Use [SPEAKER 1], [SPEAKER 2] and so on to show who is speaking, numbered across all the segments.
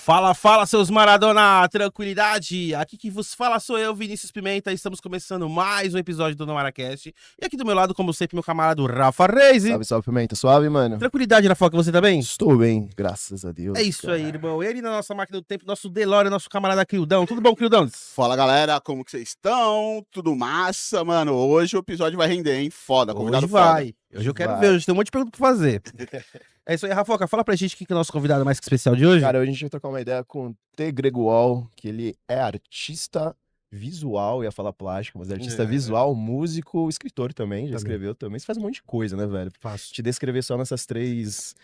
[SPEAKER 1] Fala, fala, seus Maradona, tranquilidade? Aqui que vos fala sou eu, Vinícius Pimenta, estamos começando mais um episódio do Namaracast. E aqui do meu lado, como sempre, meu camarada Rafa Reis.
[SPEAKER 2] Salve, salve, Pimenta. Suave, mano?
[SPEAKER 1] Tranquilidade, Rafa, que você tá bem?
[SPEAKER 2] Estou bem, graças a Deus.
[SPEAKER 1] É isso
[SPEAKER 2] cara.
[SPEAKER 1] aí, irmão. Ele na nossa máquina do tempo, nosso DeLorean, nosso camarada Crildão. Tudo bom, Crildão?
[SPEAKER 3] Fala, galera, como que vocês estão? Tudo massa, mano? Hoje o episódio vai render, hein? Foda, convidado
[SPEAKER 1] Hoje vai.
[SPEAKER 3] foda.
[SPEAKER 1] Hoje eu quero
[SPEAKER 2] Vai.
[SPEAKER 1] ver, hoje tem um monte de pergunta pra fazer. É isso aí, Rafoca, fala pra gente quem que é o nosso convidado mais especial de hoje.
[SPEAKER 2] Cara, hoje a gente vai trocar uma ideia com o T. Gregual, que ele é artista visual, ia falar plástico, mas é artista visual, músico, escritor também, já escreveu também. Você faz um monte de coisa, né, velho?
[SPEAKER 4] Fácil.
[SPEAKER 2] Te descrever só esses três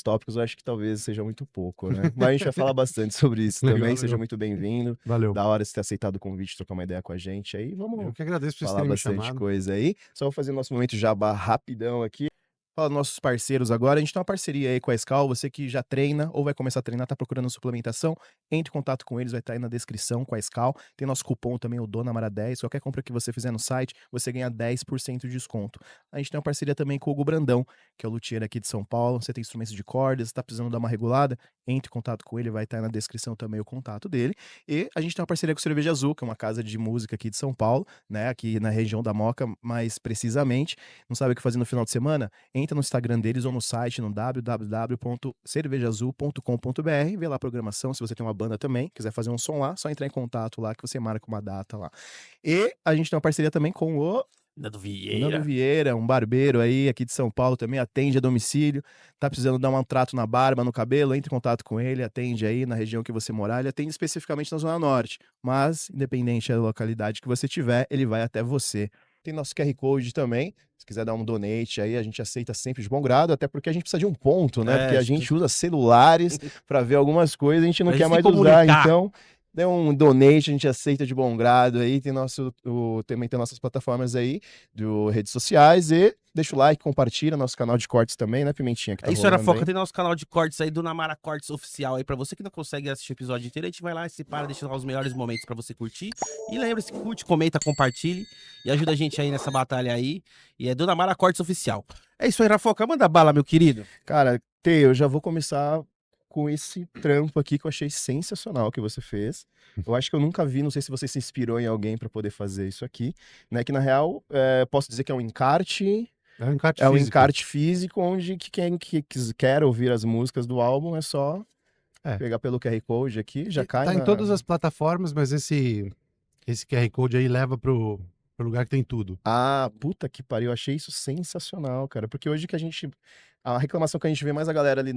[SPEAKER 2] tópicos, eu acho que talvez seja muito pouco, né? Mas a gente vai falar bastante sobre isso
[SPEAKER 4] Legal,
[SPEAKER 2] também.
[SPEAKER 4] legal.
[SPEAKER 2] Seja muito bem-vindo.
[SPEAKER 4] Valeu.
[SPEAKER 2] Da hora de ter aceitado o convite, trocar uma ideia com a gente aí. Vamos
[SPEAKER 4] Eu que agradeço por vocês
[SPEAKER 2] falar
[SPEAKER 4] terem me
[SPEAKER 2] bastante
[SPEAKER 4] chamado.
[SPEAKER 2] coisa aí. Só vou fazer nosso momento jabá rapidão aqui. Fala dos nossos parceiros agora. A gente tem uma parceria aí com a Skal. Você que já treina ou vai começar a treinar, tá procurando suplementação, entre em contato com eles, vai estar aí na descrição com a Skal. Tem nosso cupom também, o DONAMARA10. Qualquer compra que você fizer no site, você ganha 10% de desconto. A gente tem uma parceria também com o Hugo Brandão, que é o luthier aqui de São Paulo. Você tem instrumentos de cordas, tá precisando dar uma regulada, entre em contato com ele, vai estar aí na descrição também o contato dele. E a gente tem uma parceria com o Cerveja Azul, que é uma casa de música aqui de São Paulo, né, aqui na região da Moca, mais precisamente. Não sabe o que fazer no final de semana? Entra no Instagram deles ou no site no www.cervejaazul.com.br, vê lá a programação, se você tem uma banda também, quiser fazer um som lá, só entrar em contato lá que você marca uma data lá. E a gente tem uma parceria também com o
[SPEAKER 1] Nando
[SPEAKER 2] Nando Vieira, um barbeiro aí aqui de São Paulo também, atende a domicílio, tá precisando dar um trato na barba, no cabelo, entre em contato com ele, atende aí na região que você morar, ele atende especificamente na Zona Norte, mas independente da localidade que você tiver, ele vai até você. Tem nosso QR Code também, se quiser dar um donate aí, a gente aceita sempre de bom grado, até porque a gente precisa de um ponto, né?
[SPEAKER 1] É,
[SPEAKER 2] porque a gente usa celulares para ver algumas coisas, a gente não
[SPEAKER 1] Pra
[SPEAKER 2] quer
[SPEAKER 1] gente
[SPEAKER 2] mais
[SPEAKER 1] se
[SPEAKER 2] usar,
[SPEAKER 1] comunicar.
[SPEAKER 2] então dê um donate, a gente aceita de bom grado aí, tem também tem nossas plataformas aí, redes sociais, e deixa o like, compartilha nosso canal de cortes também, né, Pimentinha? Que tá
[SPEAKER 1] É isso aí,
[SPEAKER 2] rolando
[SPEAKER 1] Rafoca.
[SPEAKER 2] aí.
[SPEAKER 1] Tem nosso canal de cortes aí do Namara Cortes Oficial aí pra você que não consegue assistir o episódio inteiro. A gente vai lá, separa, deixa lá os melhores momentos pra você curtir. E lembre-se, curte, comenta, compartilhe e ajuda a gente aí nessa batalha aí. E é do Namara Cortes Oficial. É isso aí, Rafoca. Manda bala, meu querido.
[SPEAKER 2] Cara, Tê, eu já vou começar com esse trampo aqui que eu achei sensacional que você fez. Eu acho que eu nunca vi, não sei se você se inspirou em alguém pra poder fazer isso aqui, né? Que na real, posso dizer que é um encarte.
[SPEAKER 4] É um encarte
[SPEAKER 2] É um
[SPEAKER 4] físico.
[SPEAKER 2] encarte físico onde quem quer ouvir as músicas do álbum é só
[SPEAKER 4] É.
[SPEAKER 2] pegar pelo QR Code aqui, já cai
[SPEAKER 4] Tá em
[SPEAKER 2] na...
[SPEAKER 4] todas as plataformas, mas esse QR Code aí leva pro lugar que tem tudo.
[SPEAKER 2] Ah, puta que pariu, eu achei isso sensacional, cara, porque hoje que a reclamação que a gente vê mais a galera ali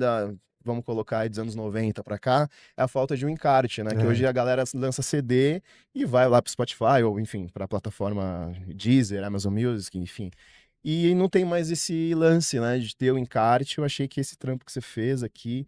[SPEAKER 2] vamos colocar aí dos anos 90 pra cá, é a falta de um encarte, né, que
[SPEAKER 4] É.
[SPEAKER 2] hoje a galera lança CD e vai lá pro Spotify, ou enfim, pra plataforma Deezer, Amazon Music, enfim. E não tem mais esse lance, né, de ter o encarte. Eu achei que esse trampo que você fez aqui,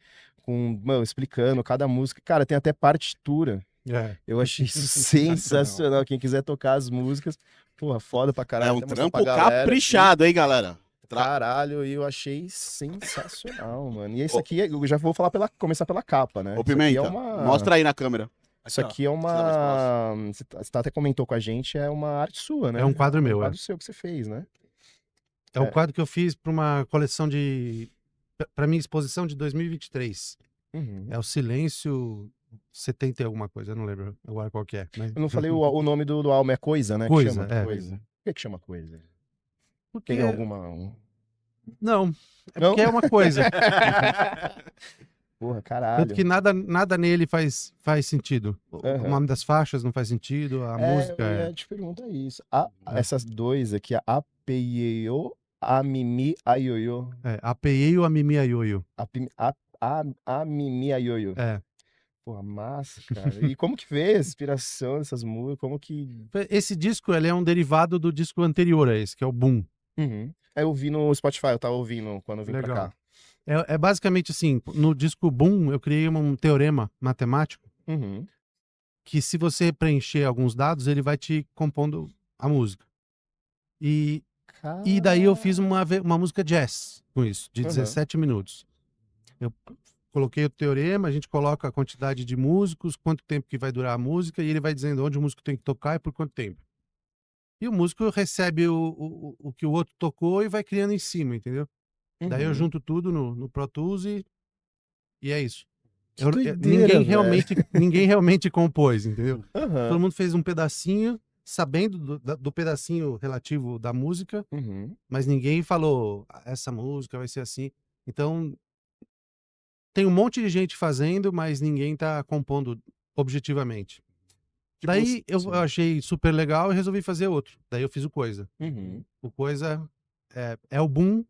[SPEAKER 2] mano, explicando cada música, cara, tem até partitura.
[SPEAKER 4] É.
[SPEAKER 2] Eu achei isso sensacional. Quem quiser tocar as músicas, porra, foda pra caralho.
[SPEAKER 3] É um
[SPEAKER 2] até mostrar
[SPEAKER 3] trampo
[SPEAKER 2] pra galera,
[SPEAKER 3] caprichado, hein, galera?
[SPEAKER 2] Caralho, e eu achei sensacional, mano. E isso aqui, eu já vou começar pela capa, né?
[SPEAKER 3] Ô,
[SPEAKER 2] Isso aqui é
[SPEAKER 3] Pimenta, mostra aí na câmera.
[SPEAKER 2] Isso
[SPEAKER 1] Aqui, ó.
[SPEAKER 2] aqui é
[SPEAKER 3] Fica mais
[SPEAKER 2] uma... Você até comentou com a gente, é uma arte sua, né?
[SPEAKER 4] É um quadro meu,
[SPEAKER 2] um
[SPEAKER 4] é.
[SPEAKER 2] quadro seu que você fez, né?
[SPEAKER 4] É um quadro que eu fiz pra uma coleção pra minha exposição de 2023.
[SPEAKER 2] Uhum.
[SPEAKER 4] É o Silêncio 70 e alguma coisa, eu não lembro agora qual que é. Mas...
[SPEAKER 2] Eu não falei o nome do álbum, é Coisa, né?
[SPEAKER 4] Coisa,
[SPEAKER 2] que chama?
[SPEAKER 4] é.
[SPEAKER 2] Coisa. Por que chama Coisa?
[SPEAKER 4] Porque...
[SPEAKER 2] Tem alguma...
[SPEAKER 4] Não, é
[SPEAKER 2] Não?
[SPEAKER 4] porque é uma coisa.
[SPEAKER 2] Porra, caralho.
[SPEAKER 4] Tanto que nada nele faz sentido.
[SPEAKER 2] Aham.
[SPEAKER 4] O nome das faixas não faz sentido, a música
[SPEAKER 2] Eu
[SPEAKER 4] é...
[SPEAKER 2] ia te perguntar isso. Essas dois aqui, a APIO, a Mimi, a Ioiô.
[SPEAKER 4] É, API ou a Mimi Ayoyo.
[SPEAKER 2] A Mimi, a Ioiô.
[SPEAKER 4] É.
[SPEAKER 2] Porra, massa, cara. E como que veio a inspiração dessas músicas? Como que...
[SPEAKER 4] Esse disco, ele é um derivado do disco anterior a esse, que é o Boom.
[SPEAKER 2] Uhum. Eu vi no Spotify, eu tava ouvindo quando eu vim pra
[SPEAKER 4] Legal.
[SPEAKER 2] cá.
[SPEAKER 4] É basicamente assim, no disco Boom, eu criei um teorema matemático
[SPEAKER 2] Uhum.
[SPEAKER 4] que se você preencher alguns dados, ele vai te compondo a música. E daí eu fiz uma música jazz com isso, de
[SPEAKER 2] Uhum.
[SPEAKER 4] 17 minutos. Eu coloquei o teorema, a gente coloca a quantidade de músicos, quanto tempo que vai durar a música, e ele vai dizendo onde o músico tem que tocar e por quanto tempo. E o músico recebe o que o outro tocou e vai criando em cima, entendeu? Daí eu
[SPEAKER 2] Uhum.
[SPEAKER 4] junto tudo no Pro Tools e é isso.
[SPEAKER 2] Que
[SPEAKER 4] ninguém
[SPEAKER 2] doideira, velho.
[SPEAKER 4] ninguém realmente compôs, entendeu?
[SPEAKER 2] Aham.
[SPEAKER 4] Todo mundo fez um pedacinho, sabendo do pedacinho relativo da música,
[SPEAKER 2] Uhum.
[SPEAKER 4] mas ninguém falou, "Ah, essa música vai ser assim." Então, tem um monte de gente fazendo, mas ninguém tá compondo objetivamente.
[SPEAKER 3] Tipo,
[SPEAKER 4] Daí eu
[SPEAKER 2] Sim.
[SPEAKER 4] achei super legal e resolvi fazer outro. Daí eu fiz o Coisa.
[SPEAKER 2] Uhum.
[SPEAKER 4] O Coisa é o boom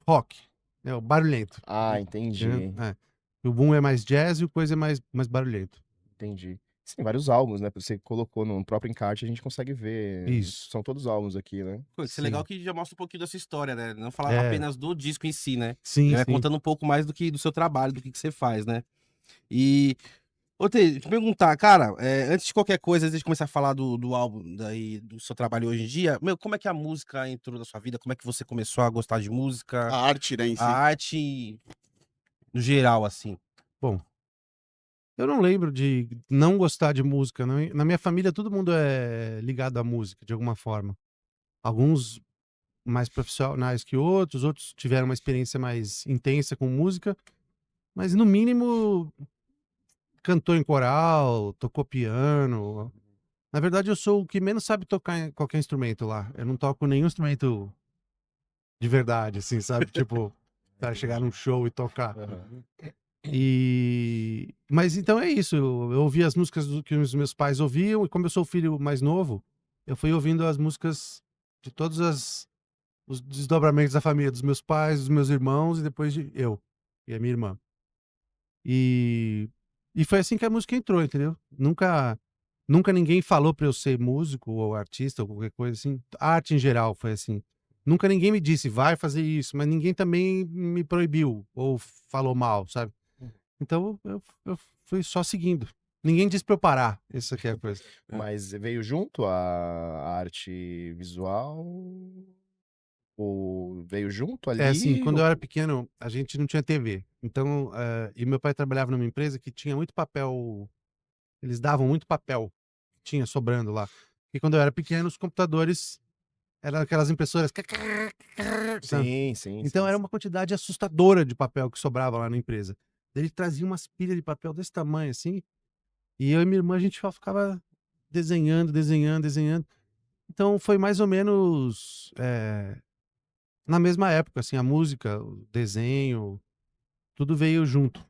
[SPEAKER 4] rock, é o barulhento,
[SPEAKER 2] Ah,
[SPEAKER 4] entendeu?
[SPEAKER 2] entendi.
[SPEAKER 4] O boom é mais jazz e o Coisa é mais barulhento.
[SPEAKER 2] Entendi. Sim, vários álbuns, né? Você colocou no próprio encarte, a gente consegue ver.
[SPEAKER 4] Isso,
[SPEAKER 2] São todos álbuns aqui, né?
[SPEAKER 1] Pô, isso é legal
[SPEAKER 4] sim.
[SPEAKER 1] que já mostra um pouquinho da sua história, né? Não falar
[SPEAKER 4] É,
[SPEAKER 1] apenas do disco em si, né?
[SPEAKER 4] sim,
[SPEAKER 1] Já vai
[SPEAKER 4] sim.
[SPEAKER 1] contando um pouco mais do seu trabalho, do que você faz, né? E, ô, Tê, te perguntar, cara, antes de qualquer coisa, antes de começar a falar do álbum, daí, do seu trabalho hoje em dia, meu, como é que a música entrou na sua vida? Como é que você começou a gostar de música,
[SPEAKER 3] a arte, né, em
[SPEAKER 1] a
[SPEAKER 3] si.
[SPEAKER 1] arte no geral, assim?
[SPEAKER 4] Bom, eu não lembro de não gostar de música. Na minha família, todo mundo é ligado à música, de alguma forma. Alguns mais profissionais que outros tiveram uma experiência mais intensa com música, mas no mínimo cantou em coral, tocou piano. Na verdade, eu sou o que menos sabe tocar em qualquer instrumento lá. Eu não toco nenhum instrumento de verdade, assim, sabe? Tipo, pra chegar num show e tocar.
[SPEAKER 2] Aham.
[SPEAKER 4] Mas então é isso. Eu ouvi as músicas que os meus pais ouviam, e como eu sou o filho mais novo, eu fui ouvindo as músicas de todos os desdobramentos da família, dos meus pais, dos meus irmãos, e depois de eu e a minha irmã. E, e foi assim que a música entrou, entendeu? Nunca ninguém falou pra eu ser músico ou artista ou qualquer coisa assim. A arte em geral foi assim. Nunca ninguém me disse, vai fazer isso, mas ninguém também me proibiu ou falou mal, sabe? Então eu fui só seguindo. Ninguém disse pra eu parar. Essa que é a coisa.
[SPEAKER 2] Mas veio junto a arte visual? Ou veio junto
[SPEAKER 4] É assim,
[SPEAKER 2] ali?
[SPEAKER 4] quando eu
[SPEAKER 2] Ou...
[SPEAKER 4] era pequeno, a gente não tinha TV. Então, e meu pai trabalhava numa empresa que tinha muito papel. Eles davam muito papel que tinha sobrando lá. E quando eu era pequeno, os computadores eram aquelas impressoras. Sabe?
[SPEAKER 2] Sim, sim,
[SPEAKER 4] Então
[SPEAKER 2] sim,
[SPEAKER 4] era
[SPEAKER 2] sim.
[SPEAKER 4] uma quantidade assustadora de papel que sobrava lá na empresa. Ele trazia umas pilhas de papel desse tamanho assim, e eu e minha irmã a gente só ficava desenhando, desenhando, desenhando. Então foi mais ou menos na mesma época, assim, a música, o desenho, tudo veio junto.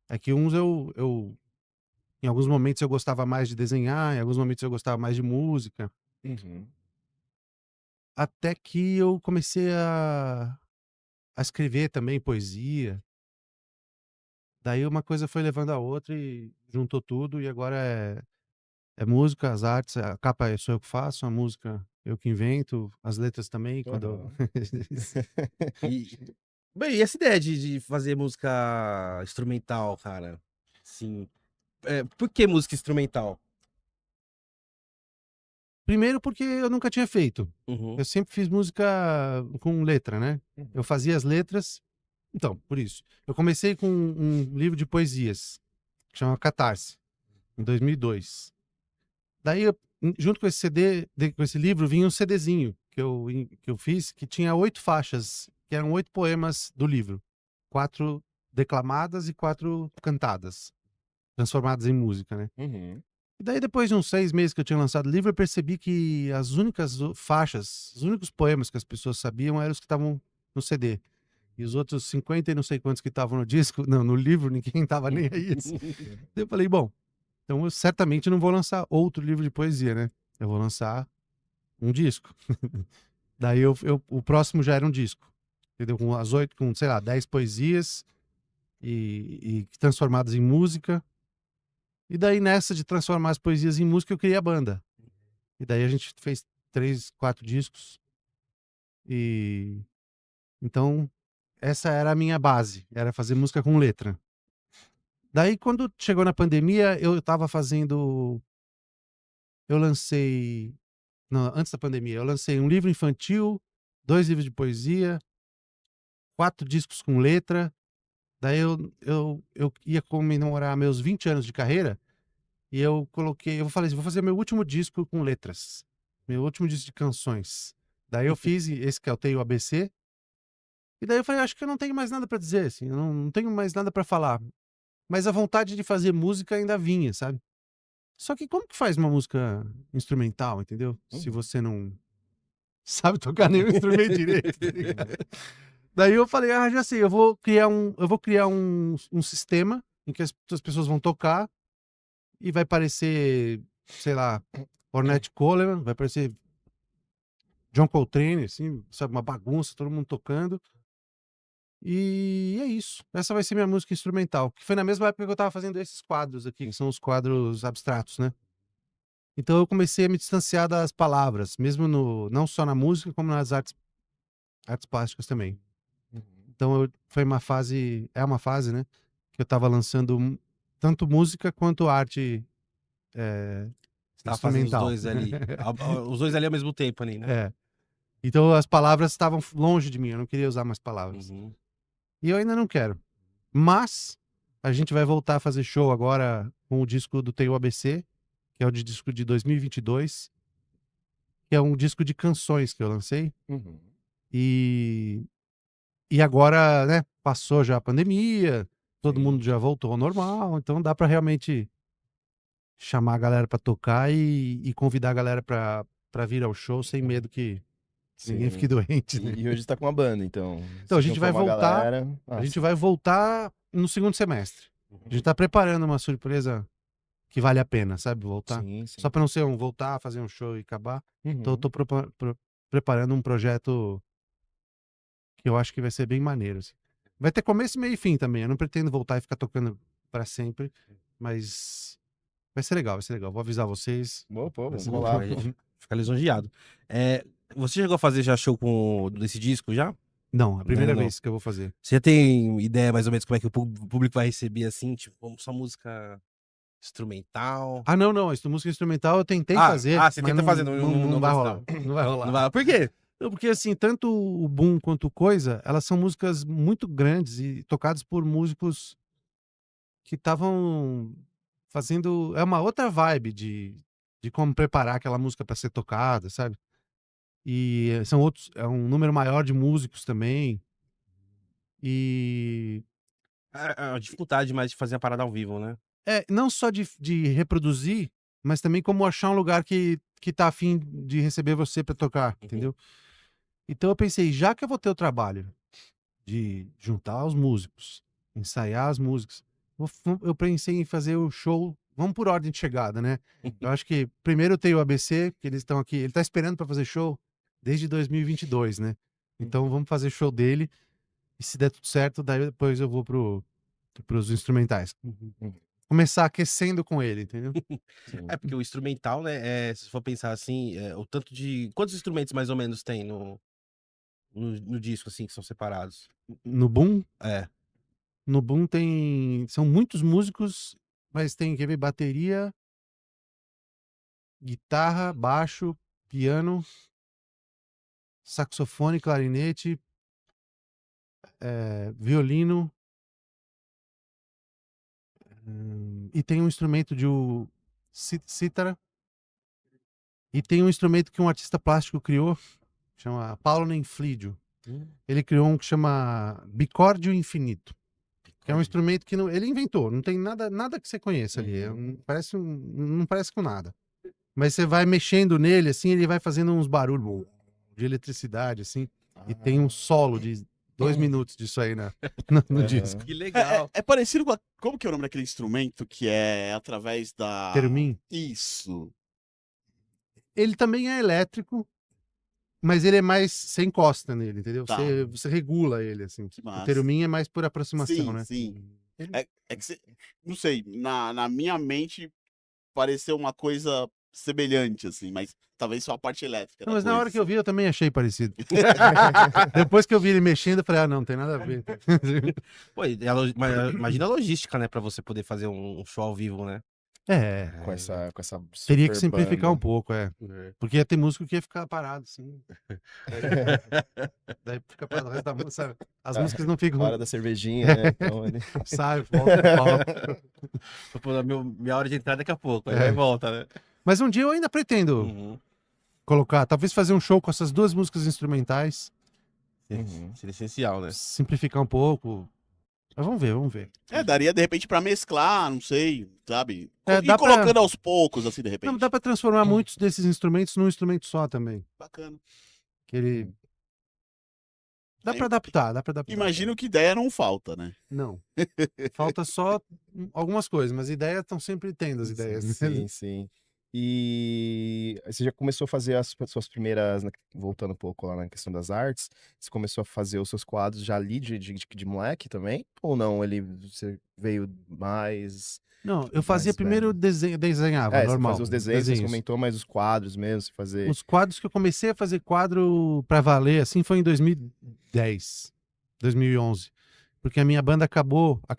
[SPEAKER 4] É que em alguns momentos eu gostava mais de desenhar, em alguns momentos eu gostava mais de música,
[SPEAKER 2] Uhum.
[SPEAKER 4] até que eu comecei a escrever também poesia. Daí uma coisa foi levando a outra e juntou tudo, e agora é música, as artes, a capa sou eu que faço, a música eu que invento, as letras também, quando eu...
[SPEAKER 2] Aham.
[SPEAKER 1] E, bem, e essa ideia de fazer música instrumental, cara? Sim. Por que música instrumental?
[SPEAKER 4] Primeiro porque eu nunca tinha feito.
[SPEAKER 1] Uhum.
[SPEAKER 4] Eu sempre fiz música com letra, né. Eu
[SPEAKER 2] Uhum.
[SPEAKER 4] fazia as letras, então, por isso. Eu comecei com um livro de poesias, que chama Catarse, em 2002. Daí junto com esse CD, com esse livro, vinha um CDzinho que eu fiz, que tinha 8 faixas, que eram 8 poemas do livro. 4 declamadas e 4 cantadas, transformadas em música, né.
[SPEAKER 2] Uhum.
[SPEAKER 4] E daí depois de uns 6 meses que eu tinha lançado o livro, eu percebi que as únicas faixas, os únicos poemas que as pessoas sabiam eram os que estavam no CD. E os outros 50 e não sei quantos que estavam no disco, não, no livro, ninguém estava nem aí, assim. Daí eu falei: "Bom, então eu certamente não vou lançar outro livro de poesia, né, eu vou lançar um disco." Daí o próximo já era um disco, entendeu? Com as 8, com, sei lá, 10 poesias e transformadas em música. E daí nessa de transformar as poesias em música, eu criei a banda. E daí a gente fez 3, 4 discos. E então essa era a minha base, era fazer música com letra. Daí quando chegou na pandemia, eu estava fazendo eu lancei não, antes da pandemia, eu lancei um livro infantil, 2 livros de poesia, 4 discos com letra. Daí eu ia comemorar meus 20 anos de carreira, e eu falei assim: "Vou fazer meu último disco com letras, meu último disco de canções." Daí eu fiz esse que é o Tenho ABC, E daí eu falei, acho que eu não tenho mais nada pra dizer, assim, eu não tenho mais nada pra falar. Mas a vontade de fazer música ainda vinha, sabe? Só que como que faz uma música instrumental, entendeu? Se você não sabe tocar nenhum instrumento direito, tá ligado? Daí eu falei, já sei, eu vou criar um sistema em que as pessoas vão tocar e vai parecer, sei lá, Ornette Coleman, vai parecer John Coltrane, assim, sabe, uma bagunça, todo mundo tocando. E é isso. Essa vai ser minha música instrumental, que foi na mesma época que eu tava fazendo esses quadros aqui, que são os quadros abstratos, né? Então eu comecei a me distanciar das palavras, mesmo não só na música, como nas artes plásticas também. Então foi uma fase, né? Que eu tava lançando tanto música quanto arte
[SPEAKER 1] Você tava fazendo os
[SPEAKER 4] instrumental.
[SPEAKER 1] dois ali. Os dois ali ao mesmo tempo ali, né?
[SPEAKER 4] É. Então as palavras estavam longe de mim, eu não queria usar mais palavras.
[SPEAKER 1] Uhum.
[SPEAKER 4] E eu ainda não quero. Mas a gente vai voltar a fazer show agora com o disco do Teio ABC, que é o disco de 2022, que é um disco de canções que eu lancei. E agora, né, passou já a pandemia, todo mundo já voltou ao normal, então dá pra realmente chamar a galera pra tocar e convidar a galera pra vir ao show sem medo que ninguém fique doente, né?
[SPEAKER 2] E hoje você tá com uma banda, então.
[SPEAKER 4] Então a
[SPEAKER 2] Se
[SPEAKER 4] gente vai
[SPEAKER 2] juntou uma
[SPEAKER 4] voltar,
[SPEAKER 2] galera-
[SPEAKER 4] a gente vai voltar no segundo semestre. A gente tá preparando uma surpresa que vale a pena, sabe? Voltar.
[SPEAKER 2] Sim, sim.
[SPEAKER 4] Só pra não ser voltar, fazer um show e acabar.
[SPEAKER 2] Uhum.
[SPEAKER 4] Então eu tô preparando um projeto que eu acho que vai ser bem maneiro, assim. Vai ter começo, meio e fim também. Eu não pretendo voltar e ficar tocando pra sempre, mas vai ser legal, vai ser legal. Vou avisar vocês.
[SPEAKER 2] Boa, pô, vamos
[SPEAKER 1] Bom,
[SPEAKER 2] rolar.
[SPEAKER 1] a gente fica lisonjeado. Você chegou a fazer já show desse disco já?
[SPEAKER 4] Não, a primeira
[SPEAKER 1] Não.
[SPEAKER 4] vez que eu vou fazer.
[SPEAKER 1] Você já tem ideia mais ou menos como é que o público vai receber assim? Tipo, só música instrumental?
[SPEAKER 4] Ah, não, essa música instrumental eu tentei
[SPEAKER 1] Ah,
[SPEAKER 4] fazer.
[SPEAKER 1] você
[SPEAKER 4] mas
[SPEAKER 1] tenta fazer, não
[SPEAKER 4] não vai
[SPEAKER 1] vai
[SPEAKER 4] rolar. Não vai rolar.
[SPEAKER 1] Não vai... Por quê?
[SPEAKER 4] Não, porque assim, tanto o Boom quanto o Coisa, elas são músicas muito grandes e tocadas por músicos que estavam fazendo. É uma outra vibe de como preparar aquela música para ser tocada, sabe? E são outros. É um número maior de músicos também. E.
[SPEAKER 1] A dificuldade mais de fazer a parada ao vivo, né?
[SPEAKER 4] Não só de reproduzir, mas também como achar um lugar que tá afim de receber você para tocar, entendeu? Então eu pensei, já que eu vou ter o trabalho de juntar os músicos, ensaiar as músicas, eu pensei em fazer o show, vamos por ordem de chegada, né? Eu acho que primeiro tem o ABC, que eles estão aqui, ele tá esperando para fazer show desde 2022, né? Então vamos fazer show dele, e se der tudo certo, daí depois eu vou pros instrumentais. Começar aquecendo com ele, entendeu?
[SPEAKER 1] Porque o instrumental, né? Se for pensar assim, o tanto de. Quantos instrumentos mais ou menos tem no disco, assim, que são separados?
[SPEAKER 4] No Boom,
[SPEAKER 1] É.
[SPEAKER 4] no Boom são muitos músicos, mas tem, quer ver, bateria, guitarra, baixo, piano, saxofone, clarinete, violino, e tem um instrumento de cítara, e tem um instrumento que um artista plástico criou, chama Paulo Nenflídio. Ele criou um que chama bicórdio infinito, que é um instrumento que ele inventou, não tem nada que você conheça ali, não parece com nada. Mas você vai mexendo nele, assim, ele vai fazendo uns barulhos de eletricidade, assim, e tem um solo de 2 minutos disso aí no disco.
[SPEAKER 1] Que legal.
[SPEAKER 3] É parecido com como que é o nome daquele instrumento que é através da...
[SPEAKER 4] Theremin.
[SPEAKER 3] Isso.
[SPEAKER 4] Ele também é elétrico, mas ele é mais, você encosta nele, entendeu?
[SPEAKER 3] Tá.
[SPEAKER 4] Você regula ele, assim.
[SPEAKER 3] Que
[SPEAKER 4] O
[SPEAKER 3] massa.
[SPEAKER 4] Theremin é mais por aproximação,
[SPEAKER 3] Sim,
[SPEAKER 4] né?
[SPEAKER 3] sim. É que não sei, na minha mente pareceu uma coisa semelhante, assim, mas talvez só a parte elétrica.
[SPEAKER 4] Não,
[SPEAKER 3] da
[SPEAKER 4] mas na
[SPEAKER 3] coisa,
[SPEAKER 4] hora que eu
[SPEAKER 3] assim.
[SPEAKER 4] vi, eu também achei parecido. Depois que eu vi ele mexendo, eu falei, não tem nada a ver.
[SPEAKER 1] Pô, mas imagina a logística, né? Pra você poder fazer um show ao vivo, né?
[SPEAKER 2] Com essa
[SPEAKER 4] Teria que
[SPEAKER 2] super
[SPEAKER 4] simplificar
[SPEAKER 2] banda.
[SPEAKER 4] um pouco, Porque ia ter músico que ia ficar parado, assim. Daí fica parado o resto da música, sabe? As músicas não ficam...
[SPEAKER 2] Hora da cervejinha, né? Então, ele...
[SPEAKER 4] Sai, volta, volta.
[SPEAKER 1] Pô, minha hora de entrar daqui a pouco, aí vai e volta, né?
[SPEAKER 4] Mas um dia eu ainda pretendo colocar, talvez fazer um show com essas duas músicas instrumentais
[SPEAKER 2] Uhum.
[SPEAKER 1] Seria essencial, né?
[SPEAKER 4] simplificar um pouco. Mas vamos ver.
[SPEAKER 3] Daria de repente pra mesclar, não sei, sabe?
[SPEAKER 4] É,
[SPEAKER 3] E
[SPEAKER 4] dá pra-
[SPEAKER 3] colocando aos poucos, assim, de
[SPEAKER 4] Não,
[SPEAKER 3] repente.
[SPEAKER 4] dá pra transformar muitos desses instrumentos num instrumento só também.
[SPEAKER 3] Bacana.
[SPEAKER 4] Que ele...
[SPEAKER 2] Hum.
[SPEAKER 4] Dá pra adaptar.
[SPEAKER 3] Imagino que ideia não falta, né?
[SPEAKER 4] Não. Falta só algumas coisas, mas ideias estão sempre tendo as ideias. né?
[SPEAKER 2] Sim, sim. E você já começou a fazer as suas primeiras, voltando um pouco lá na questão das artes, você começou a fazer os seus quadros já ali de moleque também? Ou não? Você veio mais...
[SPEAKER 4] Não, eu fazia
[SPEAKER 2] Mais
[SPEAKER 4] primeiro desenhava,
[SPEAKER 2] Você
[SPEAKER 4] normal.
[SPEAKER 2] fazia os desenhos, você comentou, mas os quadros mesmo, você fazer...
[SPEAKER 4] Os quadros que eu comecei a fazer quadro pra valer, assim, foi em 2010, 2011. Porque a minha banda acabou, a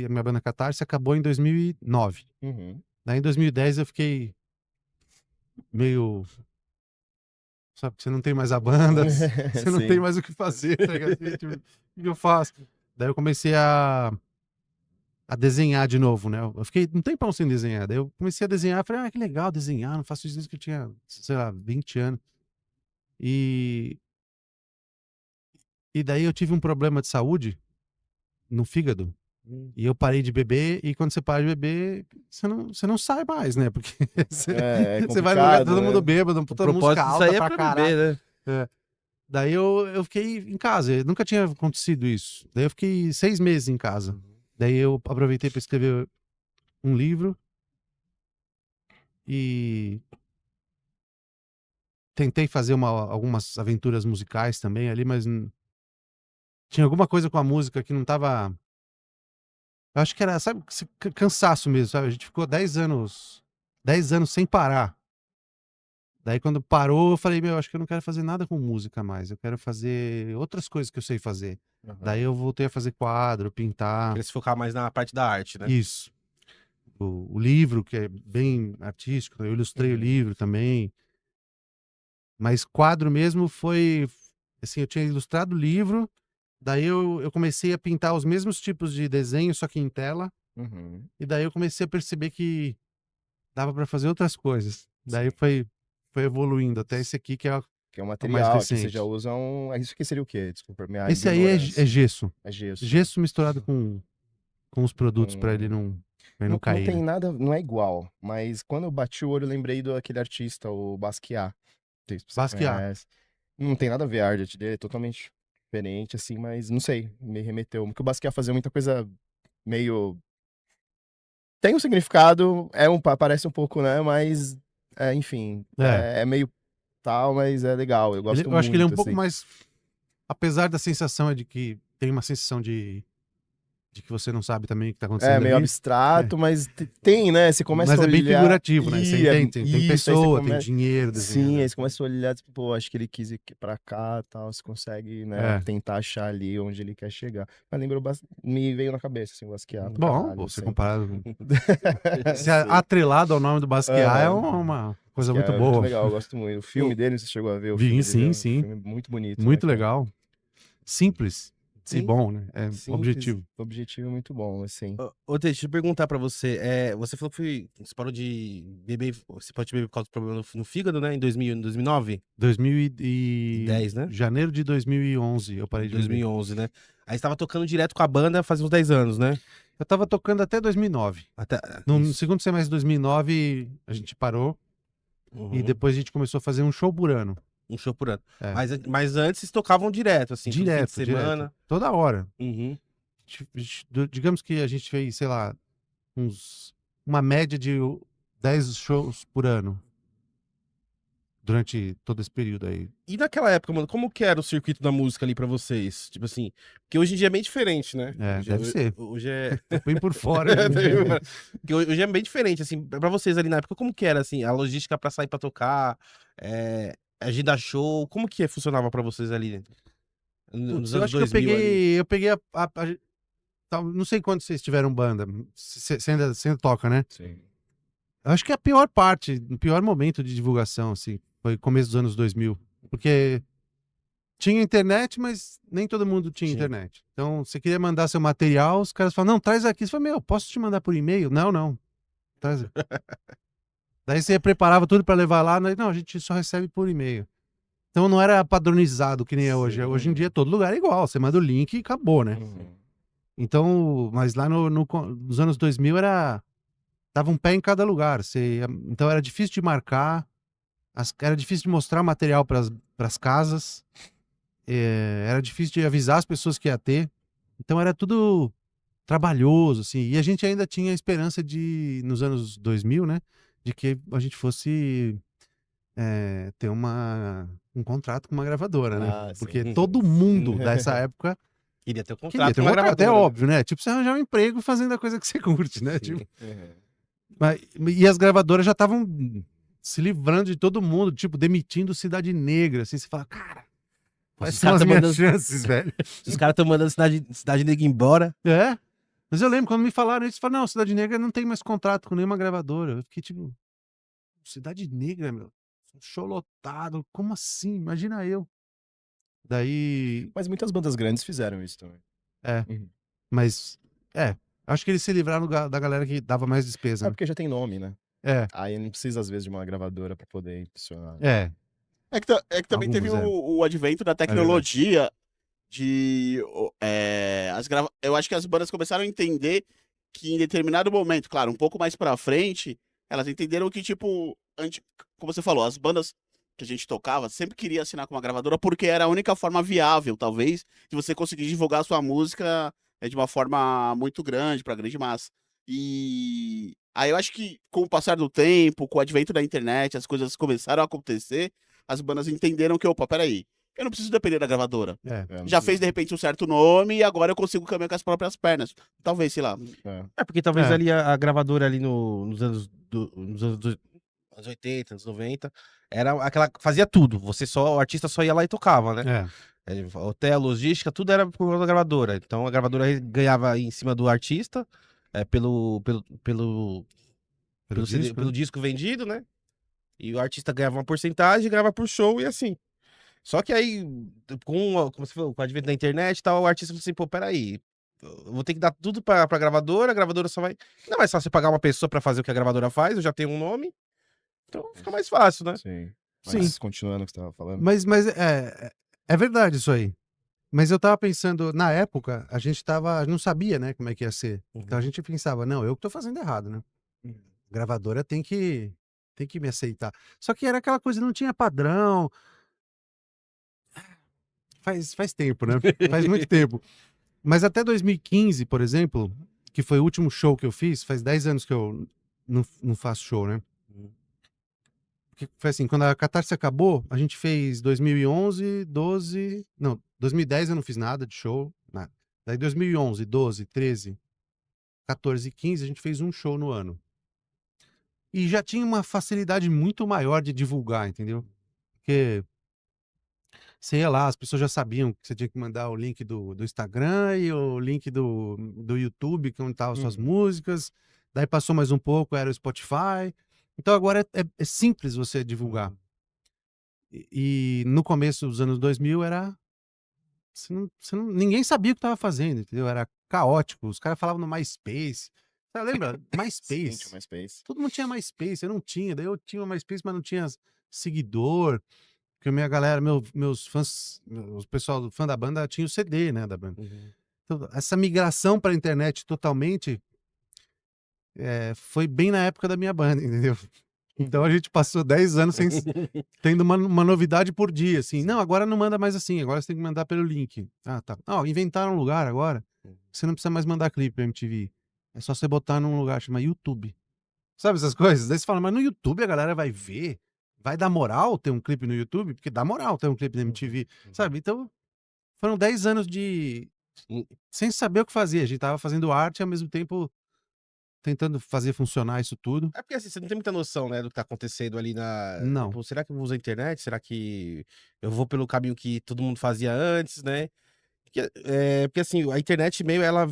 [SPEAKER 4] minha banda Catarse acabou em 2009.
[SPEAKER 2] Uhum.
[SPEAKER 4] Daí em 2010 eu fiquei meio... Sabe, que você não tem mais a banda, você não
[SPEAKER 2] Sim.
[SPEAKER 4] tem mais o que fazer, tá ligado? Tipo, o que eu faço? Daí eu comecei a desenhar de novo, né? Eu fiquei um tempão sem desenhar. Daí eu comecei a desenhar, falei, que legal desenhar, não faço isso desde que eu tinha, sei lá, 20 anos. E daí eu tive um problema de saúde no fígado. E eu parei de beber, e quando você para de beber, você não sai mais, né? Porque você vai no lugar
[SPEAKER 2] complicado,
[SPEAKER 4] todo
[SPEAKER 2] né?
[SPEAKER 4] mundo bêbado,
[SPEAKER 1] O
[SPEAKER 4] puta música
[SPEAKER 1] propósito disso
[SPEAKER 4] alta
[SPEAKER 1] aí é
[SPEAKER 4] pra
[SPEAKER 1] pra
[SPEAKER 4] caralho.
[SPEAKER 1] beber, né?
[SPEAKER 4] Daí eu fiquei em casa, nunca tinha acontecido isso. Daí eu fiquei 6 meses em casa. Daí eu aproveitei para escrever um livro e tentei fazer algumas aventuras musicais também ali, mas tinha alguma coisa com a música que não tava... Eu acho que era, sabe, cansaço mesmo, sabe? A gente ficou 10 anos sem parar. Daí quando parou, eu falei, acho que eu não quero fazer nada com música mais, eu quero fazer outras coisas que eu sei fazer.
[SPEAKER 2] Uhum.
[SPEAKER 4] Daí eu voltei a fazer quadro, pintar.
[SPEAKER 1] Queria se focar mais na parte da arte, né?
[SPEAKER 4] Isso. O livro, que é bem artístico, eu ilustrei o livro também. Mas quadro mesmo foi... Assim, eu tinha ilustrado o livro, daí eu comecei a pintar os mesmos tipos de desenho, só que em tela.
[SPEAKER 2] Uhum.
[SPEAKER 4] E daí eu comecei a perceber que dava pra fazer outras coisas. Daí foi evoluindo até esse aqui, que é
[SPEAKER 2] Que é um
[SPEAKER 4] mais
[SPEAKER 2] material que você
[SPEAKER 4] recente.
[SPEAKER 2] já usa Isso aqui seria o quê? Desculpa, minha
[SPEAKER 4] Esse aí é
[SPEAKER 2] ignorância.
[SPEAKER 4] gesso.
[SPEAKER 2] É gesso.
[SPEAKER 4] Gesso misturado com os produtos pra ele não
[SPEAKER 2] Não
[SPEAKER 4] cair.
[SPEAKER 2] tem
[SPEAKER 4] né?
[SPEAKER 2] nada, não é igual, mas quando eu bati o olho, eu lembrei daquele artista, o Basquiat. Não sei se você
[SPEAKER 4] Basquiat.
[SPEAKER 2] conhece. Não tem nada a ver a arte dele, é totalmente diferente, assim, mas não sei, me remeteu. Porque o Basquiat fazia muita coisa meio... Tem um significado, parece um pouco, né, mas, enfim, é meio tal, mas é legal, eu gosto
[SPEAKER 4] Eu acho que ele é um
[SPEAKER 2] muito,
[SPEAKER 4] pouco
[SPEAKER 2] assim.
[SPEAKER 4] mais... Apesar da sensação de que tem uma sensação de que você não sabe também o que tá acontecendo
[SPEAKER 2] Meio
[SPEAKER 4] ali.
[SPEAKER 2] abstrato, mas tem, né? Você começa
[SPEAKER 4] Mas
[SPEAKER 2] a
[SPEAKER 4] é bem
[SPEAKER 2] olhar...
[SPEAKER 4] figurativo, né? Você entende? Tem
[SPEAKER 2] Isso, aí você
[SPEAKER 4] pessoa, tem
[SPEAKER 2] começa...
[SPEAKER 4] dinheiro desenhando.
[SPEAKER 2] Sim, aí você começa a olhar, tipo, pô, acho que ele quis ir pra cá e tal, você consegue, né, tentar achar ali onde ele quer chegar. Mas me veio na cabeça, assim, o Basquiat.
[SPEAKER 4] Bom, você
[SPEAKER 2] assim.
[SPEAKER 4] comparado... Se
[SPEAKER 2] Sim.
[SPEAKER 4] atrelado ao nome do Basquiat é uma coisa muito
[SPEAKER 2] Basquiat é
[SPEAKER 4] boa.
[SPEAKER 2] muito legal, eu gosto muito. O filme dele, você chegou a ver o
[SPEAKER 4] Vi,
[SPEAKER 2] filme
[SPEAKER 4] sim,
[SPEAKER 2] dele?
[SPEAKER 4] sim.
[SPEAKER 2] Um filme muito bonito,
[SPEAKER 4] Muito
[SPEAKER 2] né, cara?
[SPEAKER 4] legal. Simples e
[SPEAKER 2] Sim,
[SPEAKER 4] bom, né? É
[SPEAKER 2] simples,
[SPEAKER 4] objetivo.
[SPEAKER 2] objetivo muito bom, assim.
[SPEAKER 1] Ô, Tê, deixa eu perguntar pra você. Você falou que você parou de beber. Você pode beber por causa do problema no fígado, né? Em 2009?
[SPEAKER 4] 2010,
[SPEAKER 1] né?
[SPEAKER 4] Janeiro de 2011 eu parei de beber.
[SPEAKER 1] 2011, né? Aí você tava tocando direto com a banda faz uns 10 anos, né?
[SPEAKER 4] Eu tava tocando até 2009.
[SPEAKER 1] Até...
[SPEAKER 4] No
[SPEAKER 1] isso.
[SPEAKER 4] segundo semestre de 2009 a gente parou
[SPEAKER 1] Uhum.
[SPEAKER 4] e depois a gente começou a fazer um show por ano.
[SPEAKER 1] Um show por ano.
[SPEAKER 4] É.
[SPEAKER 1] Mas antes vocês tocavam direto, assim, todo fim
[SPEAKER 4] Direto,
[SPEAKER 1] de semana.
[SPEAKER 4] direto. Toda hora.
[SPEAKER 1] Uhum.
[SPEAKER 4] Digamos que a gente fez, sei lá, uma média de 10 shows por ano. Durante todo esse período aí.
[SPEAKER 1] E naquela época, mano, como que era o circuito da música ali pra vocês? Tipo assim, porque hoje em dia é bem diferente, né?
[SPEAKER 4] É, deve ser.
[SPEAKER 1] Hoje é...
[SPEAKER 4] Tô bem por fora. né?
[SPEAKER 1] Porque hoje é bem diferente, assim, pra vocês ali na época, como que era, assim, a logística pra sair pra tocar, agenda show, como que funcionava pra vocês ali? Nos
[SPEAKER 4] Eu
[SPEAKER 1] anos
[SPEAKER 4] acho que
[SPEAKER 1] 2000 ali?
[SPEAKER 4] eu peguei não sei quando vocês tiveram banda. Você ainda toca, né?
[SPEAKER 2] Sim.
[SPEAKER 4] Eu acho que a pior parte, o pior momento de divulgação, assim, foi começo dos anos 2000. Porque tinha internet, mas nem todo mundo tinha internet. Então, você queria mandar seu material, os caras falavam, não, traz aqui. Você falou, posso te mandar por e-mail? Não. Traz aqui. Daí você preparava tudo pra levar lá, não, a gente só recebe por e-mail. Então não era padronizado que nem é hoje.
[SPEAKER 2] Sim.
[SPEAKER 4] Hoje em dia todo lugar é igual. Você manda o link e acabou, né?
[SPEAKER 2] Uhum.
[SPEAKER 4] Então, mas lá nos anos 2000 dava um pé em cada lugar. Então era difícil de marcar, era difícil de mostrar material para as casas, era difícil de avisar as pessoas que ia ter. Então era tudo trabalhoso, assim. E a gente ainda tinha a esperança nos anos 2000, né? De que a gente fosse ter um contrato com uma gravadora, né?
[SPEAKER 2] Ah, sim.
[SPEAKER 4] Porque todo mundo dessa época
[SPEAKER 1] Queria ter um
[SPEAKER 4] queria
[SPEAKER 1] contrato
[SPEAKER 4] ter
[SPEAKER 1] com
[SPEAKER 4] um
[SPEAKER 1] uma
[SPEAKER 4] contrato. É
[SPEAKER 1] gravadora.
[SPEAKER 4] óbvio, né? Tipo, você arranjar um emprego fazendo a coisa que você curte, né? Tipo,
[SPEAKER 2] Uhum.
[SPEAKER 4] e as gravadoras já estavam se livrando de todo mundo, tipo, demitindo Cidade Negra, assim. Você fala, cara, quais
[SPEAKER 1] Os
[SPEAKER 4] são
[SPEAKER 1] caras
[SPEAKER 4] as
[SPEAKER 1] tão
[SPEAKER 4] minhas
[SPEAKER 1] mandando-
[SPEAKER 4] chances, velho?
[SPEAKER 1] Os caras estão mandando Cidade Negra embora.
[SPEAKER 4] É. Mas eu lembro, quando me falaram isso, falaram, não, Cidade Negra não tem mais contrato com nenhuma gravadora. Eu fiquei tipo, Cidade Negra, meu, show lotado, como assim? Imagina eu. Daí,
[SPEAKER 2] Mas muitas bandas grandes fizeram isso também. Uhum.
[SPEAKER 4] mas, acho que eles se livraram da galera que dava mais despesa,
[SPEAKER 2] É
[SPEAKER 4] né?
[SPEAKER 2] porque já tem nome, né?
[SPEAKER 4] É,
[SPEAKER 2] Aí não precisa, às vezes, de uma gravadora pra poder impulsionar.
[SPEAKER 4] é,
[SPEAKER 3] É que também teve
[SPEAKER 4] Alguns,
[SPEAKER 3] o advento da tecnologia eu acho que as bandas começaram a entender que em determinado momento, claro, um pouco mais pra frente, elas entenderam que, tipo, como você falou, as bandas que a gente tocava sempre queria assinar com uma gravadora porque era a única forma viável, talvez, de você conseguir divulgar a sua música de uma forma muito grande, pra grande massa. E aí eu acho que com o passar do tempo, com o advento da internet, as coisas começaram a acontecer, as bandas entenderam que, opa, peraí, eu não preciso depender da gravadora.
[SPEAKER 2] É, não
[SPEAKER 3] Já fez, de
[SPEAKER 2] precisa.
[SPEAKER 3] repente, um certo nome e agora eu consigo caminhar com as próprias pernas. Talvez, sei lá.
[SPEAKER 2] É.
[SPEAKER 1] É, porque talvez
[SPEAKER 4] É.
[SPEAKER 1] ali a gravadora ali nos anos 80, anos 90, era aquela que fazia tudo. O artista só ia lá e tocava, né? Hotel, logística, tudo era por conta da gravadora. Então a gravadora ganhava em cima do artista, pelo
[SPEAKER 4] disco,
[SPEAKER 1] pelo
[SPEAKER 4] né?
[SPEAKER 1] disco vendido, né? E o artista ganhava uma porcentagem, ganhava por show e assim. Só que aí, como você falou, com o advento da internet e tal, o artista falou assim, pô, peraí, eu vou ter que dar tudo pra gravadora, a gravadora só vai... Não é mais fácil você pagar uma pessoa pra fazer o que a gravadora faz, eu já tenho um nome, então fica mais fácil, né?
[SPEAKER 2] Sim.
[SPEAKER 4] Sim.
[SPEAKER 2] Mas continuando o que você tava falando.
[SPEAKER 4] Mas é verdade isso aí. Mas eu tava pensando, na época, a gente não sabia, né, como é que ia ser. Então a gente pensava, não, eu que tô fazendo errado, né? A gravadora tem que me aceitar. Só que era aquela coisa, não tinha padrão. Faz tempo, né? Faz muito tempo. Mas até 2015, por exemplo, que foi o último show que eu fiz, faz 10 anos que eu não faço show, né? Porque foi assim, quando a Catarse acabou, a gente fez 2011, 12... Não, 2010 eu não fiz nada de show, nada. Daí 2011, 12, 13, 14 e 15 a gente fez um show no ano. E já tinha uma facilidade muito maior de divulgar, entendeu? Porque você ia lá, as pessoas já sabiam que você tinha que mandar o link do Instagram e o link do YouTube, que é onde estavam as suas músicas. Daí passou mais um pouco, era o Spotify. Então agora é simples você divulgar. E no começo dos anos 2000 era... ninguém sabia o que estava fazendo, entendeu? Era caótico. Os caras falavam no MySpace. Você lembra?
[SPEAKER 2] Sim,
[SPEAKER 4] MySpace.
[SPEAKER 2] tinha MySpace.
[SPEAKER 4] Todo mundo tinha MySpace, eu não tinha. Daí eu tinha MySpace, mas não tinha seguidor. Porque a minha galera, meus fãs, o pessoal do fã da banda tinha o CD, né, da banda. Então, essa migração para a internet totalmente foi bem na época da minha banda, entendeu? Então a gente passou 10 anos tendo uma novidade por dia, assim. Não, agora não manda mais assim, agora você tem que mandar pelo link. Ah, tá. Não, inventaram um lugar agora. Você não precisa mais mandar clipe pra MTV. É só você botar num lugar chama YouTube. Sabe essas coisas? Daí você fala, mas no YouTube a galera vai ver? Vai dar moral ter um clipe no YouTube? Porque dá moral ter um clipe na MTV, sabe? Então, foram 10 anos sem saber o que fazer. A gente tava fazendo arte e ao mesmo tempo tentando fazer funcionar isso tudo.
[SPEAKER 1] É porque assim, você não tem muita noção, né, do que tá acontecendo ali
[SPEAKER 4] Não.
[SPEAKER 1] Tipo, será que eu vou usar a internet? Será que eu vou pelo caminho que todo mundo fazia antes, né? Porque assim, a internet meio, ela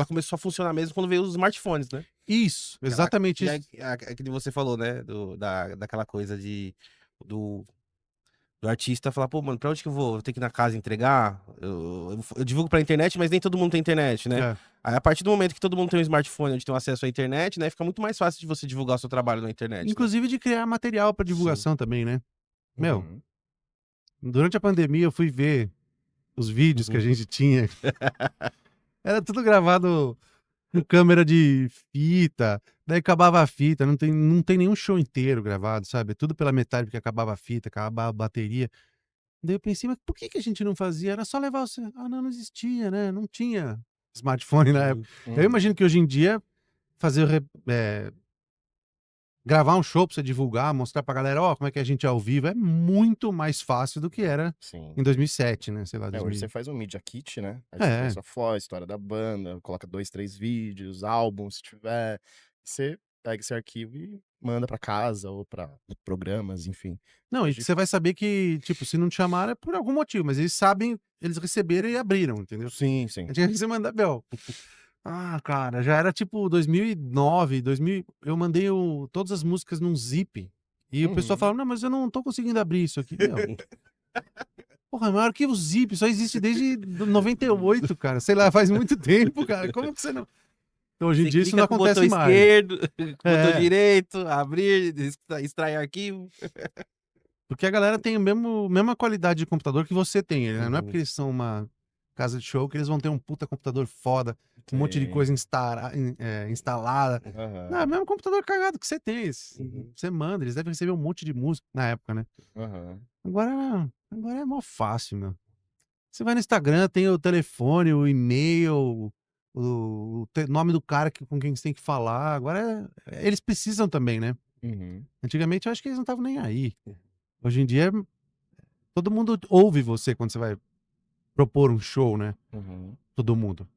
[SPEAKER 1] começou a funcionar mesmo quando veio os smartphones, né?
[SPEAKER 4] Isso, exatamente isso.
[SPEAKER 1] Que você falou, né, daquela coisa do artista falar, pô, mano, pra onde que eu vou? Vou ter que ir na casa entregar? Eu divulgo pra internet, mas nem todo mundo tem internet, né?
[SPEAKER 4] É.
[SPEAKER 1] Aí, a partir do momento que todo mundo tem um smartphone onde tem um acesso à internet, né? Fica muito mais fácil de você divulgar o seu trabalho na internet.
[SPEAKER 4] Inclusive de criar material pra divulgação também, né? Meu,
[SPEAKER 2] Uhum.
[SPEAKER 4] Durante a pandemia eu fui ver os vídeos que a gente tinha. Era tudo gravado com câmera de fita. Daí acabava a fita, não tem nenhum show inteiro gravado, sabe? É tudo pela metade, porque acabava a fita, acabava a bateria. Daí eu pensei, mas por que a gente não fazia? Era só levar o... Ah, não existia, né? Não tinha smartphone na época. Eu imagino que hoje em dia, fazer... gravar um show pra você divulgar, mostrar pra galera, ó, como é que a gente é ao vivo, é muito mais fácil do que era
[SPEAKER 2] Sim.
[SPEAKER 4] em 2007, né? Sei lá,
[SPEAKER 2] Hoje
[SPEAKER 4] 2000.
[SPEAKER 2] você faz um Media Kit, né? Aí
[SPEAKER 4] É.
[SPEAKER 2] você põe sua foto, história da banda, coloca 2, 3 vídeos, álbuns, se tiver. Você pega esse arquivo e manda pra casa ou pra programas, enfim.
[SPEAKER 4] Não, e
[SPEAKER 2] Hoje-
[SPEAKER 4] você vai saber que, tipo, se não te chamaram é por algum motivo, mas eles sabem, eles receberam e abriram, entendeu?
[SPEAKER 2] Sim, sim.
[SPEAKER 4] Antigamente você manda, Bel. Ah, cara, já era tipo 2009, 2000, eu mandei todas as músicas num zip. E o pessoal falava, não, mas eu não tô conseguindo abrir isso aqui, meu. Porra, mas o arquivo zip só existe desde 98, cara. Sei lá, faz muito tempo, cara. Como que você não... Então, hoje em
[SPEAKER 1] Você
[SPEAKER 4] dia isso
[SPEAKER 1] clica
[SPEAKER 4] não
[SPEAKER 1] com o
[SPEAKER 4] acontece
[SPEAKER 1] botão
[SPEAKER 4] mais.
[SPEAKER 1] esquerdo, com o botão
[SPEAKER 4] É.
[SPEAKER 1] direito, abrir, extrair arquivo.
[SPEAKER 4] Porque a galera tem a mesma qualidade de computador que você tem, né? Não é
[SPEAKER 1] Uhum.
[SPEAKER 4] porque eles são uma casa de show que eles vão ter um puta computador foda, um monte de coisa instalada.
[SPEAKER 2] Aham,
[SPEAKER 4] Não, é o mesmo computador cagado que você tem.
[SPEAKER 1] Uhum.
[SPEAKER 4] Você manda, eles devem receber um monte de música na época, né?
[SPEAKER 2] aham.
[SPEAKER 4] Agora é mó fácil, meu. Você vai no Instagram, tem o telefone, o e-mail, o nome do cara com quem você tem que falar. Agora eles precisam também, né?
[SPEAKER 2] Uhum.
[SPEAKER 4] Antigamente eu acho que eles não estavam nem aí. Hoje em dia, todo mundo ouve você quando você vai propor um show, né?
[SPEAKER 2] Uhum.
[SPEAKER 4] Todo mundo.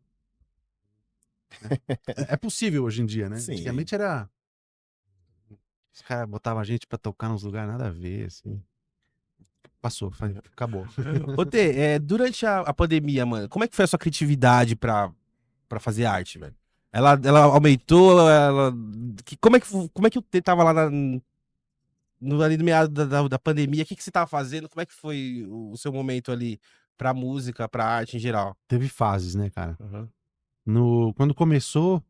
[SPEAKER 4] É possível hoje em dia, né?
[SPEAKER 2] Sim.
[SPEAKER 4] Antigamente era... Os caras botavam a gente pra tocar nos lugares nada a ver, assim. Passou, acabou.
[SPEAKER 1] Ô, Tê, durante a pandemia, mano, como é que foi a sua criatividade pra fazer arte, velho? Ela aumentou, como é que o Tê tava lá ali no meado da pandemia? O que você tava fazendo? Como é que foi o seu momento ali pra música, pra arte em geral?
[SPEAKER 4] Teve fases, né, cara?
[SPEAKER 1] Uhum.
[SPEAKER 4] Quando começou,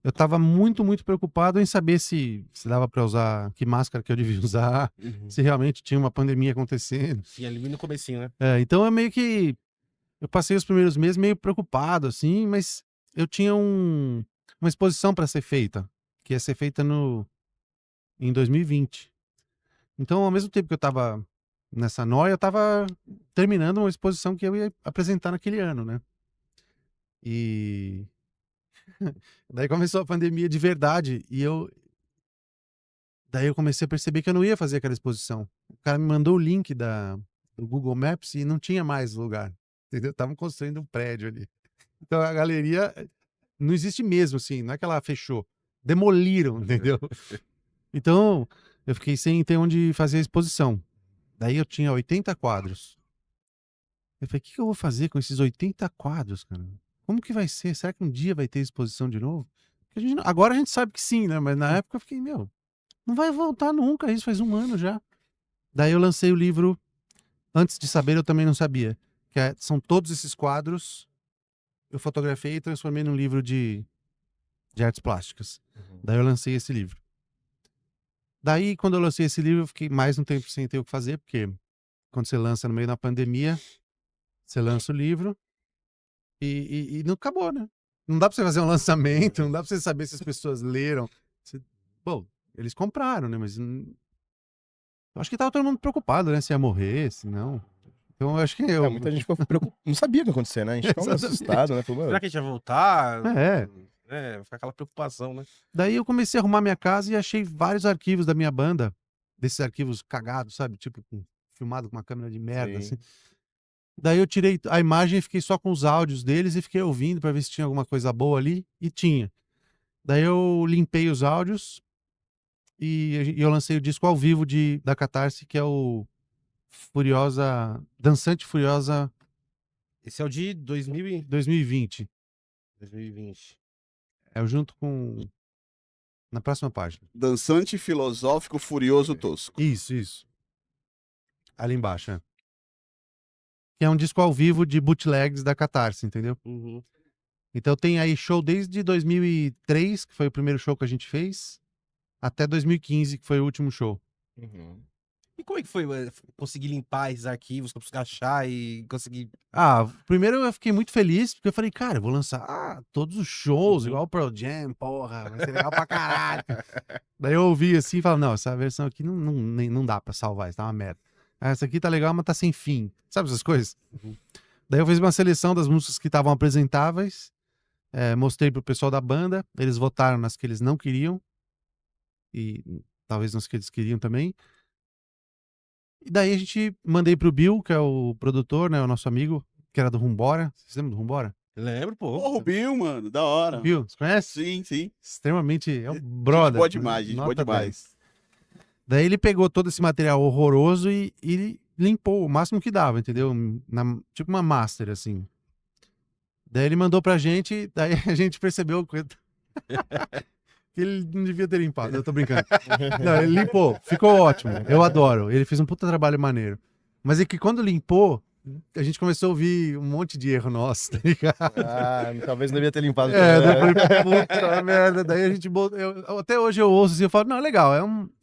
[SPEAKER 4] eu tava muito, muito preocupado em saber se dava pra usar, que máscara que eu devia usar, se realmente tinha uma pandemia acontecendo.
[SPEAKER 1] Sim, ali no comecinho, né?
[SPEAKER 4] Então eu meio que... Eu passei os primeiros meses meio preocupado, assim, mas eu tinha uma exposição pra ser feita, que ia ser feita em 2020. Então, ao mesmo tempo que eu tava nessa noia, eu tava terminando uma exposição que eu ia apresentar naquele ano, né? E daí começou a pandemia de verdade daí eu comecei a perceber que eu não ia fazer aquela exposição. O cara me mandou o link do Google Maps e não tinha mais lugar, entendeu? Estavam construindo um prédio ali. Então a galeria não existe mesmo, assim, não é que ela fechou. Demoliram, entendeu? Então eu fiquei sem ter onde fazer a exposição. Daí eu tinha 80 quadros. Eu falei, o que eu vou fazer com esses 80 quadros, cara? Como que vai ser? Será que um dia vai ter exposição de novo? Porque agora a gente sabe que sim, né? Mas na época eu fiquei, meu, não vai voltar nunca, isso faz 1 ano já. Daí eu lancei o livro, antes de saber eu também não sabia, são todos esses quadros, eu fotografei e transformei num livro de artes plásticas. Daí eu lancei esse livro. Daí, quando eu lancei esse livro, eu fiquei mais um tempo sem ter o que fazer, porque quando você lança no meio da pandemia, você lança o livro e não acabou, né? Não dá pra você fazer um lançamento, não dá pra você saber se as pessoas leram. Bom, eles compraram, né? Mas eu acho que tava todo mundo preocupado, né? Se ia morrer, se não. Então eu acho que
[SPEAKER 2] Muita gente ficou preocupada. Não sabia o que ia acontecer, né? A gente ficou meio
[SPEAKER 4] Exatamente.
[SPEAKER 2] assustado, né? Falou,
[SPEAKER 1] Será
[SPEAKER 2] mano,
[SPEAKER 1] que a gente ia voltar?
[SPEAKER 4] É.
[SPEAKER 1] Fica aquela preocupação, né?
[SPEAKER 4] Daí eu comecei a arrumar minha casa e achei vários arquivos da minha banda, desses arquivos cagados, sabe? Tipo, filmado com uma câmera de merda,
[SPEAKER 2] Sim.
[SPEAKER 4] assim. Daí eu tirei a imagem e fiquei só com os áudios deles e fiquei ouvindo pra ver se tinha alguma coisa boa ali, e tinha. Daí eu limpei os áudios e eu lancei o disco ao vivo da Catarse, que é o Dançante Furiosa
[SPEAKER 1] Esse é o de
[SPEAKER 4] 2020.
[SPEAKER 1] 2020.
[SPEAKER 4] É o junto com... Na próxima página.
[SPEAKER 3] Dançante, filosófico, furioso, tosco.
[SPEAKER 4] Isso. Ali embaixo, é. Que é um disco ao vivo de bootlegs da Catarse, entendeu?
[SPEAKER 1] Uhum.
[SPEAKER 4] Então tem aí show desde 2003, que foi o primeiro show que a gente fez, até 2015, que foi o último show.
[SPEAKER 2] Uhum.
[SPEAKER 1] E como é que foi conseguir limpar esses arquivos, conseguir achar e conseguir...
[SPEAKER 4] Primeiro eu fiquei muito feliz, porque eu falei, cara, eu vou lançar todos os shows,
[SPEAKER 1] Uhum.
[SPEAKER 4] igual o Pearl Jam, porra, vai ser legal pra caralho. Daí eu ouvi assim e falei, não, essa versão aqui não dá pra salvar, isso tá uma merda. Essa aqui tá legal, mas tá sem fim. Sabe essas coisas?
[SPEAKER 1] Uhum.
[SPEAKER 4] Daí eu fiz uma seleção das músicas que estavam apresentáveis, mostrei pro pessoal da banda, eles votaram nas que eles não queriam, e talvez nas que eles queriam também. E daí a gente mandei pro Bill, que é o produtor, né, o nosso amigo, que era do Rumbora. Vocês lembram do Rumbora?
[SPEAKER 1] Lembro, pô.
[SPEAKER 3] Porra, o Bill, mano, da hora.
[SPEAKER 4] Bill, você conhece?
[SPEAKER 3] Sim, sim.
[SPEAKER 4] Extremamente, é um
[SPEAKER 3] Gente
[SPEAKER 4] brother.
[SPEAKER 3] boa demais, gente boa
[SPEAKER 4] Nota
[SPEAKER 3] demais.
[SPEAKER 4] 10. Daí ele pegou todo esse material horroroso e limpou o máximo que dava, entendeu? Tipo uma master, assim. Daí ele mandou pra gente, daí a gente percebeu que ele não devia ter limpado, eu tô brincando. Não, ele limpou, ficou ótimo, eu adoro. Ele fez um puta trabalho maneiro. Mas é que quando limpou, a gente começou a ouvir um monte de erro nosso, tá ligado?
[SPEAKER 2] Talvez não devia ter limpado.
[SPEAKER 4] Daí eu falei, puta merda. Daí a gente até hoje eu ouço assim, eu falo, não, é legal,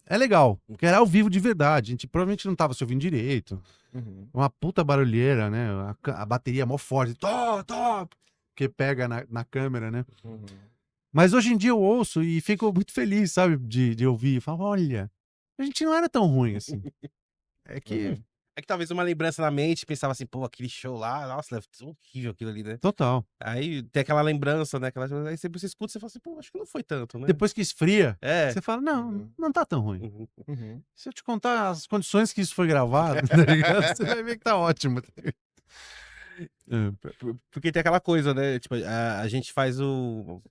[SPEAKER 4] é legal. Porque era ao vivo de verdade. A gente provavelmente não tava se ouvindo direito.
[SPEAKER 2] Uhum.
[SPEAKER 4] Uma puta barulheira, né? A bateria é mó forte. Porque pega na câmera, né?
[SPEAKER 2] Uhum.
[SPEAKER 4] Mas hoje em dia eu ouço e fico muito feliz, sabe? De ouvir. Falo, olha, a gente não era tão ruim assim. É que.
[SPEAKER 2] Uhum.
[SPEAKER 1] É que talvez uma lembrança na mente, pensava assim, pô, aquele show lá, nossa, horrível aquilo ali, né?
[SPEAKER 4] Total.
[SPEAKER 1] Aí tem aquela lembrança, né? Aí você escuta e você fala assim, pô, acho que não foi tanto, né?
[SPEAKER 4] Depois que esfria,
[SPEAKER 1] É.
[SPEAKER 4] você fala, não, não tá tão ruim.
[SPEAKER 1] Uhum.
[SPEAKER 2] Uhum.
[SPEAKER 4] Se eu te contar as condições que isso foi gravado, tá ligado? Você vai ver que tá ótimo.
[SPEAKER 1] Porque tem aquela coisa, né? Tipo, a gente faz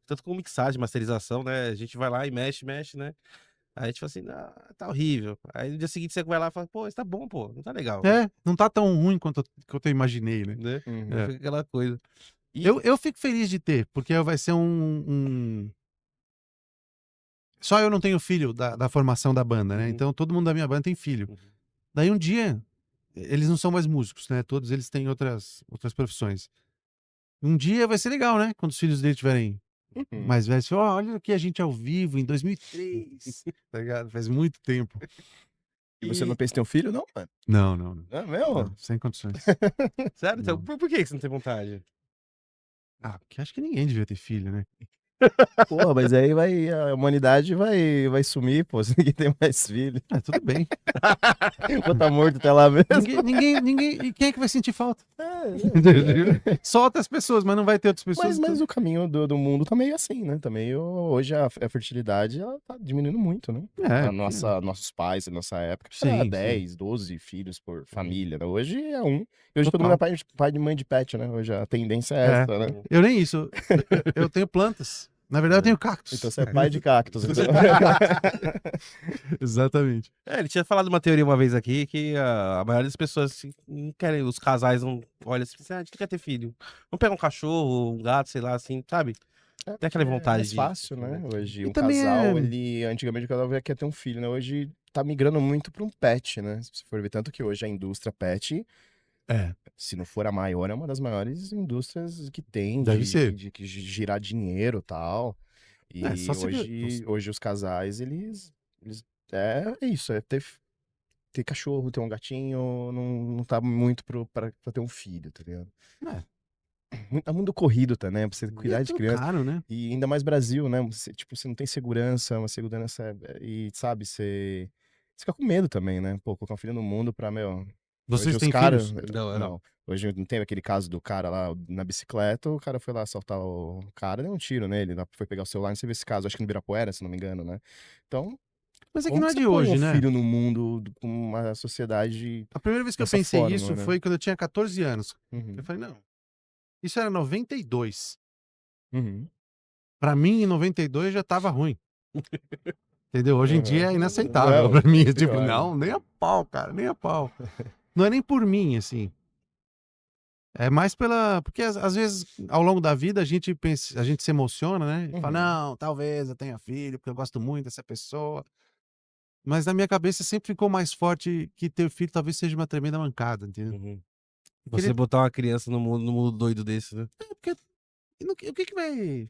[SPEAKER 1] tanto com mixagem, masterização, né? A gente vai lá e mexe, né? Aí a gente fala assim, tá horrível. Aí no dia seguinte você vai lá e fala, pô, isso tá bom, pô, não tá legal.
[SPEAKER 4] Não tá tão ruim quanto eu imaginei, né?
[SPEAKER 1] Né?
[SPEAKER 2] Uhum.
[SPEAKER 1] Fica aquela coisa. E-
[SPEAKER 4] Eu fico feliz de ter, porque vai ser Só eu não tenho filho da formação da banda, né?
[SPEAKER 1] Uhum.
[SPEAKER 4] Então todo mundo da minha banda tem filho.
[SPEAKER 1] Uhum.
[SPEAKER 4] Daí um dia, eles não são mais músicos, né? Todos eles têm outras profissões. Um dia vai ser legal, né? Quando os filhos dele tiverem
[SPEAKER 2] Uhum.
[SPEAKER 4] mais velhos. Olha aqui a gente ao vivo em 2003. Tá ligado? Faz muito tempo.
[SPEAKER 2] E você não pensa em ter um filho, não, mano?
[SPEAKER 4] Não.
[SPEAKER 2] É mesmo?
[SPEAKER 4] Não, sem condições.
[SPEAKER 1] Sério? Então,
[SPEAKER 4] Não.
[SPEAKER 1] por que você não tem vontade?
[SPEAKER 4] Porque acho que ninguém devia ter filho, né?
[SPEAKER 2] Porra, mas aí a humanidade vai sumir, pô, se ninguém tem mais filho.
[SPEAKER 4] Tudo bem.
[SPEAKER 2] Vou estar morto até lá mesmo.
[SPEAKER 4] Ninguém. E quem é que vai sentir falta? Só outras pessoas, mas não vai ter outras pessoas.
[SPEAKER 2] Mas o caminho do mundo tá meio assim, né? Tá meio... Hoje a fertilidade, ela tá diminuindo muito, né? Nossos pais, na nossa época, era
[SPEAKER 4] Sim,
[SPEAKER 2] 10, 12 filhos por família, né? Hoje é um. E hoje todo mundo
[SPEAKER 4] Total.
[SPEAKER 2] é pai de mãe de pet, né? Hoje a tendência é essa, né?
[SPEAKER 4] Eu nem isso. Eu tenho plantas. Na verdade, eu tenho cactos.
[SPEAKER 2] Então você é pai de cactos. Então.
[SPEAKER 4] Exatamente.
[SPEAKER 1] Ele tinha falado uma teoria uma vez aqui que a maioria das pessoas assim, não querem, os casais não olham assim, a gente não quer ter filho. Vamos pegar um cachorro, um gato, sei lá, assim, sabe? Tem aquela vontade
[SPEAKER 2] mais
[SPEAKER 1] de...
[SPEAKER 2] fácil, né? Hoje
[SPEAKER 4] E
[SPEAKER 2] um
[SPEAKER 4] também
[SPEAKER 2] casal, antigamente o casal quer ter um filho, né? Hoje tá migrando muito para um pet, né? Se você for ver, tanto que hoje a indústria pet, se não for a maior, é uma das maiores indústrias que tem
[SPEAKER 4] Deve ser.
[SPEAKER 2] de girar dinheiro e tal. E
[SPEAKER 4] Só se
[SPEAKER 2] hoje os casais, é isso, é ter cachorro, ter um gatinho, não tá muito pra ter um filho, tá ligado? Tá muito corrido, tá, né? Pra você cuidar
[SPEAKER 4] é
[SPEAKER 2] de
[SPEAKER 4] tão
[SPEAKER 2] criança.
[SPEAKER 4] caro, né?
[SPEAKER 2] E ainda mais Brasil, né? Você não tem segurança, uma segurança. E, sabe, você fica com medo também, né? Pô, colocar um filho no mundo pra, meu.
[SPEAKER 4] Vocês
[SPEAKER 2] Hoje os
[SPEAKER 4] têm
[SPEAKER 2] caras.
[SPEAKER 4] filhos?
[SPEAKER 1] Não.
[SPEAKER 2] Hoje não tem aquele caso do cara lá na bicicleta, o cara foi lá assaltar o cara, deu um tiro nele, foi pegar o celular, não sei ver esse caso, acho que no Ibirapuera, se não me engano, né? Então,
[SPEAKER 4] Mas é que
[SPEAKER 2] como
[SPEAKER 4] não é
[SPEAKER 2] você
[SPEAKER 4] de
[SPEAKER 2] põe
[SPEAKER 4] hoje,
[SPEAKER 2] um
[SPEAKER 4] né?
[SPEAKER 2] filho no mundo com uma sociedade.
[SPEAKER 4] A primeira vez que eu
[SPEAKER 2] dessa
[SPEAKER 4] pensei
[SPEAKER 2] forma,
[SPEAKER 4] isso
[SPEAKER 2] né?
[SPEAKER 4] foi quando eu tinha 14 anos.
[SPEAKER 2] Uhum.
[SPEAKER 4] Eu falei, não. Isso era 92.
[SPEAKER 2] Uhum.
[SPEAKER 4] Pra mim, em 92 já tava ruim. Entendeu? Hoje em dia é
[SPEAKER 2] Uhum.
[SPEAKER 4] inaceitável
[SPEAKER 2] Não,
[SPEAKER 4] pra mim. É tipo,
[SPEAKER 2] pior, né?
[SPEAKER 4] não, nem a pau, cara, nem a pau. Não é nem por mim, assim. É mais porque às vezes, ao longo da vida, a gente se emociona, né? E fala,
[SPEAKER 2] Uhum.
[SPEAKER 4] não, talvez eu tenha filho, porque eu gosto muito dessa pessoa. Mas na minha cabeça sempre ficou mais forte que ter filho talvez seja uma tremenda mancada, entendeu?
[SPEAKER 1] Uhum.
[SPEAKER 4] Porque
[SPEAKER 1] Você botar uma criança no mundo doido desse, né?
[SPEAKER 4] o que vai...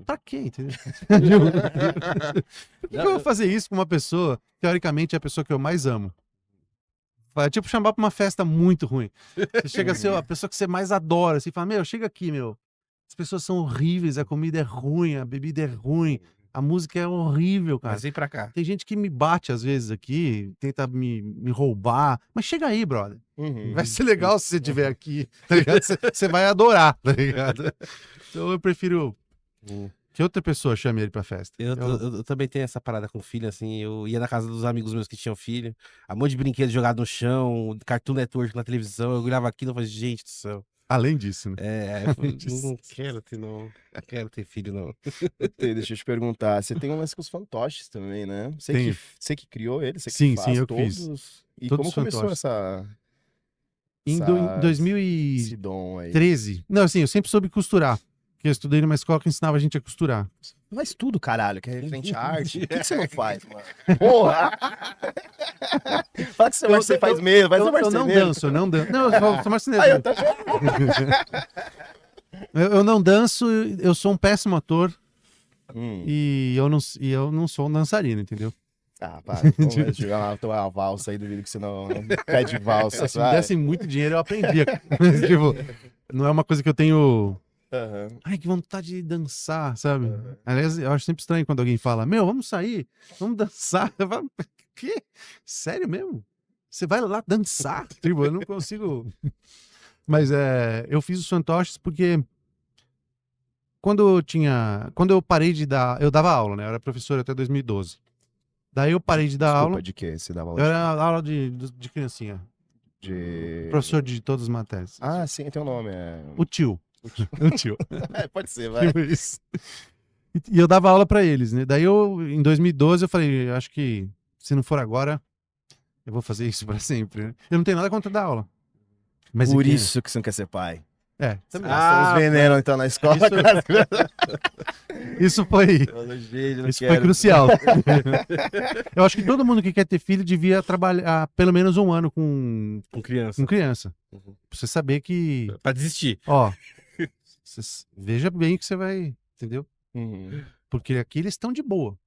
[SPEAKER 4] Pra quê, entendeu? Por que eu vou fazer isso com uma pessoa, teoricamente, é a pessoa que eu mais amo? É tipo chamar pra uma festa muito ruim. Você chega a ser a pessoa que você mais adora, assim, fala, meu, chega aqui, meu. As pessoas são horríveis, a comida é ruim, a bebida é ruim, a música é horrível, cara.
[SPEAKER 1] Mas vem pra cá.
[SPEAKER 4] Tem gente que me bate às vezes aqui, tenta me roubar, mas chega aí, brother.
[SPEAKER 2] Uhum.
[SPEAKER 4] Vai ser legal se você estiver aqui, tá ligado? Você vai adorar, tá ligado? Então eu prefiro que outra pessoa chame ele pra festa.
[SPEAKER 1] Eu também tenho essa parada com filho, assim. Eu ia na casa dos amigos meus que tinham filho, um monte de brinquedo jogado no chão, Cartoon Network na televisão. Eu olhava aquilo e falava, gente do céu.
[SPEAKER 4] Além disso, né?
[SPEAKER 1] Eu falei, não quero ter, não. Não quero ter filho, não.
[SPEAKER 2] Deixa eu te perguntar, você tem um lance com os fantoches também, né?
[SPEAKER 4] Tenho.
[SPEAKER 2] Você que criou ele, você que
[SPEAKER 4] Sim,
[SPEAKER 2] faz
[SPEAKER 4] sim, eu que
[SPEAKER 2] todos.
[SPEAKER 4] fiz.
[SPEAKER 2] E
[SPEAKER 4] Todos
[SPEAKER 2] como
[SPEAKER 4] os
[SPEAKER 2] começou
[SPEAKER 4] fantoches. Em
[SPEAKER 2] esse
[SPEAKER 4] 2013,
[SPEAKER 2] dom aí?
[SPEAKER 4] não, assim, eu sempre soube costurar. Porque eu estudei numa escola que ensinava a gente a costurar.
[SPEAKER 2] Faz tudo, caralho, que é referente à arte. Por que você não faz, mano? Porra! Fala que você faz mesmo, faz
[SPEAKER 4] Eu
[SPEAKER 2] um
[SPEAKER 4] não
[SPEAKER 2] marceneiro.
[SPEAKER 4] danço, eu não danço. Não, eu sou marceneiro.
[SPEAKER 2] Aí, eu tô...
[SPEAKER 4] Eu não danço, eu sou um péssimo ator
[SPEAKER 2] Hum.
[SPEAKER 4] e eu não sou um dançarino, entendeu?
[SPEAKER 2] Ah, para. Vamos jogar uma valsa aí, duvido que você não pede valsa.
[SPEAKER 4] Se me
[SPEAKER 2] vai.
[SPEAKER 4] dessem muito dinheiro, eu aprendia. Mas, tipo, não é uma coisa que eu tenho.
[SPEAKER 2] Aham.
[SPEAKER 4] Ai, que vontade de dançar, sabe? Aliás, eu acho sempre estranho quando alguém fala: Meu, vamos sair, vamos dançar. Eu falo, quê? Sério mesmo? Você vai lá dançar? Tipo, eu não consigo. Mas eu fiz os fantoches porque quando eu parei de dar. Eu dava aula, né? Eu era professor até 2012. Daí eu parei de dar
[SPEAKER 2] Desculpa,
[SPEAKER 4] aula.
[SPEAKER 2] de quê? Você dava
[SPEAKER 4] Eu
[SPEAKER 2] aula
[SPEAKER 4] era aula de criancinha.
[SPEAKER 2] de...
[SPEAKER 4] Professor de todas as matérias.
[SPEAKER 2] Ah, sim, tem um nome.
[SPEAKER 4] O tio. O tio.
[SPEAKER 2] Pode ser, vai.
[SPEAKER 4] Tipo isso. E eu dava aula pra eles, né? Daí em 2012, eu falei, acho que se não for agora, eu vou fazer isso pra sempre, né? Eu não tenho nada contra dar aula. Mas
[SPEAKER 2] Por
[SPEAKER 4] é que-
[SPEAKER 2] isso que você não quer ser pai.
[SPEAKER 4] também.
[SPEAKER 2] Gasta uns veneno, então, na escola.
[SPEAKER 4] Isso foi crucial. Eu acho que todo mundo que quer ter filho devia trabalhar pelo menos um ano com
[SPEAKER 1] Com criança.
[SPEAKER 4] criança.
[SPEAKER 1] Uhum.
[SPEAKER 4] Pra você saber que,
[SPEAKER 1] Pra desistir.
[SPEAKER 4] ó, veja bem o que você vai, entendeu?
[SPEAKER 2] Uhum.
[SPEAKER 4] Porque aqui eles estão de boa.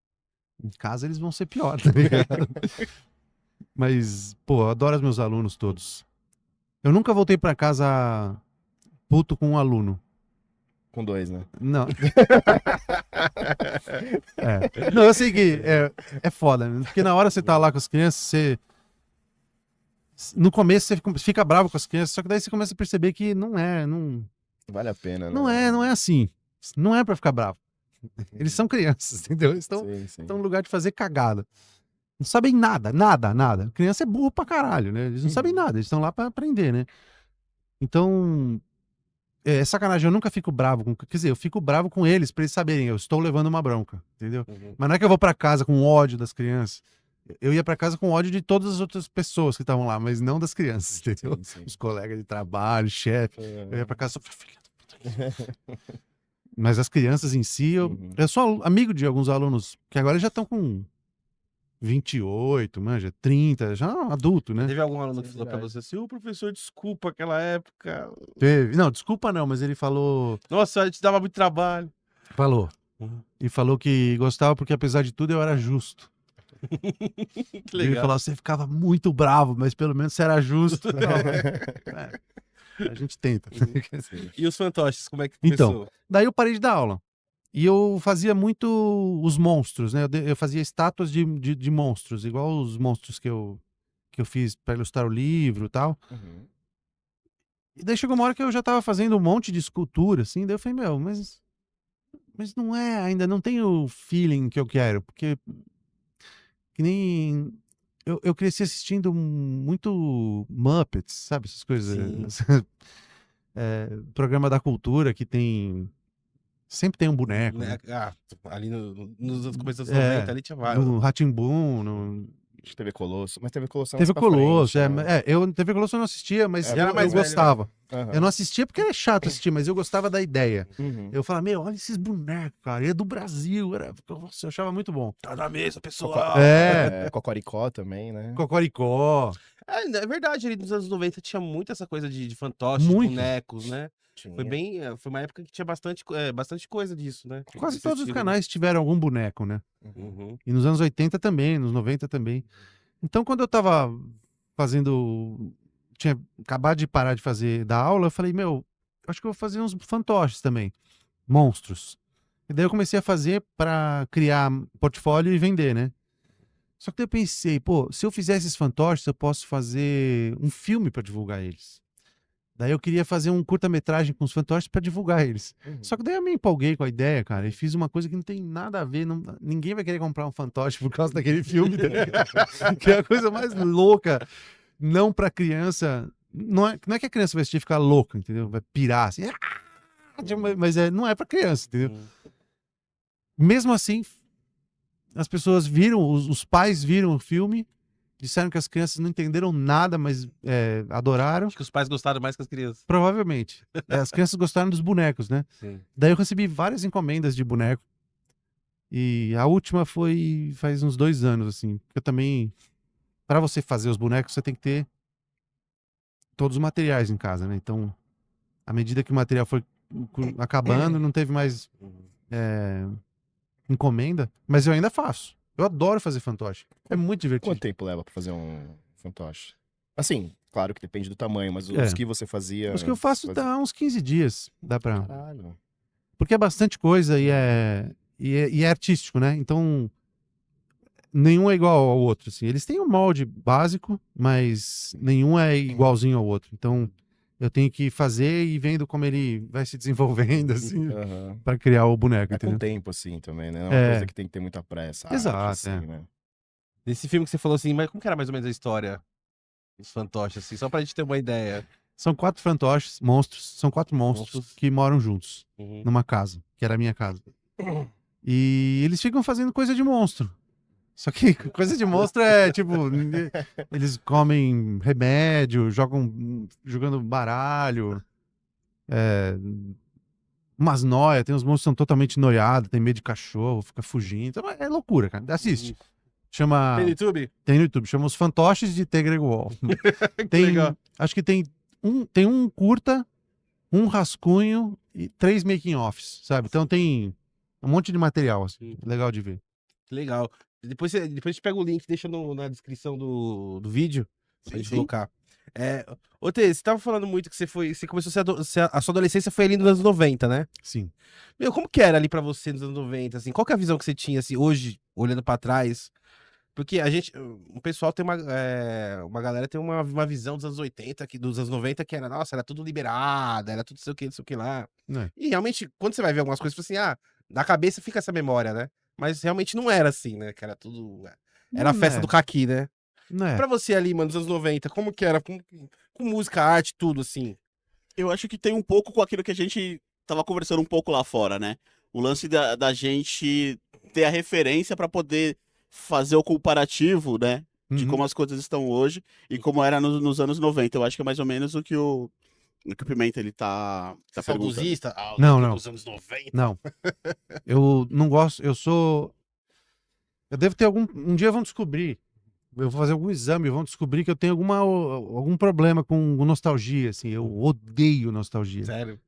[SPEAKER 4] Em casa eles vão ser pior, tá ligado? Mas, pô, eu adoro os meus alunos todos. Eu nunca voltei pra casa puto com um aluno.
[SPEAKER 2] Com 2, né?
[SPEAKER 4] Não. Não, eu sei que é foda, né? Porque na hora você tá lá com as crianças, no começo você fica bravo com as crianças, só que daí você começa a perceber que não
[SPEAKER 2] Vale a pena, né?
[SPEAKER 4] não é assim. Não é pra ficar bravo. Eles são crianças, entendeu? Eles
[SPEAKER 2] Sim.
[SPEAKER 4] estão no lugar de fazer cagada. Não sabem nada. Criança é burro pra caralho, né? Eles não sabem nada, eles estão lá pra aprender, né? Então, é sacanagem, eu nunca fico bravo com... Quer dizer, eu fico bravo com eles pra eles saberem, eu estou levando uma bronca, entendeu?
[SPEAKER 1] Uhum.
[SPEAKER 4] Mas não é que eu vou pra casa com ódio das crianças. Eu ia pra casa com ódio de todas as outras pessoas que estavam lá, mas não das crianças, entendeu?
[SPEAKER 2] Sim.
[SPEAKER 4] Os colegas de trabalho, chefe. Eu ia pra casa só filha da puta. Mas as crianças em si,
[SPEAKER 2] Uhum.
[SPEAKER 4] eu sou amigo de alguns alunos que agora já estão com 28, manja, 30, já adulto, né?
[SPEAKER 1] Teve algum aluno que falou pra você assim, ô professor, desculpa aquela época.
[SPEAKER 4] Teve. Não, desculpa não, mas ele falou.
[SPEAKER 1] Nossa, a gente dava muito trabalho.
[SPEAKER 4] Falou.
[SPEAKER 1] Uhum.
[SPEAKER 4] E falou que gostava porque, apesar de tudo, eu era justo.
[SPEAKER 1] Que
[SPEAKER 4] Ele
[SPEAKER 1] legal.
[SPEAKER 4] falou, você ficava muito bravo, mas pelo menos você era justo. A gente tenta.
[SPEAKER 1] E os fantoches, como é que
[SPEAKER 4] Então,
[SPEAKER 1] começou?
[SPEAKER 4] Daí eu parei de dar aula. E eu fazia muito os monstros, né? Eu fazia estátuas de monstros, igual os monstros que eu fiz para ilustrar o livro e tal.
[SPEAKER 2] Uhum.
[SPEAKER 4] E daí chegou uma hora que eu já tava fazendo um monte de escultura, assim. Daí eu falei, meu, mas não é ainda, não tem o feeling que eu quero. Porque que nem... Eu cresci assistindo muito Muppets, sabe? Essas coisas. Programa da cultura que tem... Sempre tem um boneco, né?
[SPEAKER 1] Ali nos começos dos
[SPEAKER 4] É,
[SPEAKER 1] 90, ali tinha vários.
[SPEAKER 4] No Rá-Tim-Bum, no...
[SPEAKER 2] Acho que TV Colosso. Mas TV Colosso é
[SPEAKER 4] TV
[SPEAKER 2] mais pra
[SPEAKER 4] Colosso,
[SPEAKER 2] frente, né?
[SPEAKER 4] TV Colosso eu não assistia, mas
[SPEAKER 2] É,
[SPEAKER 1] já era
[SPEAKER 4] eu
[SPEAKER 1] mais velho,
[SPEAKER 4] gostava.
[SPEAKER 2] Aham.
[SPEAKER 4] Eu não assistia porque era chato assistir, mas eu gostava da ideia.
[SPEAKER 2] Uhum.
[SPEAKER 4] Eu falava, meu, olha esses bonecos, cara, é do Brasil. Nossa, eu achava muito bom.
[SPEAKER 1] Tá na mesa, pessoal.
[SPEAKER 4] É,
[SPEAKER 2] Cocoricó também, né?
[SPEAKER 4] Cocoricó.
[SPEAKER 1] É verdade, ali nos anos 90 tinha muito essa coisa de fantoches, de
[SPEAKER 4] Muito.
[SPEAKER 1] bonecos, né? Foi
[SPEAKER 2] Tinha.
[SPEAKER 1] foi uma época que tinha bastante coisa disso, né?
[SPEAKER 4] Quase
[SPEAKER 1] Desse
[SPEAKER 4] todos os
[SPEAKER 1] estilo.
[SPEAKER 4] canais tiveram algum boneco, né?
[SPEAKER 1] Uhum.
[SPEAKER 4] E nos anos 80 também, nos 90 também. Então, quando eu tava fazendo. Tinha acabado de parar de fazer da aula, eu falei, meu, acho que eu vou fazer uns fantoches também. Monstros. E daí eu comecei a fazer pra criar portfólio e vender, né? Só que daí eu pensei, pô, se eu fizer esses fantoches, eu posso fazer um filme pra divulgar eles. Daí eu queria fazer um curta-metragem com os fantoches pra divulgar eles. Só que daí eu me empolguei com a ideia, cara, e fiz uma coisa que não tem nada a ver. Ninguém vai querer comprar um fantoche por causa daquele filme, tá ligado? Que é a coisa mais louca. Não pra criança. Não é que a criança vai assistir e ficar louca, entendeu? Vai pirar assim. Mas não é pra criança, entendeu? Mesmo assim, as pessoas viram, os pais viram o filme, disseram que as crianças não entenderam nada, mas adoraram.
[SPEAKER 1] Acho que os pais gostaram mais que as crianças.
[SPEAKER 4] Provavelmente. As crianças gostaram dos bonecos, né?
[SPEAKER 1] Sim.
[SPEAKER 4] Daí eu recebi várias encomendas de boneco. E a última foi faz uns 2 anos, assim. Eu também, para você fazer os bonecos, você tem que ter todos os materiais em casa, né? Então, à medida que o material foi acabando, não teve mais encomenda, mas eu ainda faço. Eu adoro fazer fantoche. É muito divertido.
[SPEAKER 2] Quanto tempo leva pra fazer um fantoche? Assim, claro que depende do tamanho, mas os
[SPEAKER 4] É.
[SPEAKER 2] que você fazia...
[SPEAKER 4] Os que eu faço
[SPEAKER 2] fazia-
[SPEAKER 4] dá uns 15 dias. Dá pra.
[SPEAKER 2] Caralho.
[SPEAKER 4] Porque é bastante coisa e é artístico, né? Então, nenhum é igual ao outro, assim. Eles têm um molde básico, mas nenhum é igualzinho ao outro. Então, eu tenho que fazer e vendo como ele vai se desenvolvendo, assim,
[SPEAKER 2] Aham.
[SPEAKER 4] pra criar o boneco,
[SPEAKER 2] É com
[SPEAKER 4] entendeu?
[SPEAKER 2] tempo, assim, também, né? Não é uma
[SPEAKER 4] É.
[SPEAKER 2] coisa que tem que ter muita pressa. arte,
[SPEAKER 4] Exato,
[SPEAKER 2] assim, né?
[SPEAKER 1] Nesse filme que você falou assim, mas como que era mais ou menos a história dos fantoches, assim? Só pra gente ter uma ideia.
[SPEAKER 4] São 4 fantoches, monstros. São 4 monstros
[SPEAKER 1] Monstros.
[SPEAKER 4] que moram juntos,
[SPEAKER 1] Uhum.
[SPEAKER 4] numa casa, que era a minha casa. E eles ficam fazendo coisa de monstro. Só que coisa de monstro é tipo, eles comem remédio, jogando baralho, umas noias, tem uns monstros que são totalmente noiados, tem medo de cachorro, fica fugindo. Então é loucura, cara. Assiste. Chama.
[SPEAKER 1] Tem no YouTube?
[SPEAKER 4] Tem no YouTube, chama Os Fantoches de Tegregol.
[SPEAKER 1] Que
[SPEAKER 4] Tem,
[SPEAKER 1] legal.
[SPEAKER 4] acho que tem um curta, um rascunho e 3 making-offs, sabe? Então tem um monte de material, assim, legal de ver.
[SPEAKER 1] Que legal. Depois a gente pega o link, deixa na descrição do vídeo pra gente colocar. Ô, Tê, você tava falando muito que você começou a sua adolescência foi ali nos anos 90, né?
[SPEAKER 4] Sim.
[SPEAKER 1] Meu, como que era ali pra você nos anos 90, assim? Qual que é a visão que você tinha, assim, hoje, olhando pra trás? Porque o pessoal tem uma galera tem uma visão dos anos 80, dos anos 90, que era, nossa, era tudo liberado, era tudo não sei o que lá.
[SPEAKER 4] É.
[SPEAKER 1] E realmente, quando você vai ver algumas coisas, você fala assim, na cabeça fica essa memória, né? Mas realmente não era assim, né? Que era tudo... Era a festa do caqui, né?
[SPEAKER 4] Não é.
[SPEAKER 1] Pra você ali, mano, nos anos 90, como que era? Com música, arte, tudo, assim?
[SPEAKER 3] Eu acho que tem um pouco com aquilo que a gente tava conversando um pouco lá fora, né? O lance da gente ter a referência pra poder fazer o comparativo, né? De
[SPEAKER 4] Uhum.
[SPEAKER 3] como as coisas estão hoje e como era nos anos 90. Eu acho que é mais ou menos o que o Pimenta ele tá perguntando.
[SPEAKER 1] Saudosista?
[SPEAKER 4] Não, não.
[SPEAKER 1] Dos anos 90?
[SPEAKER 4] Não. Eu não gosto, eu devo ter um dia vão descobrir, eu vou fazer algum exame, vão descobrir que eu tenho algum problema com nostalgia, assim, eu odeio nostalgia.
[SPEAKER 1] Sério?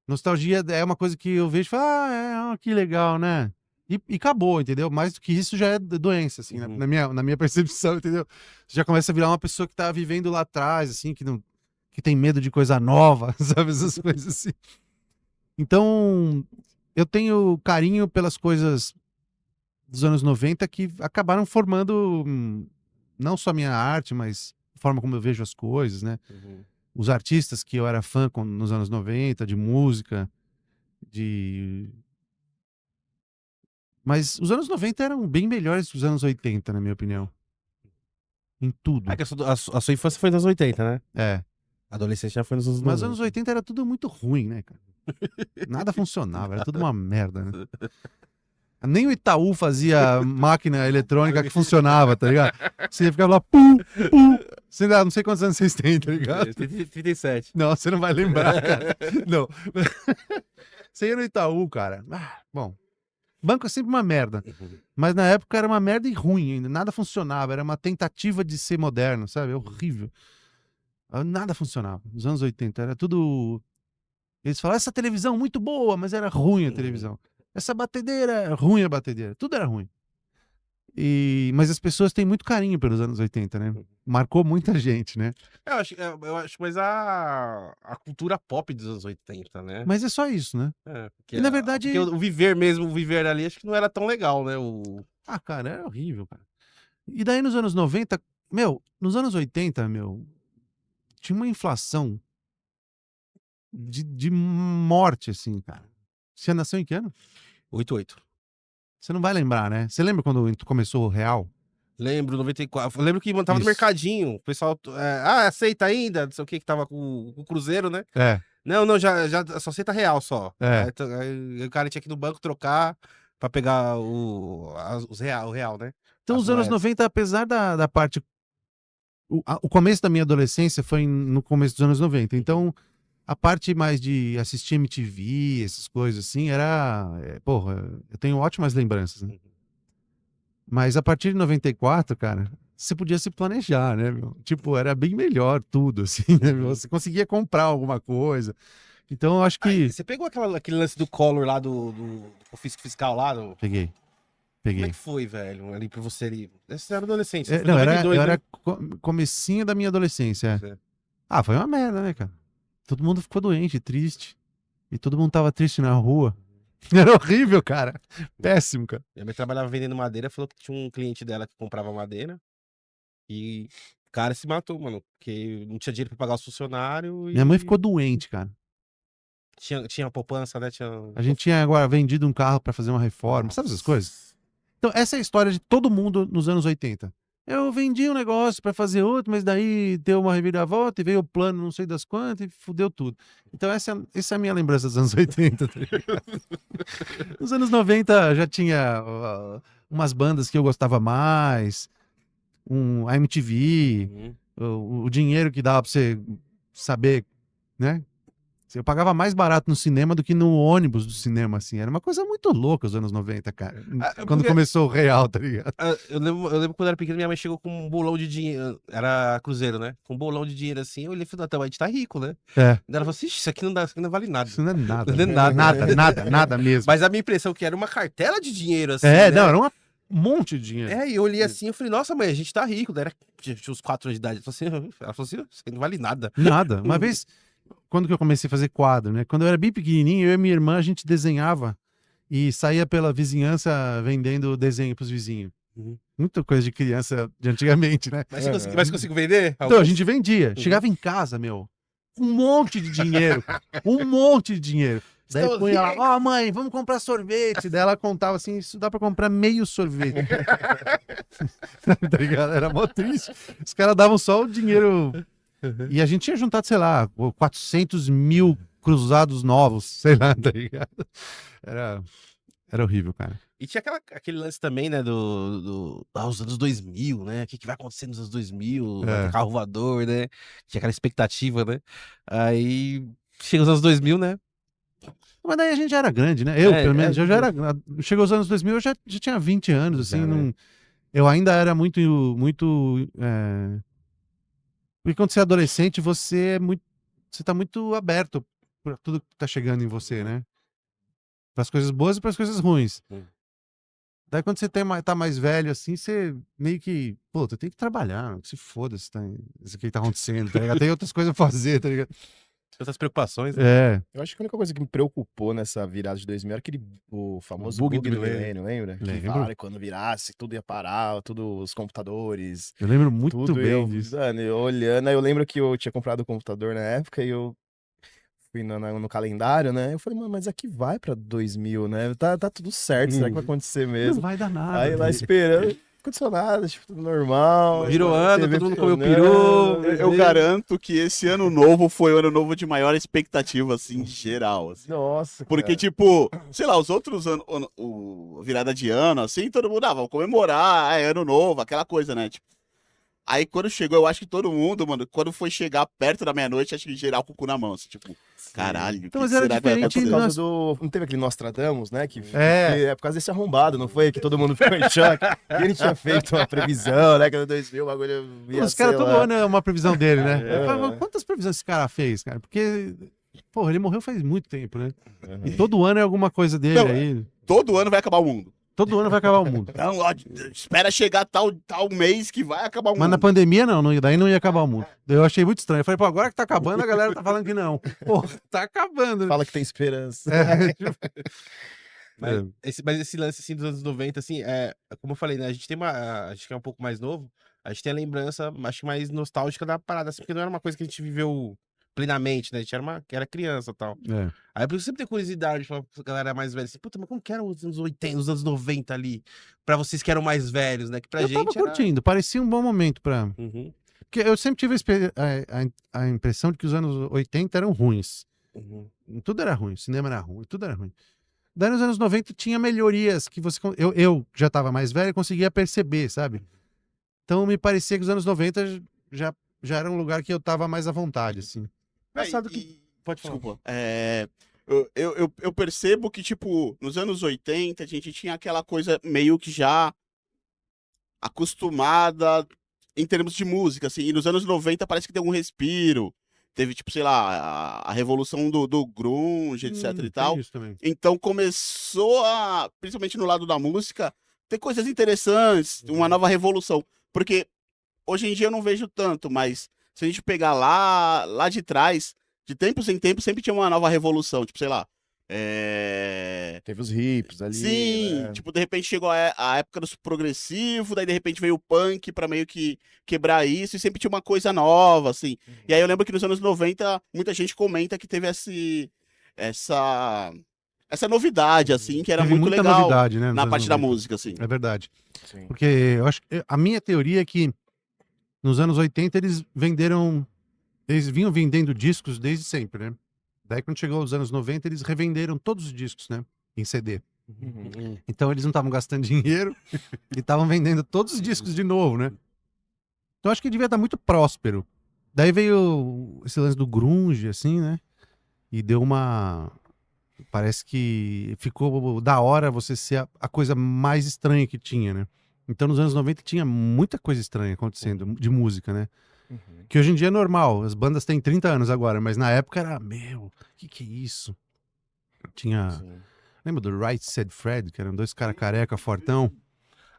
[SPEAKER 4] Nostalgia é uma coisa que eu vejo e falo, que legal, né? E acabou, entendeu? Mais do que isso já é doença, assim,
[SPEAKER 1] Uhum.
[SPEAKER 4] na minha percepção, entendeu? Você já começa a virar uma pessoa que tá vivendo lá atrás, assim, que tem medo de coisa nova, sabe? Essas coisas assim. Então, eu tenho carinho pelas coisas dos anos 90 que acabaram formando não só a minha arte, mas a forma como eu vejo as coisas, né?
[SPEAKER 1] Uhum.
[SPEAKER 4] Os artistas que eu era fã nos anos 90, de música, Mas os anos 90 eram bem melhores que os anos 80, na minha opinião. Em tudo.
[SPEAKER 1] Que a sua infância foi nos anos 80, né?
[SPEAKER 4] É.
[SPEAKER 1] A adolescência já foi nos anos 90.
[SPEAKER 4] Mas os anos 80 era tudo muito ruim, né, cara? Nada funcionava, era tudo uma merda, né? Nem o Itaú fazia máquina eletrônica que funcionava, tá ligado? Você ficava lá, pum. Você não sei quantos anos vocês têm, tá ligado?
[SPEAKER 1] 37.
[SPEAKER 4] Não, você não vai lembrar, cara. Não. Você ia no Itaú, cara. Bom. Banco é sempre uma merda. Mas na época era uma merda e ruim ainda. Nada funcionava. Era uma tentativa de ser moderno, sabe? É horrível. Nada funcionava. Nos anos 80 era tudo... Eles falavam, essa televisão muito boa, mas era ruim a televisão. Essa batedeira, era ruim a batedeira. Tudo era ruim. Mas as pessoas têm muito carinho pelos anos 80, né? Marcou muita gente, né?
[SPEAKER 1] Eu acho mais a cultura pop dos anos 80, né?
[SPEAKER 4] Mas é só isso, né?
[SPEAKER 1] Porque
[SPEAKER 4] E na verdade...
[SPEAKER 1] Porque o viver mesmo, o viver ali, acho que não era tão legal, né?
[SPEAKER 4] Ah, cara, era horrível, cara. E daí nos anos 90, nos anos 80, tinha uma inflação de morte, assim, cara. Você nasceu em que ano?
[SPEAKER 1] 88.
[SPEAKER 4] Você não vai lembrar, né? Você lembra quando começou o real?
[SPEAKER 1] Lembro, 94. Eu lembro que tava no
[SPEAKER 4] Isso.
[SPEAKER 1] mercadinho. O pessoal. Aceita ainda? Não sei o que tava com o Cruzeiro, né?
[SPEAKER 4] É.
[SPEAKER 1] Não, já só aceita real só.
[SPEAKER 4] É.
[SPEAKER 1] Aí o cara tinha que ir no banco trocar pra pegar o real, né?
[SPEAKER 4] Então,
[SPEAKER 1] As
[SPEAKER 4] os anos
[SPEAKER 1] moedas.
[SPEAKER 4] 90, apesar da parte... O começo da minha adolescência foi no começo dos anos 90. Então, a parte mais de assistir MTV, essas coisas assim, era... porra, eu tenho ótimas lembranças, né? Mas a partir de 94, cara, você podia se planejar, né, meu? Tipo, era bem melhor tudo, assim, né, meu? Você conseguia comprar alguma coisa. Então, eu acho que...
[SPEAKER 1] Aí, você pegou aquele lance do Collor lá do confisco fiscal lá?
[SPEAKER 4] Peguei.
[SPEAKER 1] Como é que foi, velho? Ali pra você ali. Você era adolescente. Você foi
[SPEAKER 4] Não,
[SPEAKER 1] 92,
[SPEAKER 4] eu
[SPEAKER 1] né?
[SPEAKER 4] era comecinho da minha adolescência.
[SPEAKER 1] É.
[SPEAKER 4] Ah, foi uma merda, né, cara? Todo mundo ficou doente, triste. E todo mundo tava triste na rua. Era horrível, cara. Péssimo, cara.
[SPEAKER 1] Minha mãe trabalhava vendendo madeira, falou que tinha um cliente dela que comprava madeira. E o cara se matou, mano. Porque não tinha dinheiro pra pagar os funcionários.
[SPEAKER 4] Minha mãe ficou doente, cara.
[SPEAKER 1] Tinha poupança, né?
[SPEAKER 4] A gente tinha agora vendido um carro pra fazer uma reforma. Sabe essas coisas? Então, essa é a história de todo mundo nos anos 80. Eu vendi um negócio pra fazer outro, mas daí deu uma reviravolta e veio o plano não sei das quantas e fudeu tudo. Então essa é a minha lembrança dos anos 80. Tá ligado? Nos anos 90 já tinha umas bandas que eu gostava mais, a MTV, o dinheiro que dava pra você saber, né? Eu pagava mais barato no cinema do que no ônibus do cinema, assim. Era uma coisa muito louca os anos 90, cara. Quando começou o real, tá ligado?
[SPEAKER 1] Eu lembro quando eu era pequeno, minha mãe chegou com um bolão de dinheiro. Era Cruzeiro, né? Com um bolão de dinheiro assim. Eu olhei e falei, a gente tá rico, né?
[SPEAKER 4] É.
[SPEAKER 1] Daí ela falou assim, isso aqui não vale nada.
[SPEAKER 4] Isso não é nada.
[SPEAKER 1] Não é nada.
[SPEAKER 4] Nada mesmo.
[SPEAKER 1] Mas a minha impressão é que era uma cartela de dinheiro, assim.
[SPEAKER 4] É,
[SPEAKER 1] né?
[SPEAKER 4] não, era um monte de dinheiro.
[SPEAKER 1] E eu olhei assim, eu falei, nossa, mãe, a gente tá rico. Daí tinha uns 4 anos de idade. Ela falou assim, isso aqui não vale nada.
[SPEAKER 4] Nada. Uma vez, quando que eu comecei a fazer quadro, né? Quando eu era bem pequenininho, eu e minha irmã, a gente desenhava e saía pela vizinhança vendendo desenho pros vizinhos. Muita coisa de criança de antigamente, né?
[SPEAKER 1] Mas você conseguiu vender?
[SPEAKER 4] Então, a gente vendia. Chegava em casa, um monte de dinheiro. Um monte de dinheiro. Daí
[SPEAKER 1] Estou
[SPEAKER 4] punha lá, mãe, vamos comprar sorvete. Daí ela contava assim, isso dá pra comprar meio sorvete. Tá ligado? Era mó triste. Os caras davam só o dinheiro. E a gente tinha juntado, sei lá, 400 mil cruzados novos, sei lá, tá ligado? Era horrível, cara.
[SPEAKER 1] E tinha aquele lance também, né, os anos 2000, né? O que vai acontecer nos anos 2000? Vai ter carro voador, né? Tinha aquela expectativa, né? Aí chega os anos 2000, né?
[SPEAKER 4] Mas daí a gente já era grande, né? Pelo menos, eu já era... Chegou os anos 2000, eu já tinha 20 anos, assim, não... Eu ainda era muito... Porque quando você é adolescente, você tá muito aberto para tudo que tá chegando em você, né? Para as coisas boas e para as coisas ruins. Daí quando você tá mais velho, assim, você meio que... Pô, tu tem que trabalhar, se foda isso que tá acontecendo, tá ligado? Tem outras coisas a fazer, tá ligado?
[SPEAKER 1] Outras preocupações, né?
[SPEAKER 4] É.
[SPEAKER 2] Eu acho que a única coisa que me preocupou nessa virada de 2000 era o famoso
[SPEAKER 1] bug
[SPEAKER 2] bug
[SPEAKER 1] do
[SPEAKER 2] do milênio, lembra? Que
[SPEAKER 4] Lembro.
[SPEAKER 2] falaram que quando virasse, tudo ia parar, tudo os computadores.
[SPEAKER 4] Eu lembro muito
[SPEAKER 2] Tudo
[SPEAKER 4] bem disso.
[SPEAKER 2] Mano, eu olhando, aí eu lembro que eu tinha comprado o computador na época e eu fui no calendário, né? Eu falei, mano, mas aqui vai pra 2000, né? Tá tudo certo, será que vai acontecer
[SPEAKER 4] Não
[SPEAKER 2] mesmo?
[SPEAKER 4] vai dar nada.
[SPEAKER 2] Aí lá esperando, não aconteceu nada, tipo, tudo normal.
[SPEAKER 1] Virou ano,
[SPEAKER 2] TV
[SPEAKER 1] todo mundo comeu
[SPEAKER 2] funcionando.
[SPEAKER 1] peru.
[SPEAKER 3] Eu garanto que esse ano novo foi o ano novo de maior expectativa, assim, geral. Assim.
[SPEAKER 2] Nossa,
[SPEAKER 3] Porque,
[SPEAKER 2] cara.
[SPEAKER 3] tipo, sei lá, os outros anos, virada de ano, assim, todo mundo, vamos comemorar, é ano novo, aquela coisa, né? Tipo, Aí quando chegou, eu acho que todo mundo, mano, quando foi chegar perto da meia-noite, acho que geral com o cu na mão, assim, tipo, caralho, o
[SPEAKER 4] Então,
[SPEAKER 3] que
[SPEAKER 4] mas era
[SPEAKER 3] será que vai
[SPEAKER 2] É
[SPEAKER 4] diferente,
[SPEAKER 2] por
[SPEAKER 3] acontecer?
[SPEAKER 2] causa do. Não teve aquele Nostradamus, né? Que
[SPEAKER 4] É.
[SPEAKER 2] é por causa desse arrombado, não foi? Que todo mundo ficou em choque. E ele tinha feito uma previsão, né? Que no 2000 o bagulho ia
[SPEAKER 4] Os caras
[SPEAKER 2] sei
[SPEAKER 4] todo
[SPEAKER 2] lá.
[SPEAKER 4] ano é uma previsão dele, né?
[SPEAKER 2] É.
[SPEAKER 4] Eu falo, quantas previsões esse cara fez, cara? Porque, porra, ele morreu faz muito tempo, né?
[SPEAKER 2] Uhum.
[SPEAKER 4] E todo ano é alguma coisa dele
[SPEAKER 3] Não,
[SPEAKER 4] aí.
[SPEAKER 3] Todo ano vai acabar o mundo.
[SPEAKER 4] Todo ano vai acabar o mundo.
[SPEAKER 3] Não, ó, espera chegar tal mês que vai acabar o
[SPEAKER 4] Mas na
[SPEAKER 3] mundo.
[SPEAKER 4] pandemia daí não ia acabar o mundo. Eu achei muito estranho. Eu falei, pô, agora que tá acabando, a galera tá falando que não. Pô, tá acabando, né?
[SPEAKER 2] Fala que tem esperança.
[SPEAKER 4] É,
[SPEAKER 1] Mas esse lance, assim, dos anos 90, assim, como eu falei, né? A gente a gente que é um pouco mais novo, a gente tem a lembrança, acho que mais nostálgica da parada, assim, porque não era uma coisa que a gente viveu plenamente, né? A gente era criança e tal.
[SPEAKER 4] é.
[SPEAKER 1] Aí por isso eu sempre tenho curiosidade de falar pra galera mais velha assim, puta, mas como que eram os anos 80, os anos 90 ali? Pra vocês que eram mais velhos, né? Que pra
[SPEAKER 4] Eu tava
[SPEAKER 1] gente era...
[SPEAKER 4] curtindo, parecia um bom momento pra...
[SPEAKER 1] Uhum,
[SPEAKER 4] Porque eu sempre tive a impressão de que os anos 80 eram ruins.
[SPEAKER 1] uhum.
[SPEAKER 4] Tudo era ruim, o cinema era ruim, tudo era ruim. Daí nos anos 90 tinha melhorias que eu já tava mais velho e conseguia perceber, sabe? Então me parecia que os anos 90 já era um lugar que eu tava mais à vontade, assim.
[SPEAKER 1] Engraçado que... Pode falar.
[SPEAKER 3] Desculpa. Eu percebo que, tipo, nos anos 80, a gente tinha aquela coisa meio que já acostumada em termos de música, assim. E nos anos 90 parece que deu um respiro. Teve, tipo, sei lá, a revolução do grunge, etc e
[SPEAKER 4] Tem
[SPEAKER 3] tal.
[SPEAKER 4] isso também.
[SPEAKER 3] Então começou a, principalmente no lado da música, ter coisas interessantes, uma nova revolução. Porque hoje em dia eu não vejo tanto, mas se a gente pegar lá de trás, de tempos em tempos, sempre tinha uma nova revolução. Tipo, sei lá.
[SPEAKER 2] Teve os hips ali.
[SPEAKER 3] Sim,
[SPEAKER 2] né?
[SPEAKER 3] tipo, de repente chegou a época do progressivo, daí de repente veio o punk pra meio que quebrar isso, e sempre tinha uma coisa nova, assim. E aí eu lembro que nos anos 90, muita gente comenta que teve essa novidade, assim, que era
[SPEAKER 4] Teve
[SPEAKER 3] muito
[SPEAKER 4] muita
[SPEAKER 3] legal
[SPEAKER 4] novidade, né? nos
[SPEAKER 3] na
[SPEAKER 4] anos
[SPEAKER 3] parte da
[SPEAKER 4] 90.
[SPEAKER 3] música, assim.
[SPEAKER 4] É verdade.
[SPEAKER 2] Sim.
[SPEAKER 4] Porque eu acho que a minha teoria é que nos anos 80 eles vinham vendendo discos desde sempre, né? Daí quando chegou os anos 90 eles revenderam todos os discos, né? Em CD.
[SPEAKER 2] Uhum.
[SPEAKER 4] Então eles não estavam gastando dinheiro e estavam vendendo todos os discos de novo, né? Então acho que devia estar muito próspero. Daí veio esse lance do grunge, assim, né? E deu uma... Parece que ficou da hora você ser a coisa mais estranha que tinha, né? Então nos anos 90 tinha muita coisa estranha acontecendo de música, né?
[SPEAKER 2] Uhum.
[SPEAKER 4] Que hoje em dia é normal. As bandas têm 30 anos agora, mas na época era, o que é isso? Tinha...
[SPEAKER 2] Sim.
[SPEAKER 4] Lembra do Right Said Fred, que eram dois caras careca, fortão?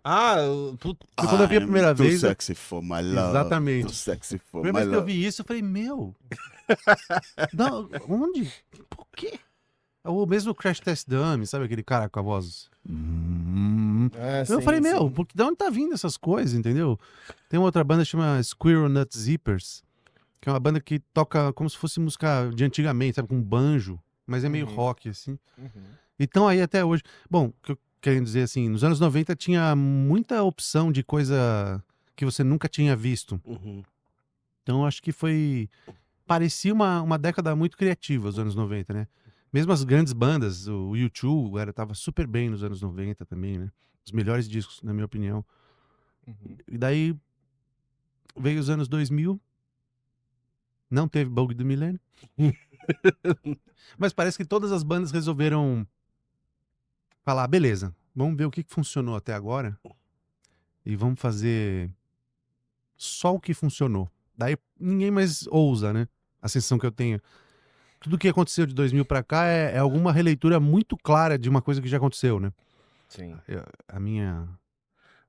[SPEAKER 1] Ah,
[SPEAKER 4] Foi quando eu vi a primeira
[SPEAKER 3] too
[SPEAKER 4] vez...
[SPEAKER 3] sexy for my love.
[SPEAKER 4] Exatamente.
[SPEAKER 3] Too sexy for
[SPEAKER 4] A primeira
[SPEAKER 3] my
[SPEAKER 4] vez que eu
[SPEAKER 3] love.
[SPEAKER 4] vi isso, eu falei, onde? Por quê? É o mesmo Crash Test Dummy, sabe aquele cara com a voz... Eu falei, de onde tá vindo essas coisas, entendeu? Tem uma outra banda que chama Squirrel Nut Zippers, que é uma banda que toca como se fosse música de antigamente, sabe? Com banjo, mas é meio
[SPEAKER 2] Uhum.
[SPEAKER 4] rock, assim.
[SPEAKER 2] Uhum.
[SPEAKER 4] Então aí até hoje... Bom, o que eu quero dizer assim, nos anos 90 tinha muita opção de coisa que você nunca tinha visto.
[SPEAKER 1] Uhum.
[SPEAKER 4] Então eu acho que parecia uma década muito criativa, os anos 90, né? Mesmo as grandes bandas, o U2 tava super bem nos anos 90 também, né? Os melhores discos, na minha opinião.
[SPEAKER 2] Uhum.
[SPEAKER 4] E daí veio os anos 2000, não teve Bug do Milênio. Mas parece que todas as bandas resolveram falar, beleza, vamos ver o que funcionou até agora e vamos fazer só o que funcionou. Daí ninguém mais ousa, né? A sensação que eu tenho. Tudo que aconteceu de 2000 pra cá é alguma releitura muito clara de uma coisa que já aconteceu, né?
[SPEAKER 2] Sim.
[SPEAKER 4] A minha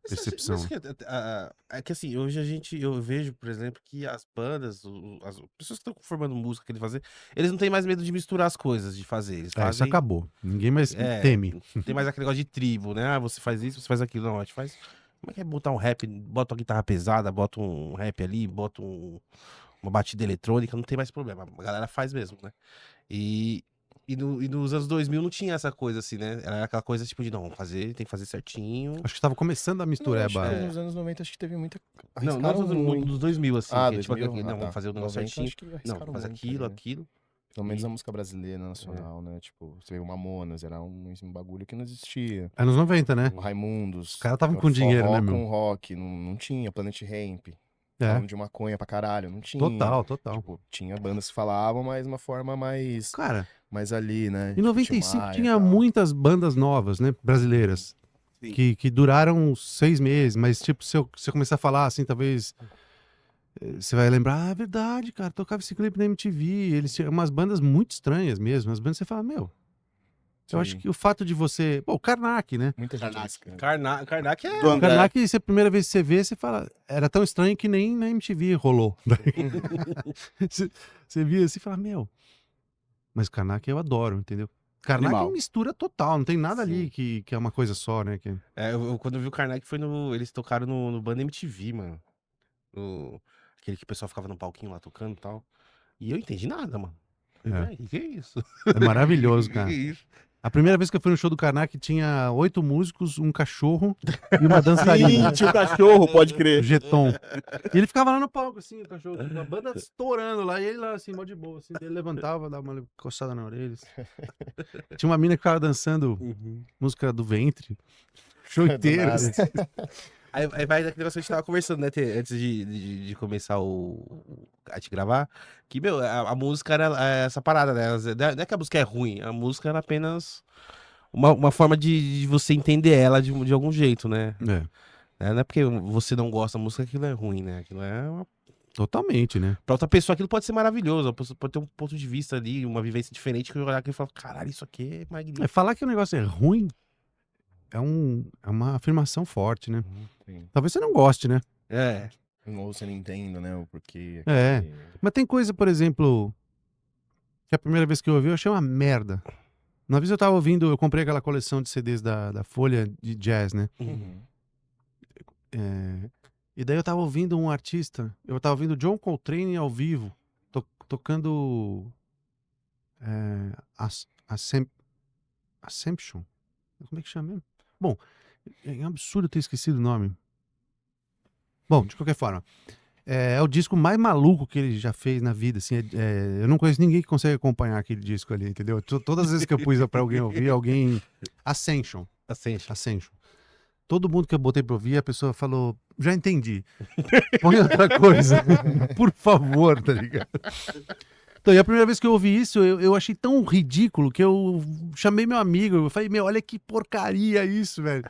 [SPEAKER 1] Mas você acha-
[SPEAKER 4] percepção.
[SPEAKER 1] mas é que assim, hoje eu vejo, por exemplo, que as bandas, as pessoas que estão formando música, querem fazer, eles não têm mais medo de misturar as coisas, de fazer. Eles
[SPEAKER 4] Isso
[SPEAKER 1] fazem.
[SPEAKER 4] acabou. Ninguém mais
[SPEAKER 1] É,
[SPEAKER 4] teme.
[SPEAKER 1] Não tem mais aquele negócio de tribo, né? Ah, você faz isso, você faz aquilo. Não, a gente faz. Como é que é botar um rap? Bota uma guitarra pesada, bota um rap ali, bota uma batida eletrônica, não tem mais problema. A galera faz mesmo, né? E nos anos 2000 não tinha essa coisa assim, né? Era aquela coisa tipo de, não, tem que fazer certinho.
[SPEAKER 4] Acho que estava começando a mistureba.
[SPEAKER 2] Acho que nos anos 90 acho que teve muita...
[SPEAKER 1] Não,
[SPEAKER 2] Arriscaram
[SPEAKER 1] nos
[SPEAKER 2] muito.
[SPEAKER 1] 2000, assim,
[SPEAKER 2] Ah,
[SPEAKER 1] que é tipo
[SPEAKER 2] 2000?
[SPEAKER 1] aquele, não,
[SPEAKER 2] Ah, tá.
[SPEAKER 1] vamos fazer o negócio
[SPEAKER 2] 90
[SPEAKER 1] certinho.
[SPEAKER 2] acho que
[SPEAKER 1] Não,
[SPEAKER 2] arriscaram
[SPEAKER 1] faz
[SPEAKER 2] muito
[SPEAKER 1] aquilo,
[SPEAKER 2] ali, né?
[SPEAKER 1] aquilo.
[SPEAKER 2] Pelo menos a música brasileira, nacional, né? Tipo, você vê o Mamonas, era um bagulho que não existia.
[SPEAKER 4] Anos 90, né?
[SPEAKER 2] O Raimundos.
[SPEAKER 4] Os caras estavam com dinheiro, né, meu?
[SPEAKER 2] Com rock, não tinha. Planet Hemp.
[SPEAKER 4] É,
[SPEAKER 2] falando de maconha pra caralho. Não tinha.
[SPEAKER 4] total.
[SPEAKER 2] Tipo, tinha bandas que falavam, mas de uma forma
[SPEAKER 4] Cara,
[SPEAKER 2] mais ali, né?
[SPEAKER 4] em
[SPEAKER 2] Tipo,
[SPEAKER 4] 95
[SPEAKER 2] Tim Maia e
[SPEAKER 4] tinha
[SPEAKER 2] tal.
[SPEAKER 4] muitas bandas novas, né? Brasileiras.
[SPEAKER 3] Sim.
[SPEAKER 4] Que duraram 6 meses, mas tipo, se eu começar a falar assim, talvez você vai lembrar, é verdade, cara, tocava esse clipe na MTV, eles tinham umas bandas muito estranhas mesmo, as bandas você fala, meu, eu acho
[SPEAKER 2] Sim.
[SPEAKER 4] que o fato de você, pô, o Karnak, né?
[SPEAKER 2] Muita gente
[SPEAKER 3] Karnak.
[SPEAKER 2] disse,
[SPEAKER 1] Karnak é.
[SPEAKER 3] Do
[SPEAKER 4] O
[SPEAKER 3] André.
[SPEAKER 4] Karnak, se a primeira vez que você vê, você fala, era tão estranho que nem na MTV rolou. Você via assim e fala, meu, mas Karnak eu adoro, entendeu? Karnak é
[SPEAKER 3] Animal.
[SPEAKER 4] mistura total, não tem nada ali
[SPEAKER 2] Sim.
[SPEAKER 4] que é uma coisa só, né?
[SPEAKER 1] Quando eu vi o Karnak foi no. Eles tocaram no Banda MTV, mano. Aquele que o pessoal ficava no palquinho lá tocando e tal. E eu entendi nada, mano.
[SPEAKER 4] É.
[SPEAKER 1] Que isso?
[SPEAKER 4] É maravilhoso, cara.
[SPEAKER 1] Que isso?
[SPEAKER 4] A primeira vez que eu fui no show do Karnak tinha 8 músicos, um cachorro e uma dançarina.
[SPEAKER 3] Sim, tinha o cachorro, pode
[SPEAKER 4] O
[SPEAKER 3] crer.
[SPEAKER 4] Jeton. E ele ficava lá no palco, assim, o cachorro, a banda estourando lá, e ele lá, assim, mó de boa, assim, ele levantava, dava uma coçada na orelha. Assim. Tinha uma mina que ficava dançando música do ventre. Show
[SPEAKER 2] Do
[SPEAKER 4] inteiro.
[SPEAKER 2] nada.
[SPEAKER 4] assim.
[SPEAKER 1] Aí vai daquele negócio que a gente tava conversando, né, Tê, antes de começar a te gravar, que, meu, a música era essa parada, né? Não é que a música é ruim, a música era apenas uma forma de você entender ela de algum jeito, né? Não é porque você não gosta da música que aquilo é ruim, né? Aquilo é
[SPEAKER 4] Totalmente, né?
[SPEAKER 1] pra outra pessoa aquilo pode ser maravilhoso, a pessoa pode ter um ponto de vista ali, uma vivência diferente, que eu olhar aqui e falar, caralho, isso aqui é magnífico.
[SPEAKER 4] Falar que o negócio é ruim é uma afirmação forte, né?
[SPEAKER 2] Sim.
[SPEAKER 4] Talvez você não goste, né?
[SPEAKER 1] É.
[SPEAKER 2] Ou você não entenda, né? O porquê.
[SPEAKER 4] É.
[SPEAKER 2] aquele-
[SPEAKER 4] Mas tem coisa, por exemplo, que a primeira vez que eu ouvi eu achei uma merda. Uma vez eu tava ouvindo, eu comprei aquela coleção de CDs da Folha de Jazz, né?
[SPEAKER 2] Uhum.
[SPEAKER 4] E daí eu tava ouvindo um artista, eu tava ouvindo John Coltrane ao vivo, tocando Assumption. Como é que chama mesmo? Bom, é um absurdo ter esquecido o nome. Bom, de qualquer forma, é o disco mais maluco que ele já fez na vida, assim, eu não conheço ninguém que consegue acompanhar aquele disco ali, entendeu? Todas as vezes que eu pus pra alguém ouvir, Ascension. Todo mundo que eu botei pra ouvir, a pessoa falou, já entendi. Põe outra coisa. Por favor, tá ligado? Então, e a primeira vez que eu ouvi isso, eu achei tão ridículo que eu chamei meu amigo, eu falei, meu, olha que porcaria isso, velho.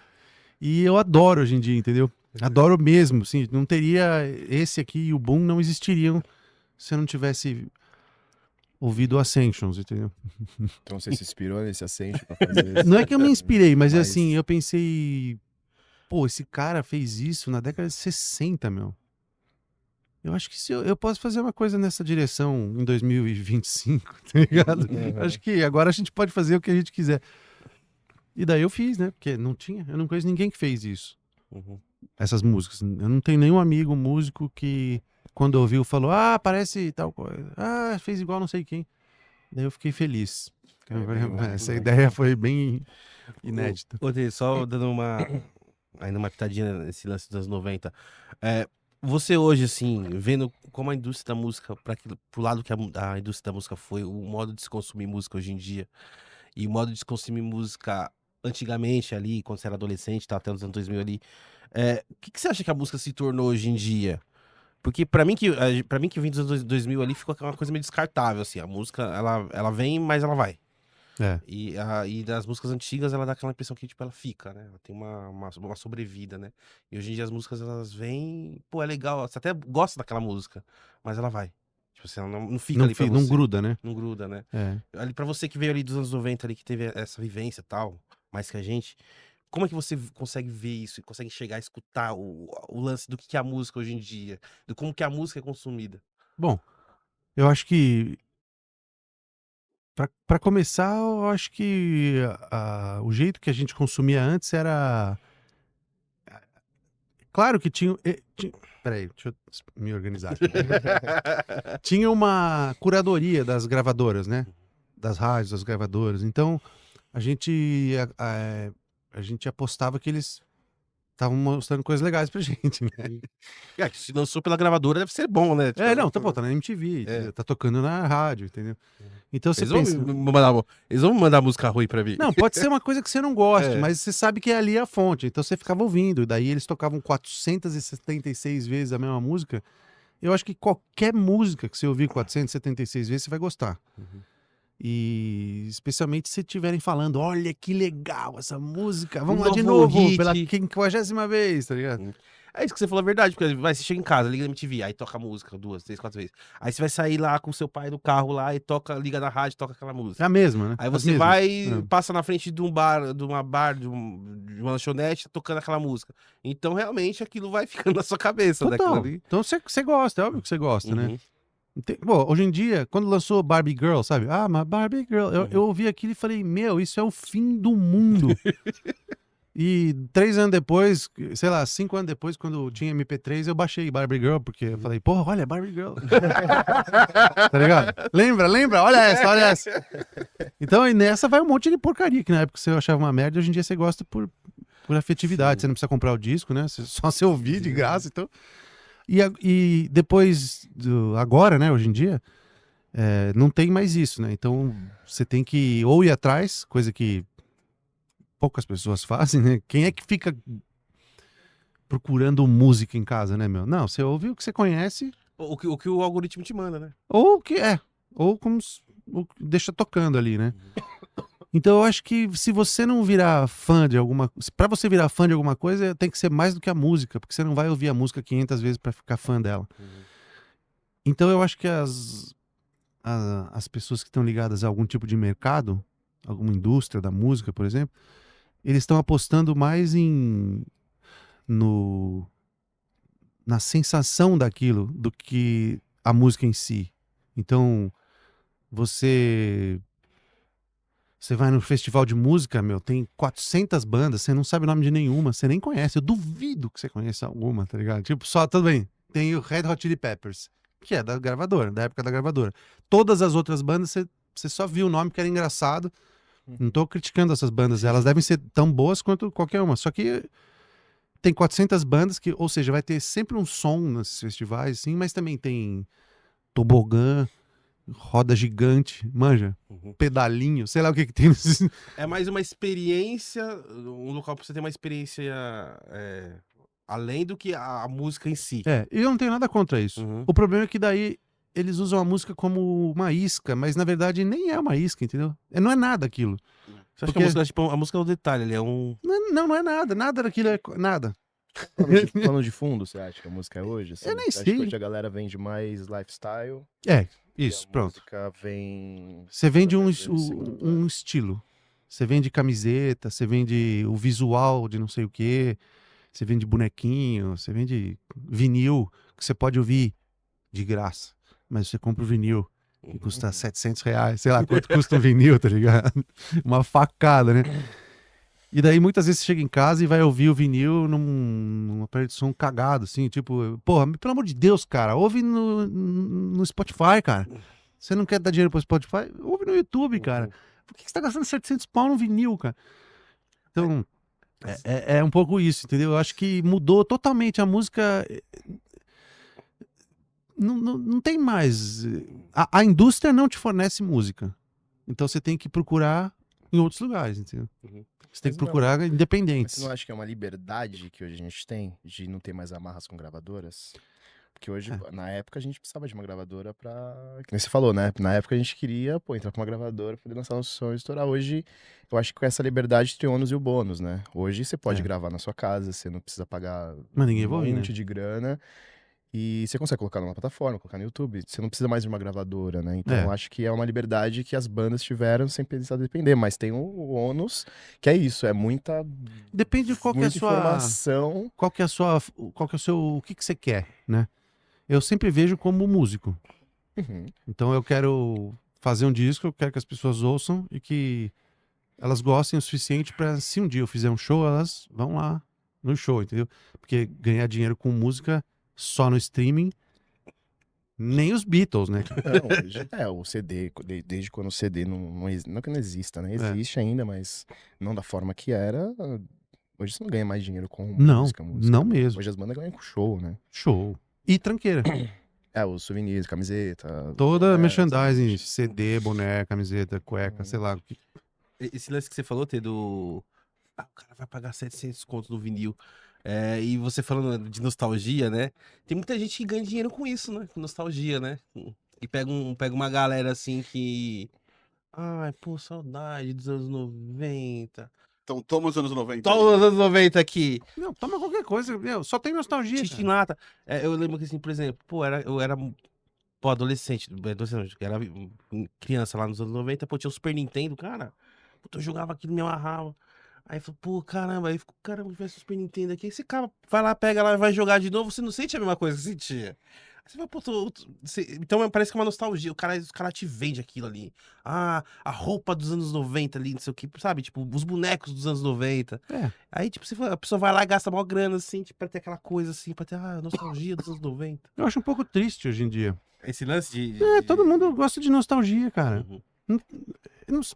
[SPEAKER 4] E eu adoro hoje em dia, entendeu? Adoro mesmo, assim, não teria esse aqui e o Boom não existiriam se eu não tivesse ouvido Ascensions, entendeu?
[SPEAKER 2] Então você se inspirou nesse Ascension pra fazer isso?
[SPEAKER 4] Não é que eu me inspirei, mas
[SPEAKER 2] Mas-
[SPEAKER 4] assim, eu pensei, pô, esse cara fez isso na década de 60, meu. Eu acho que se eu posso fazer uma coisa nessa direção em 2025, tá ligado?
[SPEAKER 2] Uhum.
[SPEAKER 4] Acho que agora a gente pode fazer o que a gente quiser. E daí eu fiz, né? Porque eu não conheço ninguém que fez isso.
[SPEAKER 1] Uhum.
[SPEAKER 4] Essas músicas. Eu não tenho nenhum amigo músico que, quando ouviu, falou, parece tal coisa. Fez igual não sei quem. Daí eu fiquei feliz. Essa ideia foi bem inédita.
[SPEAKER 1] Ô, Tê, só dando ainda uma pitadinha nesse lance dos 90. Você hoje, assim, vendo como a indústria da música, pro lado que a indústria da música foi, o modo de se consumir música hoje em dia, e o modo de se consumir música antigamente ali, quando você era adolescente, tá, até nos anos 2000 ali, o que você acha que a música se tornou hoje em dia? Porque pra mim que vem dos anos 2000 ali, ficou uma coisa meio descartável, assim, a música, ela vem, mas ela vai.
[SPEAKER 4] É.
[SPEAKER 1] E das músicas antigas, ela dá aquela impressão que, tipo, ela fica, né? Ela tem uma sobrevida, né? E hoje em dia as músicas, elas vêm... Pô, é legal, você até gosta daquela música, mas ela vai. Tipo assim, ela não fica ali pra
[SPEAKER 4] Não
[SPEAKER 1] você.
[SPEAKER 4] gruda, né?
[SPEAKER 1] Não gruda, né?
[SPEAKER 4] É.
[SPEAKER 1] Ali pra você que veio ali dos anos 90 ali, que teve essa vivência e tal, mais que a gente, como é que você consegue ver isso? E consegue chegar a escutar o lance do que é a música hoje em dia? Do como que a música é consumida?
[SPEAKER 4] Bom, eu acho que pra começar, eu acho que o jeito que a gente consumia antes era... Claro que tinha... Peraí, deixa eu me organizar aqui. Tinha uma curadoria das gravadoras, né? Das rádios, das gravadoras. Então, a gente apostava que eles estavam mostrando coisas legais pra gente, né?
[SPEAKER 1] Se lançou pela gravadora, deve ser bom, né?
[SPEAKER 4] Não, tá na MTV, entendeu? Tá tocando na rádio, entendeu? Então você
[SPEAKER 1] Eles
[SPEAKER 4] pensa...
[SPEAKER 1] eles vão mandar música ruim pra mim.
[SPEAKER 4] Não, pode ser uma coisa que você não goste,
[SPEAKER 1] É.
[SPEAKER 4] mas você sabe que ali é a fonte, então você ficava ouvindo, e daí eles tocavam 476 vezes a mesma música. Eu acho que qualquer música que você ouvir 476 vezes, você vai gostar. E especialmente se estiverem falando, olha que legal essa música, vamos lá de
[SPEAKER 1] novo
[SPEAKER 4] novo,
[SPEAKER 1] hit.
[SPEAKER 4] pela 50ª vez, tá ligado?
[SPEAKER 1] É isso que você falou a verdade, porque você chega em casa, liga na MTV, aí toca a música 2, 3, 4 vezes. Aí você vai sair lá com seu pai no carro lá e liga na rádio, toca aquela
[SPEAKER 4] É
[SPEAKER 1] música.
[SPEAKER 4] a mesma, né?
[SPEAKER 1] Aí
[SPEAKER 4] As
[SPEAKER 1] você
[SPEAKER 4] mesmas.
[SPEAKER 1] vai, passa na frente de um bar, de uma lanchonete, tocando aquela música. Então, realmente, aquilo vai ficando na sua cabeça, daquilo
[SPEAKER 4] Total.
[SPEAKER 1] ali.
[SPEAKER 4] Então você gosta, é óbvio que você gosta, né?
[SPEAKER 1] Uhum.
[SPEAKER 4] Bom, hoje em dia, quando lançou Barbie Girl, sabe? Ah, mas Barbie Girl. Eu ouvi aquilo e falei, meu, isso é o fim do mundo. E 3 anos depois, sei lá, 5 anos depois, quando tinha MP3, eu baixei Barbie Girl, porque eu falei, porra, olha, Barbie Girl. Tá ligado? Lembra? Olha essa. Então, e nessa vai um monte de porcaria, que na época você achava uma merda, hoje em dia você gosta por afetividade. Você não precisa comprar o disco, né? Só você ouvir de graça, então... E depois, agora, né, hoje em dia, não tem mais isso, né? Então, você tem que ou ir atrás, coisa que poucas pessoas fazem, né? Quem é que fica procurando música em casa, né, meu? Não, você ouve o que você conhece,
[SPEAKER 1] O que o algoritmo te manda, né?
[SPEAKER 4] ou o que ou como deixa tocando ali, né? Então eu acho que se você não virar fã de alguma... Pra você virar fã de alguma coisa, tem que ser mais do que a música, porque você não vai ouvir a música 500 vezes pra ficar fã dela. Então eu acho que as pessoas que estão ligadas a algum tipo de mercado, alguma indústria da música, por exemplo, eles estão apostando mais na sensação daquilo do que a música em si. Então, você vai no festival de música, meu, tem 400 bandas, você não sabe o nome de nenhuma, você nem conhece. Eu duvido que você conheça alguma, tá ligado? Tipo, só, tudo bem, tem o Red Hot Chili Peppers, que é da gravadora, da época da gravadora. Todas as outras bandas, você só viu o nome que era engraçado. Não tô criticando essas bandas, elas devem ser tão boas quanto qualquer uma. Só que tem 400 bandas, que, ou seja, vai ter sempre um som nesses festivais, assim, mas também tem tobogã, roda gigante, manja, pedalinho, sei lá o que tem nesses...
[SPEAKER 1] É mais uma experiência, um local pra você ter uma experiência além do que a música em si.
[SPEAKER 4] E eu não tenho nada contra isso. O problema é que daí eles usam a música como uma isca, mas na verdade nem é uma isca, entendeu? Não é nada aquilo.
[SPEAKER 1] Você acha que a música é um detalhe, ele é um...
[SPEAKER 4] Não é nada, nada daquilo é nada.
[SPEAKER 2] Plano de fundo, você acha que a música é hoje? Assim?
[SPEAKER 4] Eu nem
[SPEAKER 2] Você acha
[SPEAKER 4] sei.
[SPEAKER 2] que hoje a galera vende mais lifestyle?
[SPEAKER 4] Isso,
[SPEAKER 2] E a
[SPEAKER 4] pronto.
[SPEAKER 2] música vem...
[SPEAKER 4] Você vende um
[SPEAKER 2] segundo,
[SPEAKER 4] estilo. Você vende camiseta, você vende o visual de não sei o quê, você vende bonequinho, você vende vinil, que você pode ouvir de graça. Mas você compra o vinil, que custa R$700, sei lá quanto custa um vinil, tá ligado? Uma facada, né? E daí muitas vezes você chega em casa e vai ouvir o vinil num aparelho de som cagado, assim, tipo, porra, pelo amor de Deus, cara, ouve no Spotify, cara. Você não quer dar dinheiro pro Spotify? Ouve no YouTube, cara. Por que você tá gastando 700 pau no vinil, cara? Então, é um pouco isso, entendeu? Eu acho que mudou totalmente a música. Não tem mais. A indústria não te fornece música. Então você tem que procurar em outros lugares, entendeu? Você tem que procurar
[SPEAKER 2] Mas
[SPEAKER 4] independentes.
[SPEAKER 2] você não acha que é uma liberdade que hoje a gente tem de não ter mais amarras com gravadoras? Porque hoje, na época, a gente precisava de uma gravadora pra... Que nem você falou, né? Na época a gente queria, entrar com uma gravadora pra poder lançar nosso som e estourar. Hoje, eu acho que com essa liberdade tem o ônus e o bônus, né? Hoje você pode gravar na sua casa, você não precisa pagar
[SPEAKER 4] Mas ninguém vai ouvir,
[SPEAKER 2] monte
[SPEAKER 4] né?
[SPEAKER 2] de grana. E você consegue colocar numa plataforma, colocar no YouTube. Você não precisa mais de uma gravadora, né? Então eu acho que é uma liberdade que as bandas tiveram sem precisar depender. Mas tem o ônus, que é isso, é muita...
[SPEAKER 4] Depende de qual que é a
[SPEAKER 2] muita
[SPEAKER 4] sua...
[SPEAKER 2] informação.
[SPEAKER 4] Qual que é o seu... O que você quer, né? Eu sempre vejo como músico. Então eu quero fazer um disco, eu quero que as pessoas ouçam e que elas gostem o suficiente pra, se um dia eu fizer um show, elas vão lá no show, entendeu? Porque ganhar dinheiro com música só no streaming, nem os Beatles, né?
[SPEAKER 2] Não, hoje o CD, desde quando o CD não que não exista, né? Existe ainda, mas não da forma que era. Hoje você não ganha mais dinheiro com
[SPEAKER 4] Não,
[SPEAKER 2] música.
[SPEAKER 4] não
[SPEAKER 2] né?
[SPEAKER 4] mesmo.
[SPEAKER 2] Hoje as bandas ganham com show, né?
[SPEAKER 4] Show. E tranqueira.
[SPEAKER 2] Os souvenirs, camiseta.
[SPEAKER 4] Toda merchandising, CD, boné, camiseta, cueca, sei lá.
[SPEAKER 1] Esse lance que você falou, Tê, do... o cara vai pagar 700 conto no vinil. E você falando de nostalgia, né? Tem muita gente que ganha dinheiro com isso, né? Com nostalgia, né? E pega uma galera assim que... Ai, pô, saudade dos anos 90.
[SPEAKER 3] Então toma os anos 90.
[SPEAKER 1] Toma os anos 90 aqui.
[SPEAKER 4] Não, toma qualquer coisa. Meu, só tem nostalgia. cara.
[SPEAKER 1] Titinata. Eu lembro que, assim, por exemplo, eu era pô, adolescente, eu era criança lá nos anos 90, pô, tinha o Super Nintendo, cara. Puta, eu jogava aquilo, me amarrava. Aí falou, pô, caramba, aí ficou, caramba, tivesse o Super Nintendo aqui. Aí você cara, vai lá, pega lá, vai jogar de novo, você não sente a mesma coisa que sentia. Aí você vai, pô, então parece que é uma nostalgia. Os cara te vende aquilo ali. Ah, a roupa dos anos 90 ali, não sei o que, sabe? Tipo, os bonecos dos anos 90.
[SPEAKER 4] É.
[SPEAKER 1] Aí, tipo, a pessoa vai lá e gasta maior grana, assim, tipo, pra ter aquela coisa, assim, pra ter a nostalgia dos anos 90.
[SPEAKER 4] Eu acho um pouco triste hoje em dia.
[SPEAKER 1] Esse lance de...
[SPEAKER 4] Todo mundo gosta de nostalgia, cara.
[SPEAKER 1] Uhum.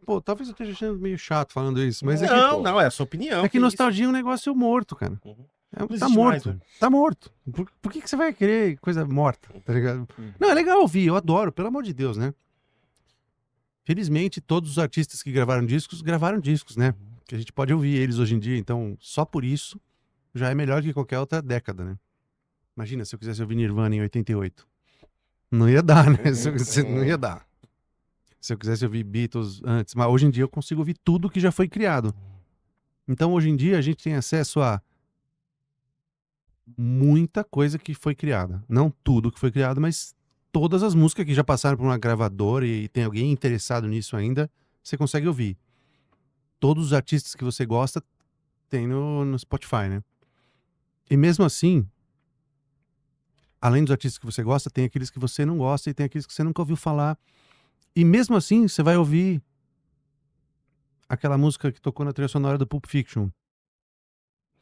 [SPEAKER 4] Pô, talvez eu esteja achando meio chato falando isso, mas
[SPEAKER 1] Não, é a sua opinião.
[SPEAKER 4] é que
[SPEAKER 1] isso.
[SPEAKER 4] nostalgia é um negócio morto, cara.
[SPEAKER 1] Uhum.
[SPEAKER 4] Tá
[SPEAKER 1] existe
[SPEAKER 4] morto.
[SPEAKER 1] mais, né?
[SPEAKER 4] Tá morto. Por que você vai querer coisa morta, tá ligado?
[SPEAKER 2] Uhum.
[SPEAKER 4] Não, é legal ouvir, eu adoro, pelo amor de Deus, né? Felizmente, todos os artistas que gravaram discos, né? Que a gente pode ouvir eles hoje em dia, então só por isso já é melhor que qualquer outra década, né? Imagina se eu quisesse ouvir Nirvana em 88. Não ia dar, né? Não ia dar. Se eu quisesse ouvir Beatles antes, mas hoje em dia eu consigo ouvir tudo que já foi criado. Então hoje em dia a gente tem acesso a muita coisa que foi criada. Não tudo que foi criado, mas todas as músicas que já passaram por uma gravadora e tem alguém interessado nisso ainda, você consegue ouvir. Todos os artistas que você gosta tem no Spotify, né? E mesmo assim, além dos artistas que você gosta, tem aqueles que você não gosta e tem aqueles que você nunca ouviu falar. E mesmo assim, você vai ouvir aquela música que tocou na trilha sonora do Pulp Fiction.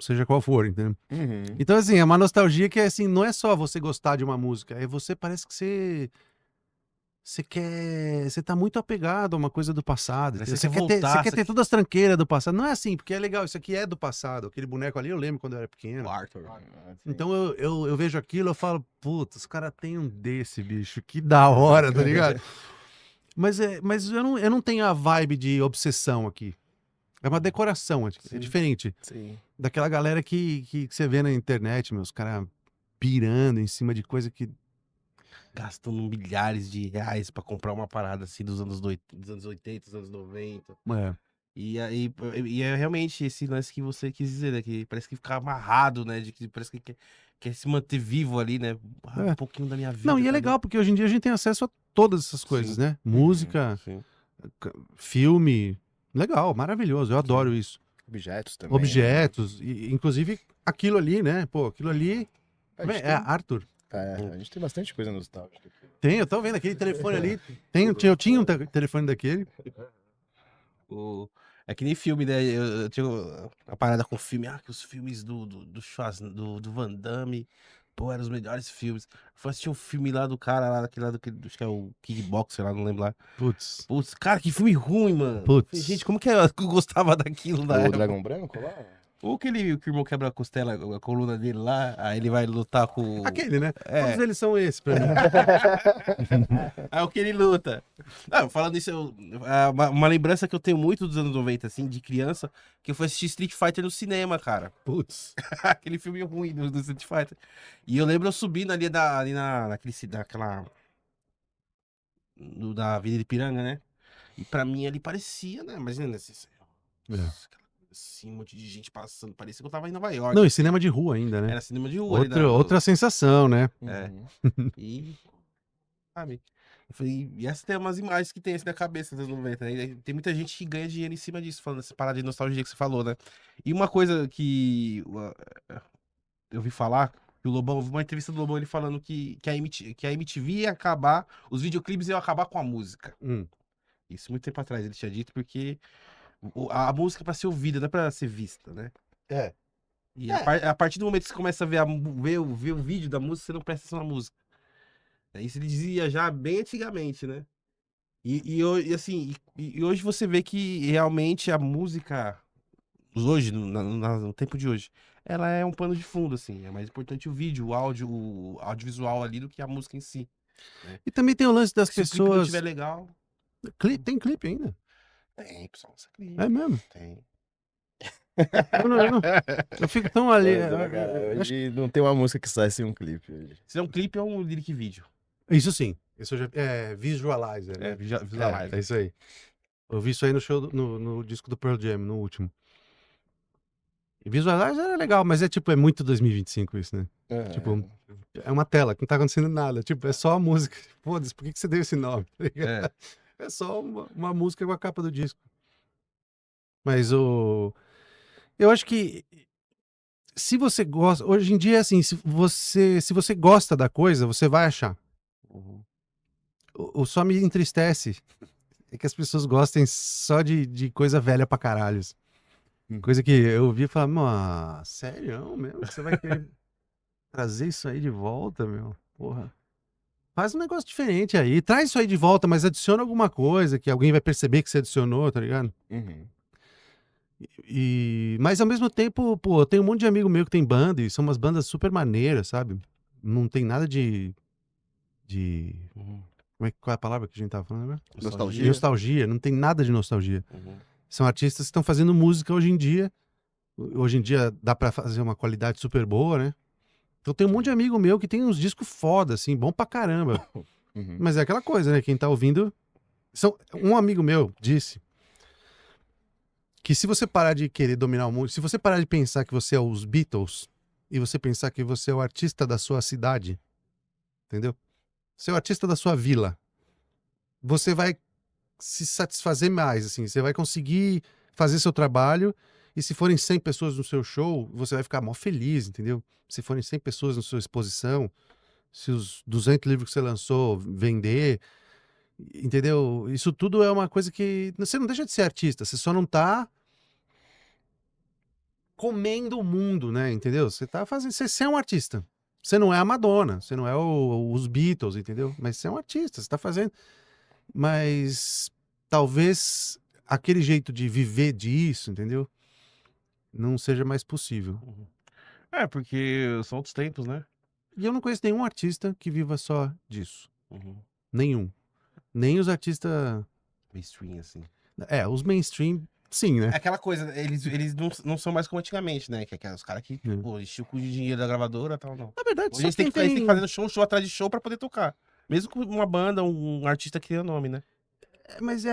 [SPEAKER 4] Seja qual for, entendeu?
[SPEAKER 2] Uhum.
[SPEAKER 4] Então, assim, é uma nostalgia que, assim, não é só você gostar de uma música, é você, parece que você quer, você tá muito apegado a uma coisa do passado.
[SPEAKER 1] Você
[SPEAKER 4] Você
[SPEAKER 1] quer
[SPEAKER 4] quer
[SPEAKER 1] voltar,
[SPEAKER 4] você quer
[SPEAKER 1] você
[SPEAKER 4] ter
[SPEAKER 1] quer-
[SPEAKER 4] todas as tranqueiras do passado. Não é assim, porque é legal, isso aqui é do passado. Aquele boneco ali eu lembro quando eu era pequeno.
[SPEAKER 1] O Arthur.
[SPEAKER 4] Então eu vejo aquilo, eu falo, putz, os caras têm um desse, bicho, que da hora, tá ligado? Mas eu não tenho a vibe de obsessão aqui. É uma decoração, é
[SPEAKER 2] Sim.
[SPEAKER 4] diferente.
[SPEAKER 2] Sim.
[SPEAKER 4] Daquela galera que você vê na internet, meus caras pirando em cima de coisa que.
[SPEAKER 1] Gastando milhares de reais pra comprar uma parada assim dos anos 80, dos anos 90.
[SPEAKER 4] É.
[SPEAKER 1] E é realmente esse lance que você quis dizer, né? Que parece que fica amarrado, né? De que parece que quer se manter vivo ali, né?
[SPEAKER 4] É.
[SPEAKER 1] Um pouquinho da minha vida.
[SPEAKER 4] Não, e é
[SPEAKER 1] tá ali.
[SPEAKER 4] legal, porque hoje em dia a gente tem acesso a todas essas coisas,
[SPEAKER 1] Sim.
[SPEAKER 4] né? Música,
[SPEAKER 1] Sim.
[SPEAKER 4] filme. Legal, maravilhoso, eu adoro isso.
[SPEAKER 2] Objetos também.
[SPEAKER 4] Objetos, e, inclusive aquilo ali, né? Pô, aquilo ali.
[SPEAKER 2] A gente,
[SPEAKER 4] É
[SPEAKER 2] tem,
[SPEAKER 4] Arthur.
[SPEAKER 2] a gente tem bastante coisa nostálgica.
[SPEAKER 4] Eu tô vendo aquele telefone ali. Eu tinha um telefone daquele.
[SPEAKER 1] É que nem filme, né? Eu tinha a parada com filme. Que os filmes do Van Damme, pô, eram os melhores filmes. Fui assistir um filme lá do cara, lá daquele, acho que é o Kickboxer lá, não lembro lá.
[SPEAKER 4] Putz.
[SPEAKER 1] Putz, cara, que filme ruim, mano.
[SPEAKER 4] Putz.
[SPEAKER 1] Gente, como que eu gostava daquilo na
[SPEAKER 2] O
[SPEAKER 1] época?
[SPEAKER 2] Dragão Branco lá?
[SPEAKER 1] Ou que o irmão quebra a costela, a coluna dele lá, aí ele vai lutar com...
[SPEAKER 4] Aquele, né?
[SPEAKER 1] É.
[SPEAKER 4] Todos eles são esses pra mim.
[SPEAKER 1] É o que ele luta. Não, falando isso, uma lembrança que eu tenho muito dos anos 90, assim, de criança, que eu fui assistir Street Fighter no cinema, cara.
[SPEAKER 4] Putz.
[SPEAKER 1] Aquele filme ruim do Street Fighter. E eu lembro eu subindo ali da Avenida Ipiranga, né? E pra mim ali parecia, né? Imagina, assim, um monte de gente passando, parecia que eu tava em Nova York.
[SPEAKER 4] Não, e cinema de rua ainda, né?
[SPEAKER 1] Era cinema de rua. ali
[SPEAKER 4] Outra sensação, né?
[SPEAKER 1] É.
[SPEAKER 2] Uhum.
[SPEAKER 1] E, sabe? Eu falei, e essas tem umas imagens que tem assim na cabeça dos 90, né? E tem muita gente que ganha dinheiro em cima disso, falando essa parada de nostalgia que você falou, né? E uma coisa que eu vi falar, que o Lobão, uma entrevista do Lobão, ele falando que a MTV ia acabar, os videoclipes iam acabar com a música. Isso muito tempo atrás ele tinha dito, porque a música é pra ser ouvida, não é pra ser vista, né?
[SPEAKER 4] É.
[SPEAKER 1] E a partir do momento que você começa a ver o vídeo da música, você não presta atenção na música. Isso ele dizia já bem antigamente, né? E hoje você vê que realmente a música hoje, no tempo de hoje, ela é um pano de fundo, assim. É mais importante o vídeo, o audiovisual ali do que a música em si.
[SPEAKER 4] E também tem o lance das
[SPEAKER 1] Se o clipe não
[SPEAKER 4] pessoas.
[SPEAKER 1] tiver legal,
[SPEAKER 4] Tem clipe ainda?
[SPEAKER 1] tem, pessoal, essa clipe.
[SPEAKER 4] É mesmo?
[SPEAKER 1] Tem.
[SPEAKER 4] Eu fico tão ali.
[SPEAKER 2] Hoje não tem uma música que sai sem um clipe. Hoje.
[SPEAKER 1] Se é um clipe, é um lyric vídeo.
[SPEAKER 4] Isso sim. Isso é visualizer, né?
[SPEAKER 1] Visualizer.
[SPEAKER 4] É isso aí. Eu vi isso aí no show, no disco do Pearl Jam, no último. E visualizer era legal, mas é muito 2025 isso, né? Tipo, é uma tela que não tá acontecendo nada. Tipo, é só a música. Foda-se, por que você deu esse nome? Tá ligado? É só uma música com a capa do disco. Mas eu acho que se você gosta. Hoje em dia é assim, se você gosta da coisa, você vai achar.
[SPEAKER 1] Uhum.
[SPEAKER 4] O só me entristece é que as pessoas gostem só de coisa velha pra caralho. Coisa que eu ouvi e falava, mano, sério mesmo? Você vai querer trazer isso aí de volta, meu? Porra. Faz um negócio diferente aí. Traz isso aí de volta, mas adiciona alguma coisa que alguém vai perceber que você adicionou, tá ligado? Mas ao mesmo tempo, pô, tem um monte de amigo meu que tem banda e são umas bandas super maneiras, sabe? Não tem nada de.
[SPEAKER 1] Uhum.
[SPEAKER 4] Qual é a palavra que a gente tava falando, né?
[SPEAKER 3] Nostalgia?
[SPEAKER 4] Nostalgia, não tem nada de nostalgia.
[SPEAKER 1] Uhum.
[SPEAKER 4] São artistas que estão fazendo música hoje em dia. Hoje em dia dá pra fazer uma qualidade super boa, né? Então tem um monte de amigo meu que tem uns discos foda, assim, bom pra caramba. Mas é aquela coisa, né? Quem tá ouvindo. Um amigo meu disse que se você parar de querer dominar o mundo, se você parar de pensar que você é os Beatles e você pensar que você é o artista da sua cidade, entendeu? Você é o artista da sua vila, você vai se satisfazer mais, assim, você vai conseguir fazer seu trabalho e se forem 100 pessoas no seu show, você vai ficar mó feliz, entendeu? Se forem 100 pessoas na sua exposição, se os 200 livros que você lançou vender, entendeu? Isso tudo é uma coisa que você não deixa de ser artista, você só não tá comendo o mundo, né? Entendeu? Você tá fazendo, você é um artista. Você não é a Madonna, você não é os Beatles, entendeu? Mas você é um artista, você tá fazendo. Mas talvez aquele jeito de viver disso, entendeu? Não seja mais possível.
[SPEAKER 1] É, porque são outros tempos, né?
[SPEAKER 4] E eu não conheço nenhum artista que viva só disso.
[SPEAKER 1] Uhum.
[SPEAKER 4] Nenhum. Nem os artistas.
[SPEAKER 1] Mainstream, assim.
[SPEAKER 4] Os mainstream, sim,
[SPEAKER 1] É
[SPEAKER 4] né?
[SPEAKER 1] aquela coisa, eles não são mais como antigamente, né? Que é os caras que, pô, enchiam com o dinheiro da gravadora e tal, não.
[SPEAKER 4] Na verdade,
[SPEAKER 1] Hoje
[SPEAKER 4] só
[SPEAKER 1] eles têm
[SPEAKER 4] quem
[SPEAKER 1] que, eles têm que fazer show atrás de show pra poder tocar. Mesmo com uma banda, um artista que tem o nome, né?
[SPEAKER 4] Mas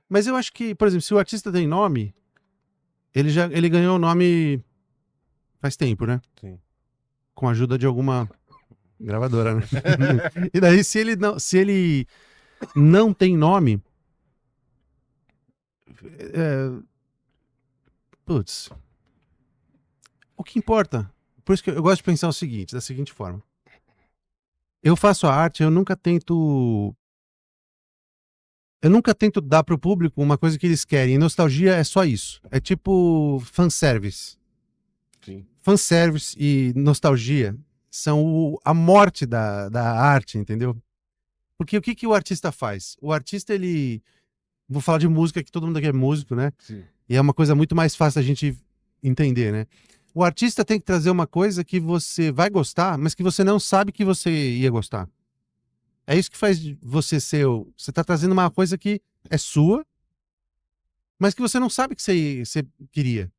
[SPEAKER 4] Mas eu acho que, por exemplo, se o artista tem nome, ele ganhou o nome faz tempo, né?
[SPEAKER 1] Sim.
[SPEAKER 4] Com a ajuda de alguma gravadora, né? E daí, se ele não tem nome, putz, o que importa? Por isso que eu gosto de pensar o seguinte, da seguinte forma. Eu faço a arte, eu nunca tento dar pro público uma coisa que eles querem. E nostalgia é só isso. É tipo fanservice.
[SPEAKER 1] Sim.
[SPEAKER 4] Fanservice e nostalgia são a morte da arte, entendeu? Porque o que o artista faz? O artista, vou falar de música, que todo mundo aqui é músico, né?
[SPEAKER 1] Sim.
[SPEAKER 4] E é uma coisa muito mais fácil a gente entender, né? O artista tem que trazer uma coisa que você vai gostar, mas que você não sabe que você ia gostar. É isso que faz você ser. Você tá trazendo uma coisa que é sua, mas que você não sabe que você queria.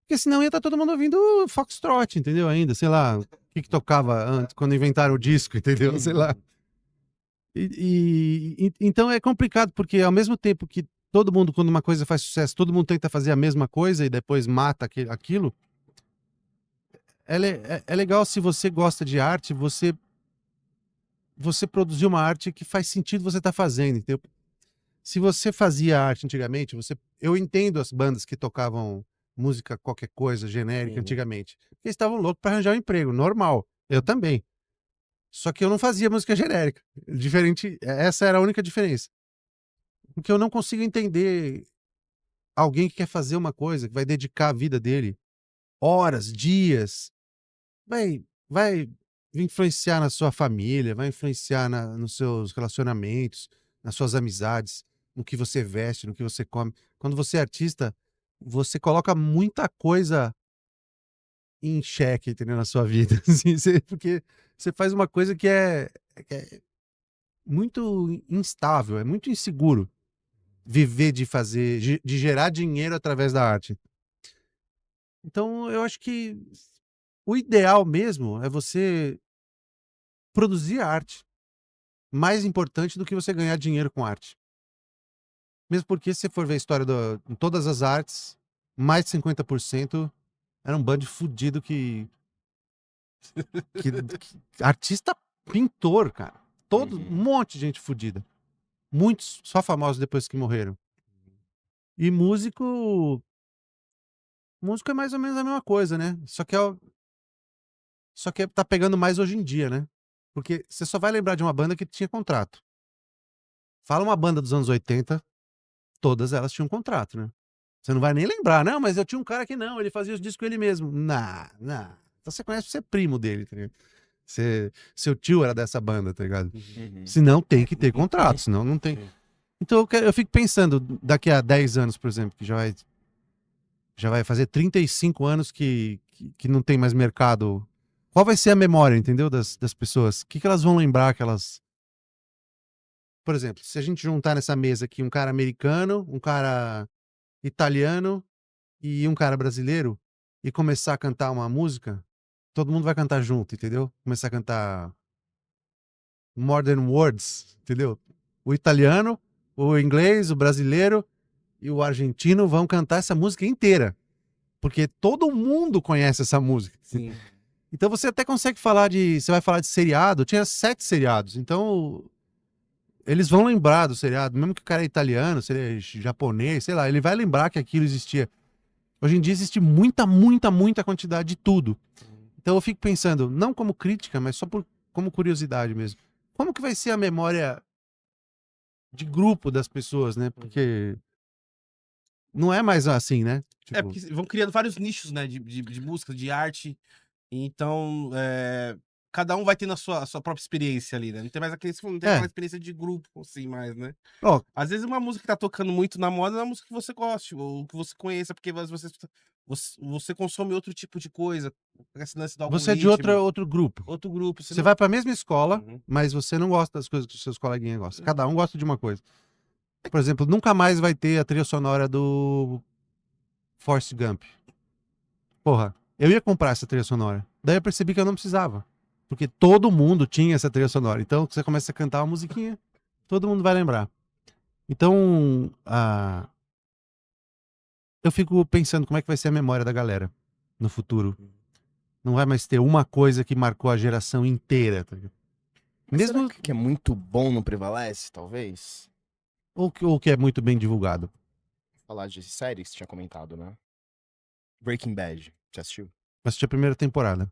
[SPEAKER 4] Porque senão ia estar todo mundo ouvindo Foxtrot, entendeu? Ainda, sei lá, o que tocava antes, quando inventaram o disco, entendeu? Sei lá. Então é complicado, porque ao mesmo tempo que todo mundo, quando uma coisa faz sucesso, todo mundo tenta fazer a mesma coisa e depois mata aquilo. É legal se você gosta de arte, você produzir uma arte que faz sentido você estar fazendo, entendeu? Se você fazia arte antigamente, eu entendo as bandas que tocavam música qualquer coisa, genérica, antigamente. Porque eles estavam loucos para arranjar um emprego, normal. Eu também. Só que eu não fazia música genérica. Diferente, essa era a única diferença. Porque eu não consigo entender alguém que quer fazer uma coisa, que vai dedicar a vida dele horas, dias, vai influenciar na sua família, vai influenciar nos seus relacionamentos, nas suas amizades, no que você veste, no que você come. Quando você é artista, você coloca muita coisa em xeque, entendeu? Na sua vida. Assim, porque você faz uma coisa que é muito instável, é muito inseguro viver de fazer, de gerar dinheiro através da arte. Então, eu acho que o ideal mesmo é você produzir arte. Mais importante do que você ganhar dinheiro com arte. Mesmo porque, se você for ver a história em todas as artes, mais de 50% era um bando de fudido artista pintor, cara. Um monte de gente fudida. Muitos só famosos depois que morreram. E músico é mais ou menos a mesma coisa, né? Só que tá pegando mais hoje em dia, né? Porque você só vai lembrar de uma banda que tinha contrato. Fala uma banda dos anos 80, todas elas tinham contrato, né? Você não vai nem lembrar, não, mas eu tinha um cara que não, ele fazia os discos ele mesmo. Não. Então você conhece, você é primo dele, tá ligado? Seu tio era dessa banda, tá ligado? Senão tem que ter contrato, senão não tem. Então eu fico pensando, daqui a 10 anos, por exemplo, que já vai fazer 35 anos que não tem mais mercado. Qual vai ser a memória, entendeu, das pessoas? O que elas vão lembrar que elas... Por exemplo, se a gente juntar nessa mesa aqui um cara americano, um cara italiano e um cara brasileiro e começar a cantar uma música, todo mundo vai cantar junto, entendeu? Começar a cantar Modern Words, entendeu? O italiano, o inglês, o brasileiro e o argentino vão cantar essa música inteira. Porque todo mundo conhece essa música.
[SPEAKER 1] Sim.
[SPEAKER 4] Então você até consegue falar você vai falar de seriado, tinha 7 seriados, então eles vão lembrar do seriado, mesmo que o cara é italiano, se ele é japonês, sei lá, ele vai lembrar que aquilo existia. Hoje em dia existe muita quantidade de tudo. Então eu fico pensando, não como crítica, mas só como curiosidade mesmo. Como que vai ser a memória de grupo das pessoas, né? Porque não é mais assim, né?
[SPEAKER 1] É, porque vão criando vários nichos, né, de música, de arte. Então, cada um vai tendo a sua própria experiência ali, né? Não tem mais não tem aquela experiência de grupo, assim, mais, né?
[SPEAKER 4] Ó,
[SPEAKER 1] Às vezes uma música que tá tocando muito na moda é uma música que você goste, ou que você conheça, porque às vezes você consome outro tipo de coisa. Esse lance do
[SPEAKER 4] você é de
[SPEAKER 1] algoritmo,
[SPEAKER 4] outro grupo.
[SPEAKER 1] outro grupo.
[SPEAKER 4] Você vai pra mesma escola,
[SPEAKER 1] Uhum.
[SPEAKER 4] mas você não gosta das coisas que os seus coleguinhas gostam. Cada um gosta de uma coisa. Por exemplo, nunca mais vai ter a trilha sonora do Forrest Gump. Porra, eu ia comprar essa trilha sonora. Daí eu percebi que eu não precisava. Porque todo mundo tinha essa trilha sonora. Então, você começa a cantar uma musiquinha, todo mundo vai lembrar. Então, eu fico pensando como é que vai ser a memória da galera no futuro. Não vai mais ter uma coisa que marcou a geração inteira. Tá ligado?
[SPEAKER 2] Mas
[SPEAKER 4] Mesmo
[SPEAKER 2] será que é muito bom não prevalece, talvez?
[SPEAKER 4] ou que é muito bem divulgado.
[SPEAKER 2] Falar de série que você tinha comentado, né? Breaking Bad, já assistiu?
[SPEAKER 4] Assisti a primeira temporada.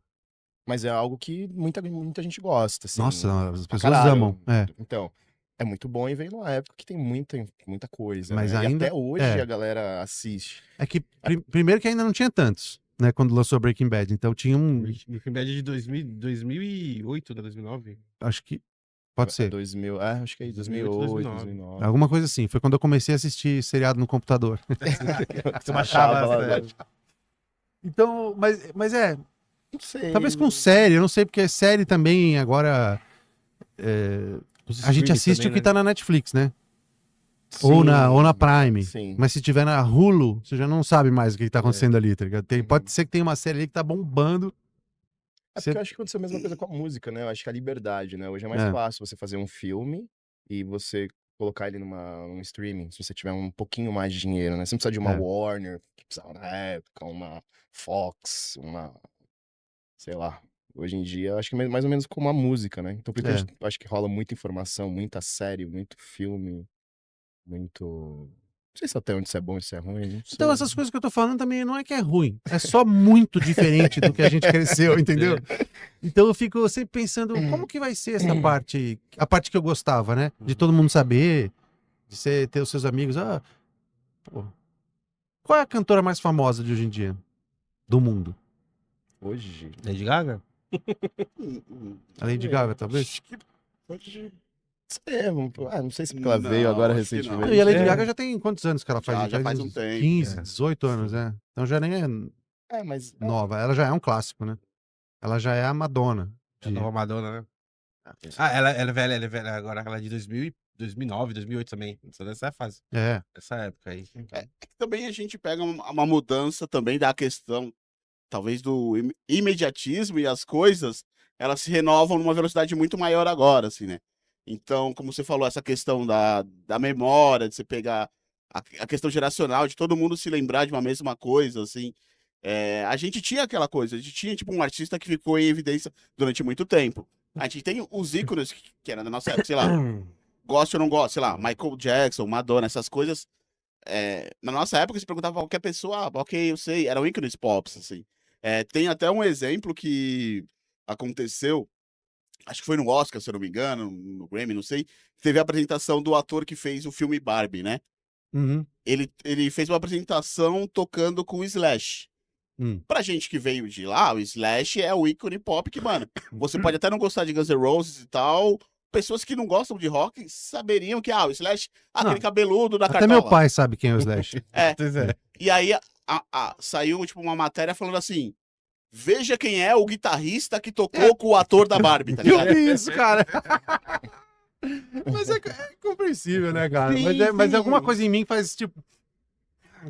[SPEAKER 2] Mas é algo que muita gente gosta, assim.
[SPEAKER 4] Nossa, as
[SPEAKER 2] pra
[SPEAKER 4] pessoas
[SPEAKER 2] caralho.
[SPEAKER 4] amam. É.
[SPEAKER 2] Então, é muito bom e veio numa época que tem muita coisa,
[SPEAKER 4] Mas
[SPEAKER 2] né?
[SPEAKER 4] ainda-
[SPEAKER 2] E até hoje
[SPEAKER 4] é.
[SPEAKER 2] a galera assiste.
[SPEAKER 4] É que, primeiro que ainda não tinha tantos, né? Quando lançou Breaking Bad. Então tinha um...
[SPEAKER 1] Breaking Bad de 2008, né? 2009.
[SPEAKER 4] Acho que... Pode ser.
[SPEAKER 2] 2000, acho que é 2008, 2009.
[SPEAKER 4] Alguma coisa assim. Foi quando eu comecei a assistir seriado no computador.
[SPEAKER 2] Você baixava lá.
[SPEAKER 4] Então, mas
[SPEAKER 2] Não sei.
[SPEAKER 4] talvez com série, eu não sei, porque série também agora. A gente assiste o que tá na Netflix, né? Ou na Prime.
[SPEAKER 2] Sim.
[SPEAKER 4] Mas se tiver na Hulu, você já não sabe mais o que tá acontecendo ali, tá ligado? Pode ser que tenha uma série ali que tá bombando.
[SPEAKER 2] É porque eu acho que aconteceu a mesma coisa com a música, né? Eu acho que a liberdade, né? Hoje é mais
[SPEAKER 4] É.
[SPEAKER 2] fácil você fazer um filme e você colocar ele num streaming, se você tiver um pouquinho mais de dinheiro, né? Você não precisa de uma
[SPEAKER 4] É.
[SPEAKER 2] Warner, que precisava na época, uma Fox, sei lá. Hoje em dia, eu acho que é mais ou menos como a música, né? Então, por isso que eu acho que rola muita informação, muita série, muito filme, muito... Não sei se até onde isso é bom, isso é ruim, não sei.
[SPEAKER 4] Então, essas coisas que eu tô falando também não é que é ruim. É só muito diferente do que a gente cresceu, entendeu? Então eu fico sempre pensando, como que vai ser essa parte? A parte que eu gostava, né? De todo mundo saber, de você ter os seus amigos. Pô, qual é a cantora mais famosa de hoje em dia? Do mundo?
[SPEAKER 2] Hoje...
[SPEAKER 1] Lady Gaga?
[SPEAKER 4] A Lady Gaga, talvez?
[SPEAKER 2] Acho que pode Não sei se porque ela veio agora
[SPEAKER 3] Não, acho que não.
[SPEAKER 2] recentemente.
[SPEAKER 4] E a Lady
[SPEAKER 1] É.
[SPEAKER 4] Gaga já tem quantos anos que ela faz?
[SPEAKER 3] Já faz um
[SPEAKER 4] uns
[SPEAKER 3] tempo.
[SPEAKER 4] 15, 18 anos, né? Então já nem é
[SPEAKER 2] Mas
[SPEAKER 4] nova. Ela já é um clássico, né? Ela já é a Madonna.
[SPEAKER 1] É a nova Madonna, né? Ela é velha agora, ela é de 2000, 2009, 2008 também. Nessa fase,
[SPEAKER 4] É.
[SPEAKER 1] essa época aí.
[SPEAKER 3] É que também a gente pega uma mudança também da questão, talvez, do imediatismo e as coisas, elas se renovam numa velocidade muito maior agora, assim, né? Então, como você falou, essa questão da memória, de você pegar a questão geracional, de todo mundo se lembrar de uma mesma coisa, assim. A gente tinha aquela coisa, a gente tinha, tipo, um artista que ficou em evidência durante muito tempo. A gente tem os ícones que era da nossa época, sei lá, gosta ou não gosta, sei lá, Michael Jackson, Madonna, essas coisas. Na nossa época, se perguntava pra qualquer pessoa, ok, eu sei, eram ícones pop, assim. Tem até um exemplo que aconteceu, acho que foi no Oscar, se eu não me engano, no Grammy, não sei. Teve a apresentação do ator que fez o filme Barbie, né?
[SPEAKER 4] Uhum.
[SPEAKER 3] Ele fez uma apresentação tocando com o Slash. Pra gente que veio de lá, o Slash é o ícone pop que, mano, você pode até não gostar de Guns N' Roses e tal. Pessoas que não gostam de rock saberiam que, o Slash, aquele
[SPEAKER 4] Não,
[SPEAKER 3] cabeludo da
[SPEAKER 4] Até
[SPEAKER 3] cartola.
[SPEAKER 4] meu pai sabe quem é o Slash.
[SPEAKER 1] Pois é.
[SPEAKER 3] E aí saiu, tipo, uma matéria falando assim: veja quem é o guitarrista que tocou com o ator da Barbie, tá
[SPEAKER 4] Eu
[SPEAKER 3] ligado?
[SPEAKER 4] vi isso, cara. Mas é compreensível, né, cara?
[SPEAKER 3] Sim,
[SPEAKER 4] Mas
[SPEAKER 3] sim.
[SPEAKER 4] alguma coisa em mim faz tipo.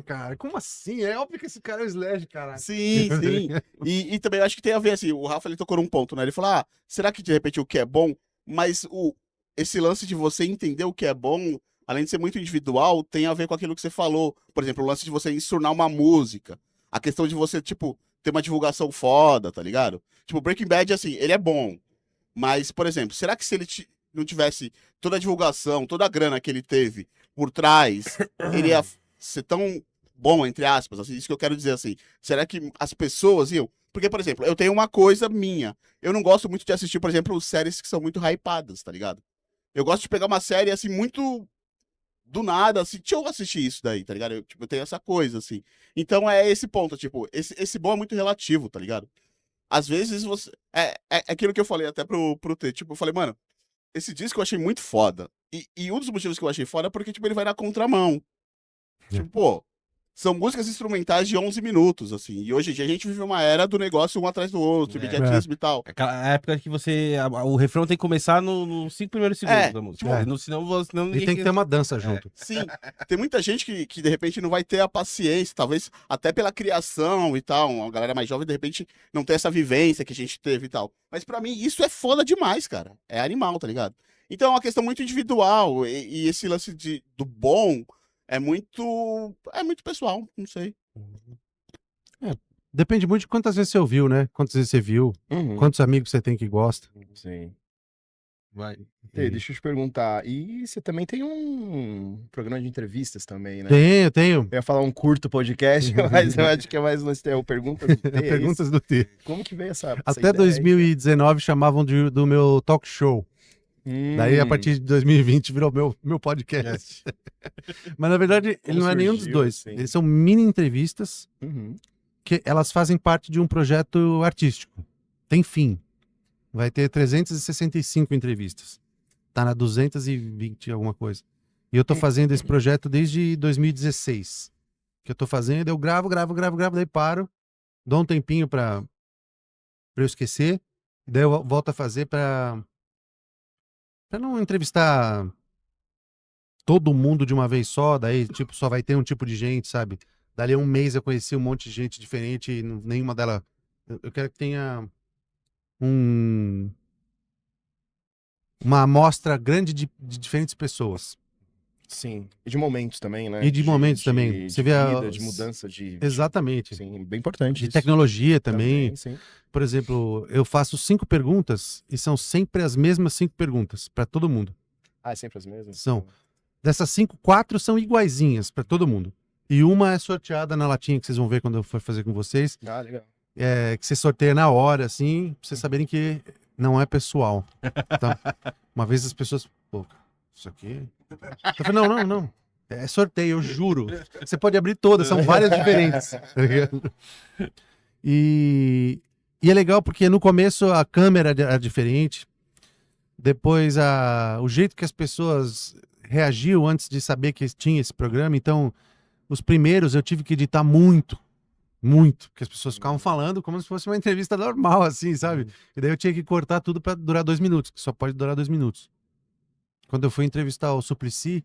[SPEAKER 4] Cara, como assim? É óbvio que esse cara é o Slash, caralho.
[SPEAKER 3] Sim, sim. E também eu acho que tem a ver, assim, o Rafa, ele tocou num ponto, né? Ele falou, será que de repente o que é bom, mas esse lance de você entender o que é bom, além de ser muito individual, tem a ver com aquilo que você falou. Por exemplo, o lance de você ensurnar uma música, a questão de você, tipo, ter uma divulgação foda, tá ligado? Tipo, Breaking Bad, assim, ele é bom, mas, por exemplo, será que se ele não tivesse toda a divulgação, toda a grana que ele teve por trás, ele ia ser tão bom, entre aspas, assim, isso que eu quero dizer, assim, será que as pessoas iam... Porque, por exemplo, eu tenho uma coisa minha, eu não gosto muito de assistir, por exemplo, séries que são muito hypadas, tá ligado? Eu gosto de pegar uma série, assim, muito do nada, assim, deixa eu assistir isso daí, tá ligado? Eu tenho essa coisa, assim. Então é esse ponto, tipo, esse bom é muito relativo, tá ligado? Às vezes você... É aquilo que eu falei até pro T, tipo, eu falei, mano, esse disco eu achei muito foda. E um dos motivos que eu achei foda é porque, tipo, ele vai na contramão. Tipo, pô, são músicas instrumentais de 11 minutos, assim. E hoje em dia a gente vive uma era do negócio um atrás do outro, imediatismo e tal.
[SPEAKER 1] Aquela época que o refrão tem que começar nos 5 primeiros segundos da música. Senão
[SPEAKER 4] E
[SPEAKER 1] ninguém...
[SPEAKER 4] tem que ter uma dança junto.
[SPEAKER 3] Sim, tem muita gente que de repente não vai ter a paciência, talvez até pela criação e tal. A galera mais jovem, de repente, não tem essa vivência que a gente teve e tal. Mas pra mim, isso é foda demais, cara. É animal, tá ligado? Então é uma questão muito individual. E esse lance do bom é muito pessoal, não sei.
[SPEAKER 4] Depende muito de quantas vezes você ouviu, né? Quantas vezes você viu, quantos amigos você tem que gosta.
[SPEAKER 2] Sim.
[SPEAKER 1] Vai.
[SPEAKER 2] Tê, deixa eu te perguntar. E você também tem um programa de entrevistas também, né?
[SPEAKER 4] Tenho.
[SPEAKER 2] Eu ia falar um curto podcast, mas eu acho que é mais nós temos perguntas do Tê, é
[SPEAKER 4] Perguntas
[SPEAKER 2] isso?
[SPEAKER 4] do T.
[SPEAKER 2] Como que veio essa
[SPEAKER 4] Até
[SPEAKER 2] ideia aí?
[SPEAKER 4] 2019 chamavam do meu talk show. Daí, a partir de 2020, virou meu podcast. Mas, na verdade, ele não é nenhum dos
[SPEAKER 2] surgiu,
[SPEAKER 4] dois.
[SPEAKER 2] assim?
[SPEAKER 4] Eles são mini entrevistas que elas fazem parte de um projeto artístico. Tem fim. Vai ter 365 entrevistas. Tá na 220 alguma coisa. E eu tô fazendo esse projeto desde 2016. Que eu tô fazendo, eu gravo, daí paro, dou um tempinho pra eu esquecer, e daí eu volto a fazer pra não entrevistar todo mundo de uma vez só, daí, tipo, só vai ter um tipo de gente, sabe? Dali a um mês eu conheci um monte de gente diferente e nenhuma delas... Eu quero que tenha uma amostra grande de diferentes pessoas.
[SPEAKER 2] Sim. E de momentos também, né?
[SPEAKER 4] E de momentos também. Você
[SPEAKER 2] de
[SPEAKER 4] vê
[SPEAKER 2] vida, de mudança de...
[SPEAKER 4] Exatamente.
[SPEAKER 2] Sim, bem importante
[SPEAKER 4] De
[SPEAKER 2] isso.
[SPEAKER 4] tecnologia também.
[SPEAKER 2] Sim.
[SPEAKER 4] Por exemplo, eu faço 5 perguntas e são sempre as mesmas 5 perguntas para todo mundo.
[SPEAKER 2] Ah, é sempre as mesmas?
[SPEAKER 4] São. Dessas 5, 4 são iguaizinhas para todo mundo. E uma é sorteada na latinha que vocês vão ver quando eu for fazer com vocês.
[SPEAKER 2] Ah, legal.
[SPEAKER 4] Que você sorteia na hora, assim, pra vocês saberem que não é pessoal. Tá? Uma vez as pessoas... Pô, isso aqui... Eu falei, não. É sorteio, eu juro. Você pode abrir todas, são várias diferentes. E é legal porque no começo a câmera é diferente. Depois, o jeito que as pessoas reagiam antes de saber que tinha esse programa. Então, os primeiros eu tive que editar muito, porque as pessoas ficavam falando como se fosse uma entrevista normal, assim, sabe? E daí eu tinha que cortar tudo pra durar 2 minutos, que só pode durar 2 minutos. Quando eu fui entrevistar o Suplicy,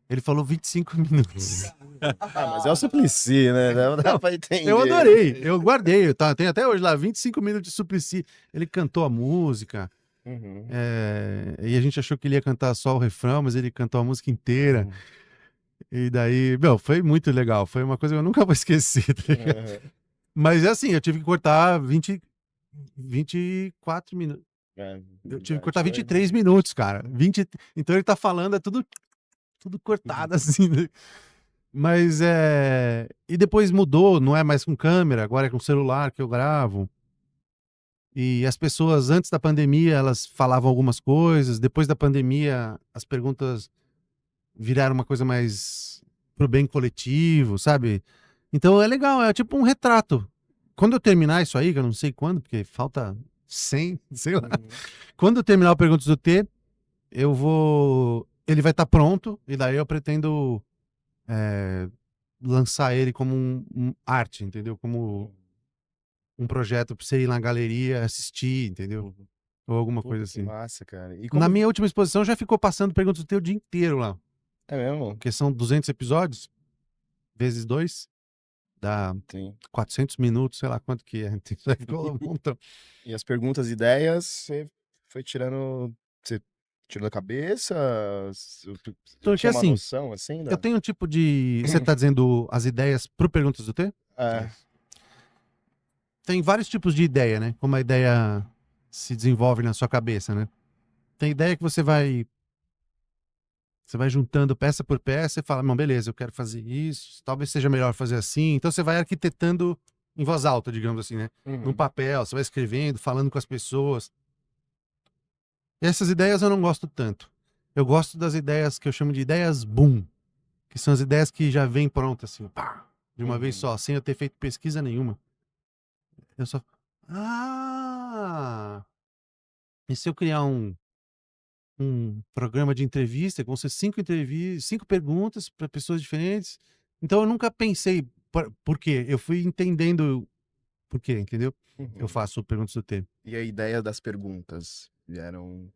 [SPEAKER 4] ele falou 25 minutos.
[SPEAKER 2] Mas é o Suplicy, né? Não dá pra entender.
[SPEAKER 4] Eu adorei, eu guardei, tá? Tem até hoje lá, 25 minutos de Suplicy. Ele cantou a música,
[SPEAKER 2] Uhum.
[SPEAKER 4] e a gente achou que ele ia cantar só o refrão, mas ele cantou a música inteira. E daí, meu, foi muito legal. Foi uma coisa que eu nunca vou esquecer, tá ligado?
[SPEAKER 2] Uhum.
[SPEAKER 4] Mas assim, eu tive que cortar 24 minutos. Eu tive que cortar 23 minutos, cara. Então ele tá falando, é tudo cortado, assim, né? Mas e depois mudou, não é mais com câmera, agora é com celular que eu gravo. E as pessoas, antes da pandemia, elas falavam algumas coisas. Depois da pandemia, as perguntas viraram uma coisa mais pro bem coletivo, sabe? Então é legal, é tipo um retrato. Quando eu terminar isso aí, que eu não sei quando, porque falta 100, sei lá. Quando eu terminar o Perguntas do T, eu vou... Ele vai estar pronto, e daí eu pretendo lançar ele como um arte, entendeu? Como um projeto pra você ir na galeria assistir, entendeu? Ou alguma coisa
[SPEAKER 2] Que
[SPEAKER 4] assim.
[SPEAKER 2] massa, cara. E
[SPEAKER 4] Na minha última exposição já ficou passando Perguntas do T o dia inteiro lá.
[SPEAKER 2] É mesmo?
[SPEAKER 4] Porque são 200 episódios, vezes 2, dá
[SPEAKER 2] Sim.
[SPEAKER 4] 400 minutos, sei lá quanto que é. Já ficou um montão.
[SPEAKER 2] E as perguntas e ideias, você foi tirando... Você tirou da cabeça?
[SPEAKER 4] Então,
[SPEAKER 2] Tinha uma
[SPEAKER 4] assim,
[SPEAKER 2] noção, assim?
[SPEAKER 4] eu tenho um tipo de... Você tá dizendo as ideias pro Perguntas do T? Tem vários tipos de ideia, né? Como a ideia se desenvolve na sua cabeça, né? Tem ideia que você vai juntando peça por peça e fala, não, beleza, eu quero fazer isso, talvez seja melhor fazer assim. Então você vai arquitetando em voz alta, digamos assim, né? Num papel, você vai escrevendo, falando com as pessoas. E essas ideias eu não gosto tanto. Eu gosto das ideias que eu chamo de ideias boom, que são as ideias que já vêm prontas, assim, pá, de uma vez só, sem eu ter feito pesquisa nenhuma. Eu só... E se eu criar um programa de entrevista, que vão ser 5 entrevistas, 5 perguntas para pessoas diferentes. Então eu nunca pensei por quê. Eu fui entendendo por quê, entendeu? Eu faço perguntas do tempo.
[SPEAKER 2] E a ideia das perguntas vieram...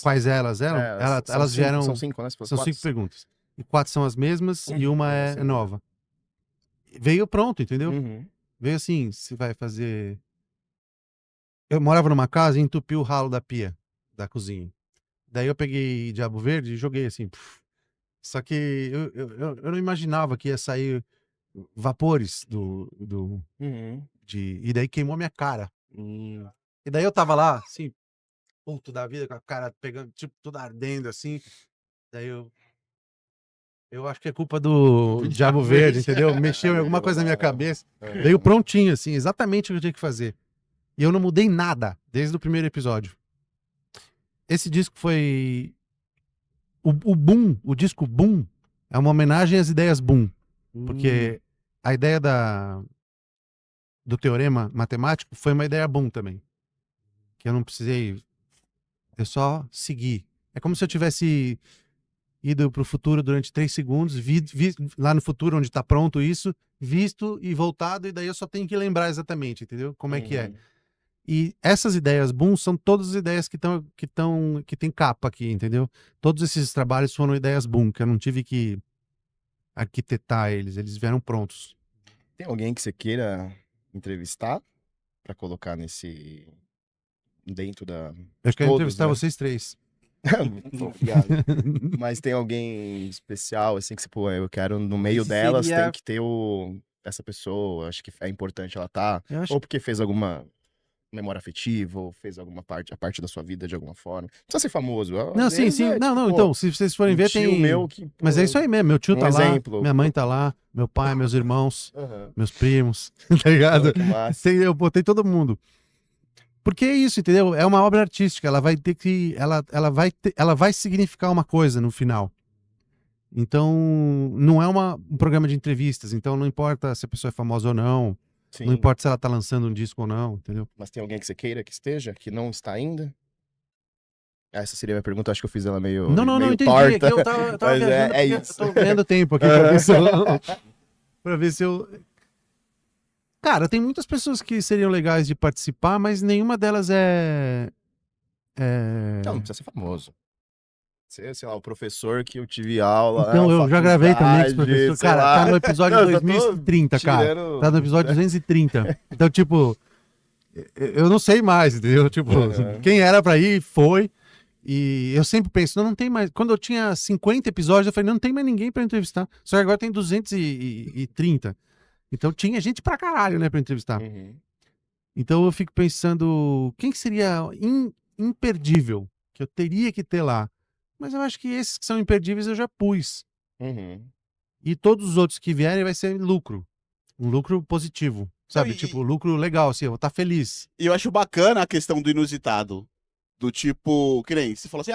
[SPEAKER 4] Quais elas eram? Elas vieram...
[SPEAKER 2] São 5, né?
[SPEAKER 4] São 5 perguntas. E 4 são as mesmas e uma é nova. Veio pronto, entendeu? Veio assim, se vai fazer... Eu morava numa casa e entupi o ralo da pia, da cozinha. Daí eu peguei Diabo Verde e joguei assim. Só que eu não imaginava que ia sair vapores e daí queimou minha cara. E daí eu tava lá, assim, puto da vida, com a cara pegando, tipo, tudo ardendo, assim. Daí eu acho que é culpa do Diabo Verde, entendeu? Mexeu em alguma coisa na minha cabeça. Veio prontinho, assim, exatamente o que eu tinha que fazer. E eu não mudei nada desde o primeiro episódio. Esse disco foi... O Boom, o disco Boom, é uma homenagem às ideias Boom. Porque a ideia do teorema matemático foi uma ideia Boom também. Que eu não precisei... Eu só segui. É como se eu tivesse ido pro futuro durante 3 segundos, lá no futuro onde tá pronto isso, visto e voltado, e daí eu só tenho que lembrar exatamente, entendeu? Como é que é. E essas ideias boom são todas as ideias que tem capa aqui, entendeu? Todos esses trabalhos foram ideias boom, que eu não tive que arquitetar eles vieram prontos.
[SPEAKER 2] Tem alguém que você queira entrevistar pra colocar dentro da...
[SPEAKER 4] Eu quero
[SPEAKER 2] todos,
[SPEAKER 4] entrevistar
[SPEAKER 2] né?
[SPEAKER 4] vocês 3.
[SPEAKER 2] Obrigado. Mas tem alguém especial, assim, que você, pô, eu quero no meio
[SPEAKER 1] Esse
[SPEAKER 2] delas
[SPEAKER 1] seria-
[SPEAKER 2] tem que ter essa pessoa, acho que é importante ela tá,
[SPEAKER 4] Eu acho
[SPEAKER 2] ou porque fez alguma memória afetiva, ou fez a parte da sua vida de alguma forma. Não precisa ser famoso. às
[SPEAKER 4] Não, sim,
[SPEAKER 2] vezes
[SPEAKER 4] sim.
[SPEAKER 2] é,
[SPEAKER 4] Não,
[SPEAKER 2] tipo,
[SPEAKER 4] então, se vocês forem
[SPEAKER 2] um
[SPEAKER 4] ver,
[SPEAKER 2] tio
[SPEAKER 4] tem...
[SPEAKER 2] meu que, pô,
[SPEAKER 4] Mas é isso aí mesmo, meu tio
[SPEAKER 2] um
[SPEAKER 4] tá lá,
[SPEAKER 2] exemplo.
[SPEAKER 4] minha mãe tá lá, meu pai, meus irmãos,
[SPEAKER 2] Aham.
[SPEAKER 4] meus primos, tá ligado?
[SPEAKER 2] Pô, que massa.
[SPEAKER 4] Eu botei todo mundo. Porque é isso, entendeu? É uma obra artística, ela vai ter que... Ela vai significar uma coisa no final. Então, não é um programa de entrevistas, então não importa se a pessoa é famosa ou não,
[SPEAKER 2] Sim.
[SPEAKER 4] não importa se ela tá lançando um disco ou não, entendeu?
[SPEAKER 2] Mas tem alguém que você queira que esteja, que não está ainda? Essa seria a minha pergunta, acho que eu fiz ela meio,
[SPEAKER 4] Não,
[SPEAKER 2] meio
[SPEAKER 4] entendi.
[SPEAKER 2] torta.
[SPEAKER 4] Aqui eu tava
[SPEAKER 2] Mas
[SPEAKER 4] viajando
[SPEAKER 2] é
[SPEAKER 4] porque
[SPEAKER 2] isso.
[SPEAKER 4] eu tô ganhando tempo aqui pra ver se pra ver se eu... Cara, tem muitas pessoas que seriam legais de participar, mas nenhuma delas é...
[SPEAKER 2] Não precisa ser famoso. Ser, sei lá, o professor que eu tive aula.
[SPEAKER 4] Então,
[SPEAKER 2] na
[SPEAKER 4] eu já gravei também com esse
[SPEAKER 2] faculdade,
[SPEAKER 4] professor.
[SPEAKER 2] sei
[SPEAKER 4] Cara,
[SPEAKER 2] lá.
[SPEAKER 4] tá no episódio
[SPEAKER 2] Não, eu só tô
[SPEAKER 4] 2030, cara.
[SPEAKER 2] tirando-
[SPEAKER 4] Tá no episódio 230. Então, tipo, eu não sei mais, entendeu? Tipo,
[SPEAKER 2] Uhum.
[SPEAKER 4] quem era pra ir, foi. E eu sempre penso, não tem mais. Quando eu tinha 50 episódios, eu falei, não tem mais ninguém pra entrevistar. Só que agora tem 230. Então tinha gente pra caralho, né, pra entrevistar.
[SPEAKER 2] Uhum.
[SPEAKER 4] Então eu fico pensando, quem que seria imperdível, que eu teria que ter lá? Mas eu acho que esses que são imperdíveis eu já pus.
[SPEAKER 2] Uhum.
[SPEAKER 4] E todos os outros que vierem vai ser lucro. Um lucro positivo. Sabe?
[SPEAKER 3] Não, e-
[SPEAKER 4] Tipo, lucro legal, assim, eu vou estar feliz.
[SPEAKER 3] E eu acho bacana a questão do inusitado. Do tipo, que nem, você falou assim,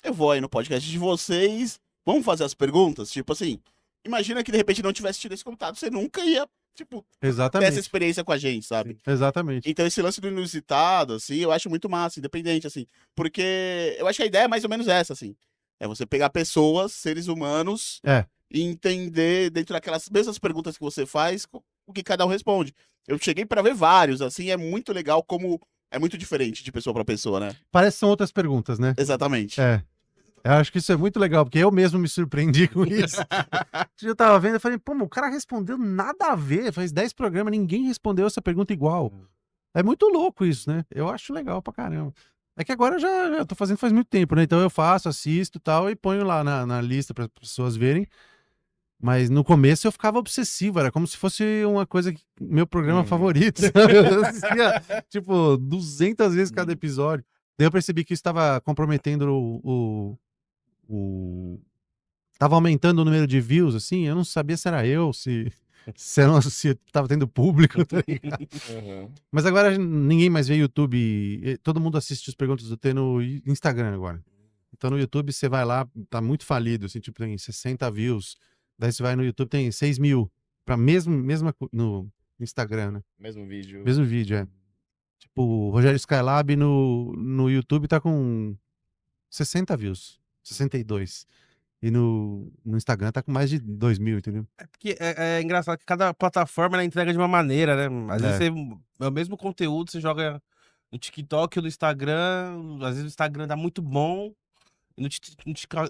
[SPEAKER 3] eu vou aí no podcast de vocês, vamos fazer as perguntas? Tipo assim, imagina que de repente não tivesse tido esse contato, você nunca ia, tipo, ter essa
[SPEAKER 4] Exatamente.
[SPEAKER 3] experiência com a gente, sabe?
[SPEAKER 4] Exatamente.
[SPEAKER 3] Então esse lance do inusitado, assim, eu acho muito massa, independente, assim. Porque eu acho que a ideia é mais ou menos essa, assim. É você pegar pessoas, seres humanos,
[SPEAKER 4] É.
[SPEAKER 3] e entender, dentro daquelas mesmas perguntas que você faz, o que cada um responde. Eu cheguei pra ver vários, assim, é muito legal como é muito diferente de pessoa pra pessoa, né?
[SPEAKER 4] Parece que são outras perguntas, né?
[SPEAKER 3] Exatamente.
[SPEAKER 4] É. Eu acho que isso é muito legal, porque eu mesmo me surpreendi com isso. Eu tava vendo e falei, pô, o cara respondeu nada a ver. Faz 10 programas, ninguém respondeu essa pergunta igual. É muito louco isso, né? Eu acho legal pra caramba. É que agora eu tô fazendo faz muito tempo, né? Então eu faço, assisto e tal, e ponho lá na lista para as pessoas verem. Mas no começo eu ficava obsessivo, era como se fosse uma coisa, meu programa favorito. Sabe? Eu assistia, tipo, 200 vezes cada episódio. Daí eu percebi que isso estava comprometendo tava aumentando o número de views, assim, eu não sabia se era eu, se tava tendo público, tá ligado?
[SPEAKER 2] Uhum.
[SPEAKER 4] Mas agora ninguém mais vê YouTube, todo mundo assiste os Perguntas do T no Instagram agora. Então no YouTube você vai lá, tá muito falido, assim, tipo, tem 60 views. Daí você vai no YouTube, tem 6 mil. No Instagram, né?
[SPEAKER 2] Mesmo vídeo.
[SPEAKER 4] Mesmo vídeo, é. Tipo, o Rogério Skylab no YouTube tá com 60 views. 62. E no Instagram tá com mais de 2 mil, entendeu?
[SPEAKER 1] É porque é engraçado que cada plataforma ela entrega de uma maneira, né? Às vezes é o mesmo conteúdo, você joga no TikTok ou no Instagram, às vezes o Instagram dá muito bom, e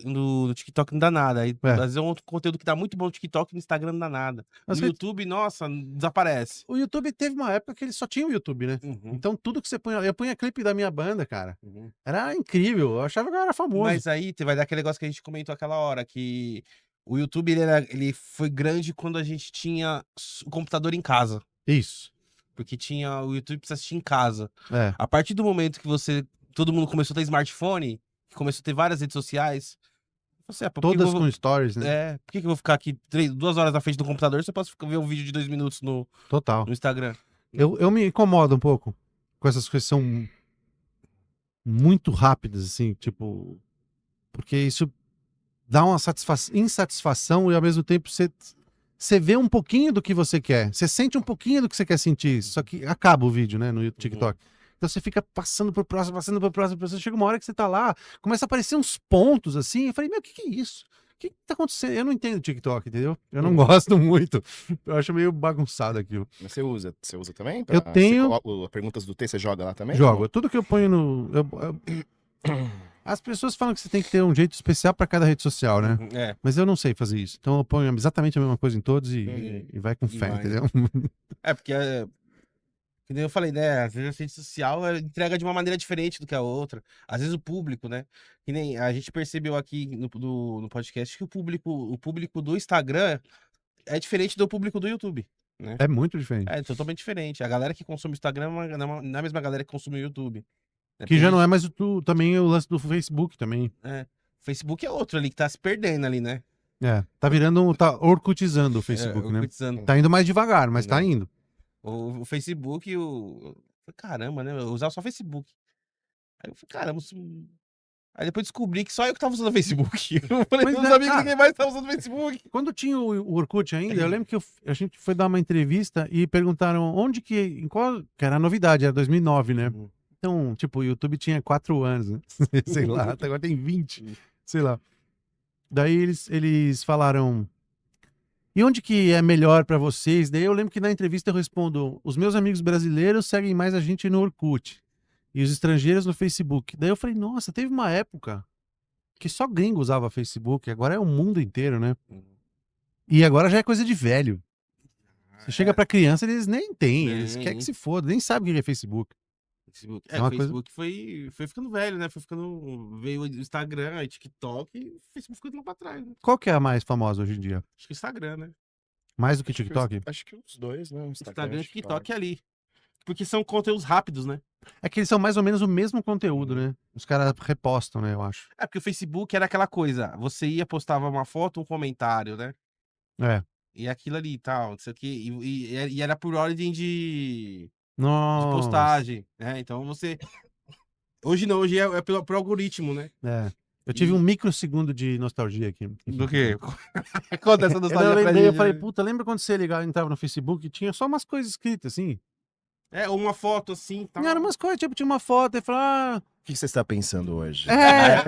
[SPEAKER 1] no TikTok não dá nada. Aí,
[SPEAKER 4] É.
[SPEAKER 1] às vezes é um outro conteúdo que dá muito bom no TikTok e no Instagram não dá nada.
[SPEAKER 4] Mas
[SPEAKER 1] No YouTube, nossa, desaparece.
[SPEAKER 4] o YouTube teve uma época que ele só tinha o YouTube, né? Então tudo que você punha. Eu punha clipe da minha banda, cara. Era incrível. Eu achava que eu era famoso.
[SPEAKER 1] Mas aí vai dar aquele negócio que a gente comentou aquela hora, que o YouTube ele foi grande quando a gente tinha o computador em casa.
[SPEAKER 4] Isso.
[SPEAKER 1] Porque tinha o YouTube pra você assistir em casa.
[SPEAKER 4] É.
[SPEAKER 1] A partir do momento que todo mundo começou a ter smartphone, que começou a ter várias redes sociais, você,
[SPEAKER 4] Todas com stories, né?
[SPEAKER 1] por que eu vou ficar aqui 2 horas na frente do computador se eu posso ver um vídeo de 2 minutos no
[SPEAKER 4] Total.
[SPEAKER 1] Instagram?
[SPEAKER 4] Eu me incomodo um pouco com essas coisas que são muito rápidas, assim, tipo. Porque isso dá uma insatisfação e ao mesmo tempo você vê um pouquinho do que você quer. Você sente um pouquinho do que você quer sentir. Só que acaba o vídeo, né, no TikTok. Então você fica passando pro próximo, passando pro próximo. Chega uma hora que você tá lá, começa a aparecer uns pontos assim. Eu falei, meu, o que é isso? O que tá acontecendo? Eu não entendo o TikTok, entendeu? Eu não gosto muito. Eu acho meio bagunçado aquilo.
[SPEAKER 2] Mas você usa também?
[SPEAKER 4] Eu tenho-
[SPEAKER 2] Perguntas do T, você joga lá também?
[SPEAKER 4] Jogo. Tudo que eu ponho no. As pessoas falam que você tem que ter um jeito especial pra cada rede social, né?
[SPEAKER 1] É.
[SPEAKER 4] Mas eu não sei fazer isso. Então eu ponho exatamente a mesma coisa em todos e vai com
[SPEAKER 1] E
[SPEAKER 4] fé,
[SPEAKER 1] vai.
[SPEAKER 4] entendeu?
[SPEAKER 1] Porque, que nem eu falei, né? Às vezes a rede social entrega de uma maneira diferente do que a outra. Às vezes o público, né? Que nem a gente percebeu aqui no podcast que o público do Instagram é diferente do público do YouTube.
[SPEAKER 4] É muito diferente.
[SPEAKER 1] É totalmente diferente. A galera que consome o Instagram não é a mesma galera que consome o YouTube.
[SPEAKER 4] Que já não é mais também o lance do Facebook também.
[SPEAKER 1] Facebook é outro ali que tá se perdendo ali, né?
[SPEAKER 4] É, tá virando, tá orcutizando o Facebook, né?
[SPEAKER 1] Orkutizando.
[SPEAKER 4] Tá indo mais devagar, mas tá indo.
[SPEAKER 1] O Facebook, caramba, né? Eu usava só Facebook. Aí eu falei, caramba. Aí depois descobri que só eu que tava usando o Facebook. Eu falei,
[SPEAKER 4] Mas,
[SPEAKER 1] meus
[SPEAKER 4] né,
[SPEAKER 1] amigos,
[SPEAKER 4] cara?
[SPEAKER 1] ninguém mais tava usando o Facebook.
[SPEAKER 4] Quando tinha o Orkut ainda, eu lembro que a gente foi dar uma entrevista e perguntaram onde que era a novidade, era 2009, né? Então, tipo, o YouTube tinha 4 anos, né? Sei lá, até agora tem 20, sei lá. Daí eles falaram, e onde que é melhor pra vocês? Daí eu lembro que na entrevista eu respondo, os meus amigos brasileiros seguem mais a gente no Orkut e os estrangeiros no Facebook. Daí eu falei, nossa, teve uma época que só gringo usava Facebook, agora é o mundo inteiro, né? E agora já é coisa de velho. Você chega pra criança, eles nem têm, eles
[SPEAKER 1] Nem.
[SPEAKER 4] querem que se foda, nem sabem o que é Facebook.
[SPEAKER 1] Facebook.
[SPEAKER 4] É
[SPEAKER 1] É, o
[SPEAKER 4] uma coisa-
[SPEAKER 1] Facebook foi ficando velho, né? Foi ficando. Veio o Instagram, aí TikTok e o Facebook ficou lá pra trás, né?
[SPEAKER 4] Qual que é a mais famosa hoje em dia?
[SPEAKER 1] Acho que o Instagram, né?
[SPEAKER 4] Mais do que
[SPEAKER 2] Acho que
[SPEAKER 4] TikTok?
[SPEAKER 2] Acho que os dois, né?
[SPEAKER 1] Instagram e TikTok é ali. Porque são conteúdos rápidos, né?
[SPEAKER 4] É que eles são mais ou menos o mesmo conteúdo,
[SPEAKER 2] Uhum.
[SPEAKER 4] né? Os caras repostam, né, eu acho.
[SPEAKER 1] É porque o Facebook era aquela coisa. Você ia, postava uma foto, um comentário, né?
[SPEAKER 4] É.
[SPEAKER 1] E aquilo ali e tal, não sei o quê. E era por ordem de
[SPEAKER 4] Nossa.
[SPEAKER 1] postagem, né? Então você. Hoje não, hoje é pro algoritmo, né?
[SPEAKER 4] É. Eu tive um microsegundo de nostalgia aqui.
[SPEAKER 1] Do quê? Conta essa
[SPEAKER 4] Eu
[SPEAKER 1] nostalgia pra
[SPEAKER 4] lembrei, eu
[SPEAKER 1] gente,
[SPEAKER 4] falei,
[SPEAKER 1] né?
[SPEAKER 4] puta, lembra quando você ligava, entrava no Facebook e tinha só umas coisas escritas assim?
[SPEAKER 1] É, uma foto assim, tal.
[SPEAKER 4] Não, eram umas coisas, tipo, tinha uma foto e falava,
[SPEAKER 2] O que você está pensando hoje?
[SPEAKER 4] é.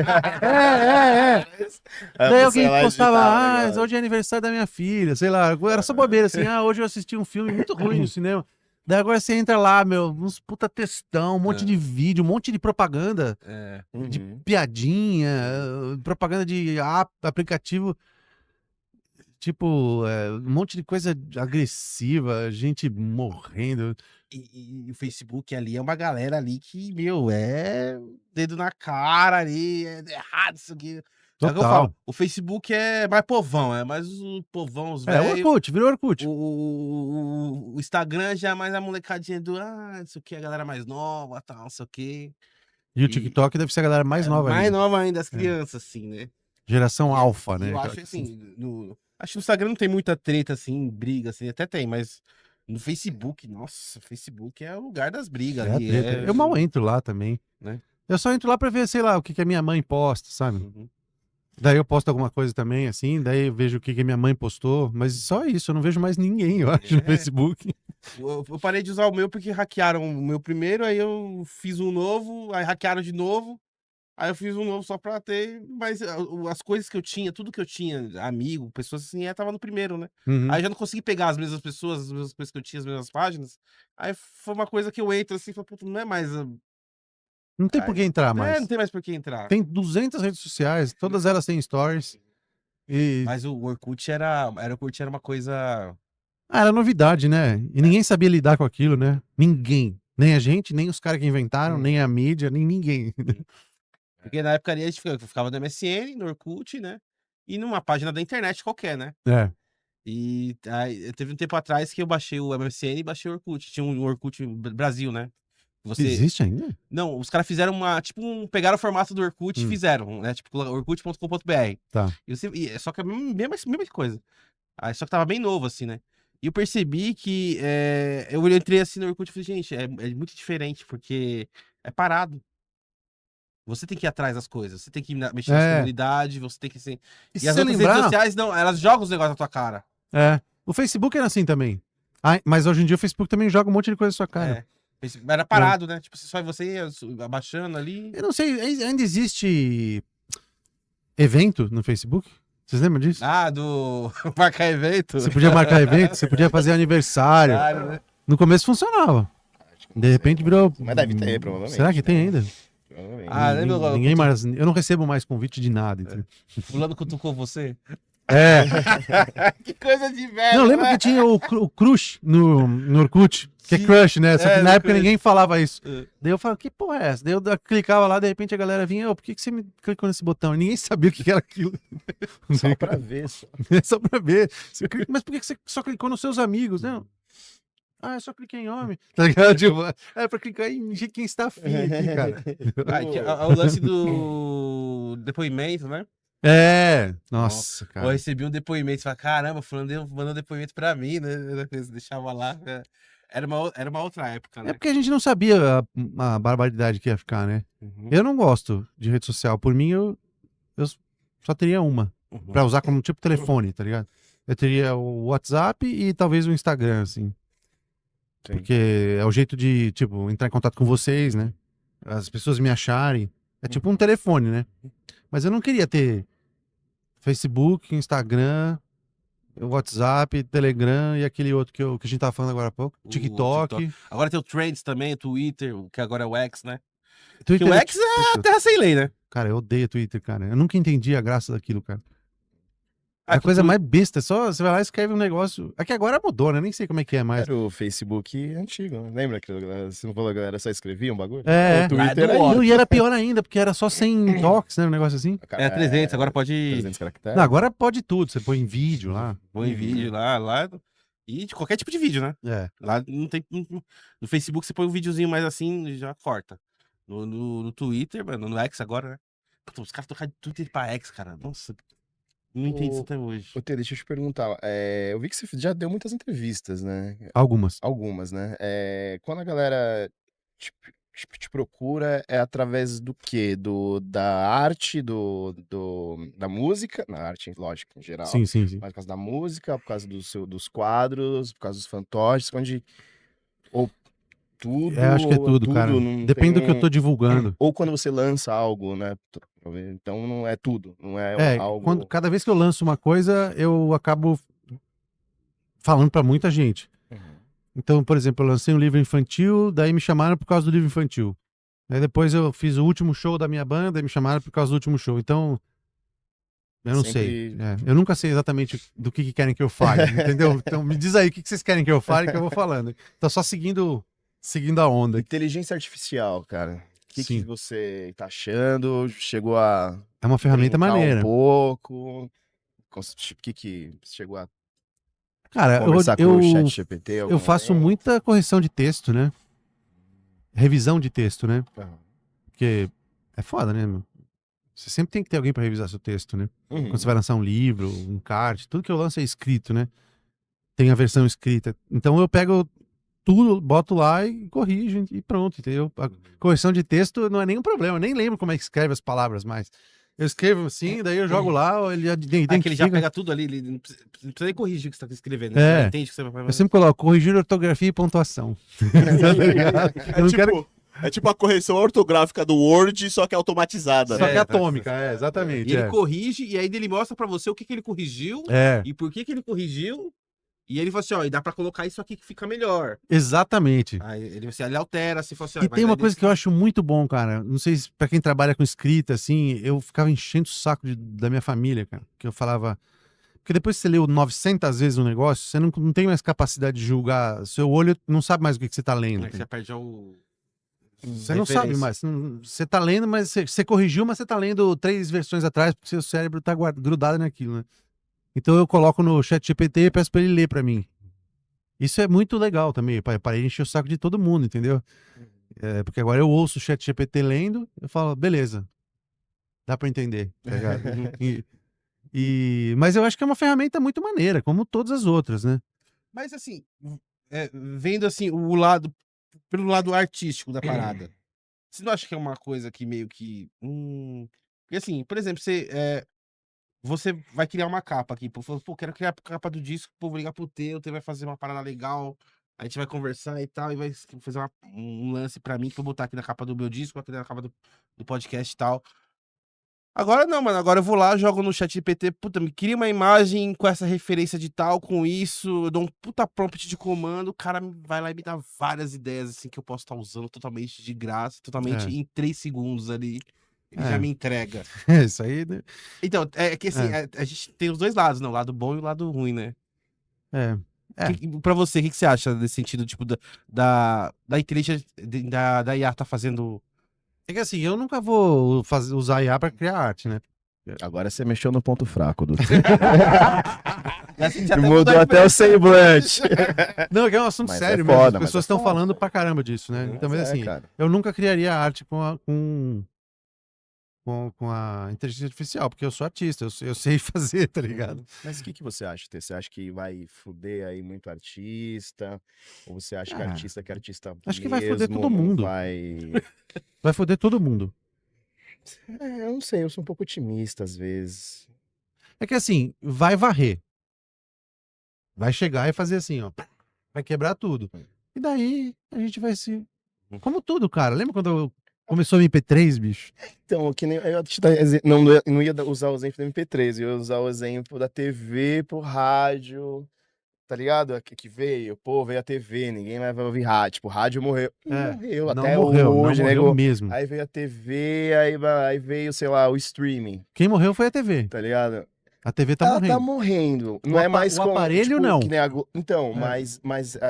[SPEAKER 4] Daí alguém postava, hoje é aniversário da minha filha, sei lá, era só bobeira assim, hoje eu assisti um filme muito ruim no cinema. Daí agora você entra lá, meu, uns puta textão, um monte de vídeo, um monte de propaganda,
[SPEAKER 1] É.
[SPEAKER 4] de piadinha, propaganda de aplicativo, tipo, um monte de coisa agressiva, gente morrendo.
[SPEAKER 1] E o Facebook ali é uma galera ali que, meu, é dedo na cara ali, é errado isso aqui. É o que eu
[SPEAKER 4] Total.
[SPEAKER 1] falo, o Facebook é mais povão, é mais o povão, os
[SPEAKER 4] O
[SPEAKER 1] velhos.
[SPEAKER 4] Orkut, virou Orkut.
[SPEAKER 1] O Instagram já é mais a molecadinha do, não sei o que, a galera mais nova, tal, não sei o que.
[SPEAKER 4] E o TikTok deve ser a galera mais nova
[SPEAKER 1] Mais
[SPEAKER 4] ainda.
[SPEAKER 1] nova ainda, as crianças, assim, né?
[SPEAKER 4] Geração
[SPEAKER 1] E-
[SPEAKER 4] alfa,
[SPEAKER 1] e
[SPEAKER 4] né?
[SPEAKER 1] Eu acho assim, acho que no Instagram não tem muita treta, assim, briga, assim, até tem, mas no Facebook, nossa, o Facebook é o lugar das brigas
[SPEAKER 4] É a
[SPEAKER 1] ali.
[SPEAKER 4] treta. Eu mal entro lá também.
[SPEAKER 1] Né?
[SPEAKER 4] Eu só entro lá pra ver, sei lá, o que que a minha mãe posta, sabe?
[SPEAKER 1] Uhum.
[SPEAKER 4] Daí eu posto alguma coisa também, assim, daí eu vejo o que que minha mãe postou, mas só isso, eu não vejo mais ninguém, eu acho, no
[SPEAKER 1] É.
[SPEAKER 4] Facebook.
[SPEAKER 1] Eu parei de usar o meu porque hackearam o meu primeiro, aí eu fiz um novo, aí hackearam de novo, aí eu fiz um novo só pra ter, mas as coisas que eu tinha, tudo que eu tinha, amigo, pessoas assim, tava no primeiro, né?
[SPEAKER 4] Uhum.
[SPEAKER 1] Aí eu já não consegui pegar as mesmas pessoas, as mesmas coisas que eu tinha, as mesmas páginas, aí foi uma coisa que eu entro assim, falei, puta, não é mais...
[SPEAKER 4] Não tem por que entrar mais.
[SPEAKER 1] não tem mais por que entrar.
[SPEAKER 4] Tem 200 redes sociais, todas elas têm stories. E...
[SPEAKER 1] Mas o Orkut era uma coisa...
[SPEAKER 4] era novidade, né? E ninguém sabia lidar com aquilo, né? Ninguém. Nem a gente, nem os caras que inventaram, nem a mídia, nem ninguém.
[SPEAKER 1] Porque na época ali a gente ficava no MSN, no Orkut, né? E numa página da internet qualquer, né?
[SPEAKER 4] É.
[SPEAKER 1] E aí, teve um tempo atrás que eu baixei o MSN e baixei o Orkut. Tinha um Orkut Brasil, né? Você...
[SPEAKER 4] Existe ainda?
[SPEAKER 1] Não, os caras fizeram pegaram o formato do Orkut e fizeram, né? Tipo, orkut.com.br.
[SPEAKER 4] Tá.
[SPEAKER 1] Só que é a mesma coisa. Aí, só que tava bem novo, assim, né? E eu percebi que eu entrei assim no Orkut e falei, gente, é muito diferente, porque é parado. Você tem que ir atrás das coisas, você tem que mexer nas comunidades, você tem que assim.
[SPEAKER 4] E
[SPEAKER 1] E
[SPEAKER 4] se
[SPEAKER 1] as
[SPEAKER 4] você
[SPEAKER 1] outras
[SPEAKER 4] lembrar...
[SPEAKER 1] redes sociais, não, elas jogam os negócios na tua cara.
[SPEAKER 4] O Facebook era assim também. Mas hoje em dia o Facebook também joga um monte de coisa na sua cara.
[SPEAKER 1] Era parado, né? Tipo, só você ia abaixando ali.
[SPEAKER 4] Eu não sei, ainda existe evento no Facebook? Vocês lembram disso?
[SPEAKER 1] Do marcar evento.
[SPEAKER 4] Você podia marcar evento, você podia fazer aniversário.
[SPEAKER 1] Né?
[SPEAKER 4] No começo funcionava. De repente virou...
[SPEAKER 2] Mas deve ter, provavelmente.
[SPEAKER 4] Será que tem ainda?
[SPEAKER 2] Provavelmente.
[SPEAKER 1] lembra?
[SPEAKER 4] Ninguém mais... Eu não recebo mais convite de nada. Entendeu?
[SPEAKER 1] Fulano cutucou você. Que coisa de velho.
[SPEAKER 4] Não, lembra que tinha o Crush no Orkut? Que é
[SPEAKER 1] Sim.
[SPEAKER 4] crush, né? Só que
[SPEAKER 1] É,
[SPEAKER 4] na
[SPEAKER 1] no
[SPEAKER 4] época
[SPEAKER 1] crush.
[SPEAKER 4] ninguém falava isso.
[SPEAKER 1] É.
[SPEAKER 4] Daí eu falava, que porra é essa? Daí eu clicava lá, de repente a galera vinha, por que você me clicou nesse botão? E ninguém sabia o que era aquilo.
[SPEAKER 2] Só pra ver, só.
[SPEAKER 4] Só pra ver. Mas por que você só clicou nos seus amigos? Não. Eu só cliquei em homem. Tá ligado? Tipo, é pra clicar em quem está afim aqui, cara.
[SPEAKER 1] O lance do depoimento, né?
[SPEAKER 4] Nossa,
[SPEAKER 1] Eu
[SPEAKER 4] cara.
[SPEAKER 1] recebi um depoimento, falei, caramba, fulano mandou um depoimento pra mim, né? Deixava lá. Era uma outra época, né?
[SPEAKER 4] É porque a gente não sabia a barbaridade que ia ficar, né?
[SPEAKER 1] Uhum.
[SPEAKER 4] Eu não gosto de rede social. Por mim, eu só teria uma.
[SPEAKER 1] Uhum.
[SPEAKER 4] Pra usar como tipo telefone, tá ligado? Eu teria o WhatsApp e talvez o Instagram, assim.
[SPEAKER 2] Sim.
[SPEAKER 4] Porque é o jeito de, tipo, entrar em contato com vocês, né? as pessoas me acharem. É tipo um telefone, né? Mas eu não queria ter Facebook, Instagram, WhatsApp, Telegram e aquele outro que a gente tava falando agora há pouco.
[SPEAKER 1] O
[SPEAKER 4] TikTok.
[SPEAKER 1] Agora tem o Trends também, o Twitter, que agora é o X, né? Que
[SPEAKER 4] Twitter,
[SPEAKER 1] o X é a terra sem lei, né?
[SPEAKER 4] Cara, eu odeio Twitter, cara. Eu nunca entendi a graça daquilo, cara. É
[SPEAKER 1] Ah,
[SPEAKER 4] a
[SPEAKER 1] que
[SPEAKER 4] coisa
[SPEAKER 1] tu-
[SPEAKER 4] mais besta. É só você vai lá e escreve um negócio. Aqui agora mudou, né? Nem sei como é que é mais.
[SPEAKER 2] Era o Facebook antigo, né? Lembra que você não falou que a galera só escrevia um bagulho?
[SPEAKER 4] É,
[SPEAKER 2] O
[SPEAKER 1] Lá é
[SPEAKER 2] Twitter
[SPEAKER 1] do
[SPEAKER 2] era
[SPEAKER 1] ódio.
[SPEAKER 4] Não, e era pior ainda, porque era só 100 toques, né? Um negócio assim.
[SPEAKER 1] É 300, agora pode
[SPEAKER 2] 300 caracteres.
[SPEAKER 4] Não, agora pode tudo. Você põe em vídeo lá.
[SPEAKER 1] põe vídeo lá. E de qualquer tipo de vídeo, né?
[SPEAKER 4] É.
[SPEAKER 1] Lá não tem. No Facebook você põe um videozinho mais assim e já corta. No Twitter, mano, no X agora, né? Puta, os caras trocaram de Twitter pra X, cara. Nossa. Não entendi isso até hoje.
[SPEAKER 2] Ô, Tê, deixa eu te perguntar. Eu vi que você já deu muitas entrevistas, né?
[SPEAKER 4] Algumas.
[SPEAKER 2] Algumas, né? Quando a galera te procura, é através do quê? Da arte, da música? Na arte, lógico, em geral.
[SPEAKER 4] Sim.
[SPEAKER 2] Mas por causa da música, por causa dos quadros, por causa dos fantoches, ou tudo,
[SPEAKER 4] É, acho que é
[SPEAKER 2] ou
[SPEAKER 4] tudo, cara.
[SPEAKER 2] não
[SPEAKER 4] Depende do
[SPEAKER 2] tem
[SPEAKER 4] que eu tô divulgando.
[SPEAKER 2] Ou quando você lança algo, né? Então não é tudo, não é algo...
[SPEAKER 4] Cada vez que eu lanço uma coisa, eu acabo falando pra muita gente.
[SPEAKER 2] Uhum.
[SPEAKER 4] Então, por exemplo, eu lancei um livro infantil, daí me chamaram por causa do livro infantil. Aí depois eu fiz o último show da minha banda e me chamaram por causa do último show. Então, eu não sei. Eu nunca sei exatamente do que querem que eu fale, entendeu? Então me diz aí o que vocês querem que eu fale que eu vou falando. Tô só seguindo a onda.
[SPEAKER 2] Inteligência artificial, cara. O que
[SPEAKER 4] Sim.
[SPEAKER 2] você tá achando? Chegou a
[SPEAKER 4] É uma ferramenta
[SPEAKER 2] brincar
[SPEAKER 4] maneira.
[SPEAKER 2] um pouco? O que chegou a
[SPEAKER 4] Cara,
[SPEAKER 2] conversar com o chat GPT?
[SPEAKER 4] eu faço muita correção de texto, né? Revisão de texto, né? Porque é foda, né, meu? Você sempre tem que ter alguém pra revisar seu texto, né? Quando você vai lançar um livro, um card, tudo que eu lanço é escrito, né? Tem a versão escrita. Então eu pego tudo, boto lá e corrijo e pronto, entendeu? A correção de texto não é nenhum problema, eu nem lembro como é que escreve as palavras mais. Eu escrevo assim, daí eu jogo lá, ele já
[SPEAKER 1] Que ele já
[SPEAKER 4] identifica.
[SPEAKER 1] pega tudo ali, ele não precisa nem corrigir o que você tá escrevendo.
[SPEAKER 4] É.
[SPEAKER 1] Você já entende o que você vai fazer.
[SPEAKER 4] Eu sempre coloco corrigir ortografia e pontuação. Tá ligado? Eu não quero.
[SPEAKER 3] É tipo a correção ortográfica do Word, só que automatizada.
[SPEAKER 4] Só
[SPEAKER 3] né?
[SPEAKER 4] que atômica, exatamente.
[SPEAKER 1] E ele corrige, e aí ele mostra pra você o que ele corrigiu
[SPEAKER 4] É,
[SPEAKER 1] e por que ele corrigiu. E ele fala assim, ó, e dá pra colocar isso aqui que fica melhor.
[SPEAKER 4] exatamente.
[SPEAKER 1] Aí ele altera, se fosse...
[SPEAKER 4] E tem uma coisa que eu acho muito bom, cara. Não sei se pra quem trabalha com escrita, assim, eu ficava enchendo o saco da minha família, cara. Que eu falava. Porque depois que você leu 900 vezes um negócio, você não tem mais capacidade de julgar. Seu olho não sabe mais o que você tá lendo.
[SPEAKER 1] Você perde o...
[SPEAKER 4] Você não sabe mais. Você tá lendo, mas você corrigiu, mas você tá lendo 3 versões atrás, porque seu cérebro tá grudado naquilo, né? Então eu coloco no chat GPT e peço pra ele ler pra mim. Isso é muito legal também, para encher o saco de todo mundo, entendeu? Porque agora eu ouço o chat GPT lendo, eu falo, beleza, dá pra entender, tá ligado? Mas eu acho que é uma ferramenta muito maneira, como todas as outras, né?
[SPEAKER 1] Mas assim, vendo assim, pelo lado artístico da parada, você não acha que é uma coisa que meio que... Porque assim, por exemplo, você vai criar uma capa aqui, pô, quero criar a capa do disco, pô, vou ligar pro Tê, o Tê vai fazer uma parada legal, a gente vai conversar e tal, e vai fazer um lance pra mim, que eu vou botar aqui na capa do meu disco, aqui na capa do podcast e tal. Agora não, mano, agora eu vou lá, jogo no chat GPT, puta, me cria uma imagem com essa referência de tal, com isso, eu dou um puta prompt de comando, o cara vai lá e me dá várias ideias, assim, que eu posso estar usando totalmente de graça, totalmente em 3 segundos ali. Ele já me entrega.
[SPEAKER 4] Isso aí, né?
[SPEAKER 1] Então, é que assim, a gente tem os dois lados, né? O lado bom e o lado ruim, né? Pra você, o que você acha desse sentido, tipo, da inteligência da IA tá fazendo...
[SPEAKER 4] É que assim, eu nunca vou usar IA pra criar arte, né?
[SPEAKER 2] Agora você mexeu no ponto fraco do
[SPEAKER 1] Assim, já
[SPEAKER 2] mudou até o semblante.
[SPEAKER 4] Não, é que é um assunto
[SPEAKER 2] Mas
[SPEAKER 4] sério
[SPEAKER 2] é
[SPEAKER 4] mesmo.
[SPEAKER 2] foda,
[SPEAKER 4] As
[SPEAKER 2] mas
[SPEAKER 4] pessoas
[SPEAKER 2] é
[SPEAKER 4] estão
[SPEAKER 2] foda.
[SPEAKER 4] falando pra caramba disso, né? Então, mas assim,
[SPEAKER 2] cara.
[SPEAKER 4] eu nunca criaria arte com a inteligência artificial, porque eu sou artista, eu sei fazer, tá ligado?
[SPEAKER 2] Mas o que você acha, Tê? Você acha que vai fuder aí muito artista? Ou você acha que artista
[SPEAKER 4] acho que vai fuder
[SPEAKER 2] mesmo
[SPEAKER 4] todo mundo. Vai foder todo mundo.
[SPEAKER 2] Eu não sei, eu sou um pouco otimista às vezes.
[SPEAKER 4] É que assim, vai varrer. Vai chegar e fazer assim, ó. Vai quebrar tudo. E daí a gente vai se... Como tudo, cara. Lembra quando Começou MP3, bicho?
[SPEAKER 2] Então, que nem eu ia te dar não ia usar o exemplo do MP3, eu ia usar o exemplo da TV pro rádio, tá ligado? Que veio, pô, veio a TV, ninguém mais vai ouvir rádio. Tipo, rádio morreu.
[SPEAKER 4] É,
[SPEAKER 2] Morreu
[SPEAKER 4] não
[SPEAKER 2] até
[SPEAKER 4] morreu, não
[SPEAKER 2] hoje,
[SPEAKER 4] morreu
[SPEAKER 2] nego.
[SPEAKER 4] mesmo.
[SPEAKER 2] Aí veio a TV, aí veio, sei lá, o streaming,
[SPEAKER 4] Quem morreu foi a TV.
[SPEAKER 2] tá ligado?
[SPEAKER 4] A TV tá
[SPEAKER 2] Ela tá
[SPEAKER 4] morrendo.
[SPEAKER 2] morrendo. Não é mais
[SPEAKER 4] O aparelho,
[SPEAKER 2] tipo,
[SPEAKER 4] não.
[SPEAKER 2] que nem a Então,
[SPEAKER 4] É.
[SPEAKER 2] mas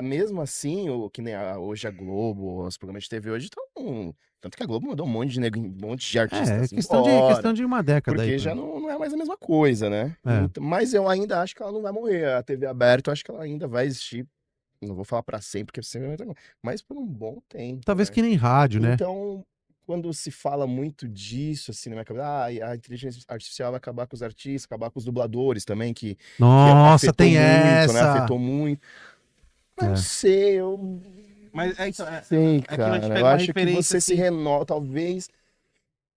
[SPEAKER 2] mesmo assim, que nem hoje a Globo, os programas de TV hoje estão. Tanto que a Globo mandou um monte de um monte de artistas
[SPEAKER 4] Questão
[SPEAKER 2] embora.
[SPEAKER 4] de uma década aí.
[SPEAKER 2] Porque já não é mais a mesma coisa, né?
[SPEAKER 4] É.
[SPEAKER 2] Mas eu ainda acho que ela não vai morrer. A TV aberta, eu acho que ela ainda vai existir. Não vou falar pra sempre, porque sempre vai ter. Mas por um bom tempo.
[SPEAKER 4] Talvez
[SPEAKER 2] né?
[SPEAKER 4] que nem rádio, né?
[SPEAKER 2] Então, quando se fala muito disso, assim, na minha cabeça, a inteligência artificial vai acabar com os artistas, acabar com os dubladores também, que
[SPEAKER 4] Nossa,
[SPEAKER 2] afetou
[SPEAKER 4] tem
[SPEAKER 2] muito,
[SPEAKER 4] essa.
[SPEAKER 2] né? Afetou muito. Mas não sei, eu
[SPEAKER 1] Mas é isso,
[SPEAKER 2] sei,
[SPEAKER 1] que a gente
[SPEAKER 2] cara.
[SPEAKER 1] pega
[SPEAKER 2] Eu
[SPEAKER 1] uma
[SPEAKER 2] acho que
[SPEAKER 1] referência,
[SPEAKER 2] você se
[SPEAKER 1] assim.
[SPEAKER 2] renova, talvez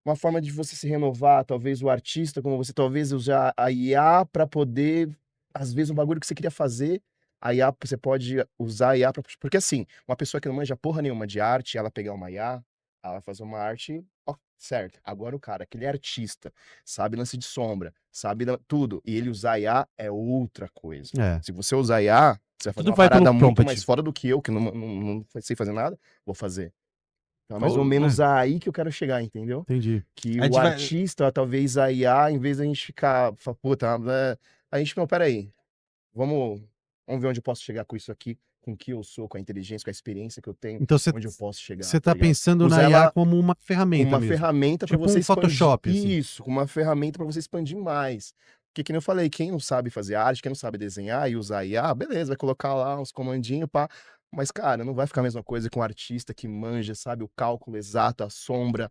[SPEAKER 2] uma forma de você se renovar, talvez o artista, como você, talvez usar a IA para poder, às vezes, um bagulho que você queria fazer, a IA, você pode usar a IA porque assim, uma pessoa que não manja porra nenhuma de arte, ela pegar uma IA, ela vai fazer uma arte, ó, certo. Agora o cara, aquele artista, sabe lance de sombra, sabe tudo, e ele usar a IA é outra coisa.
[SPEAKER 4] É.
[SPEAKER 2] Se você usar a IA, você vai fazer
[SPEAKER 4] Tudo
[SPEAKER 2] uma
[SPEAKER 4] vai pelo
[SPEAKER 2] parada muito
[SPEAKER 4] prompt.
[SPEAKER 2] mais fora do que eu, que não sei fazer nada, vou fazer. Então, é mais
[SPEAKER 4] Ou-
[SPEAKER 2] ou menos aí que eu quero chegar, entendeu?
[SPEAKER 4] Entendi.
[SPEAKER 2] Que
[SPEAKER 1] A gente
[SPEAKER 2] o
[SPEAKER 1] vai-
[SPEAKER 2] artista, talvez a IA, em vez da gente ficar, puta, a gente, não, peraí, vamos ver onde eu posso chegar com isso aqui, com o que eu sou, com a inteligência, com a experiência que eu tenho,
[SPEAKER 4] Então você
[SPEAKER 2] onde eu posso chegar,
[SPEAKER 4] tá
[SPEAKER 2] ligado?
[SPEAKER 4] pensando
[SPEAKER 2] Usar
[SPEAKER 4] na IA
[SPEAKER 2] ela
[SPEAKER 4] como uma ferramenta
[SPEAKER 2] uma
[SPEAKER 4] mesmo.
[SPEAKER 2] ferramenta para
[SPEAKER 4] Tipo
[SPEAKER 2] você
[SPEAKER 4] um
[SPEAKER 2] expandir.
[SPEAKER 4] Photoshop, assim.
[SPEAKER 2] Isso, uma ferramenta para você expandir mais. Porque, que nem eu falei, quem não sabe fazer arte, quem não sabe desenhar e usar IA, beleza, vai colocar lá uns comandinhos, pá. Mas, cara, não vai ficar a mesma coisa com um artista que manja, sabe, o cálculo exato, a sombra,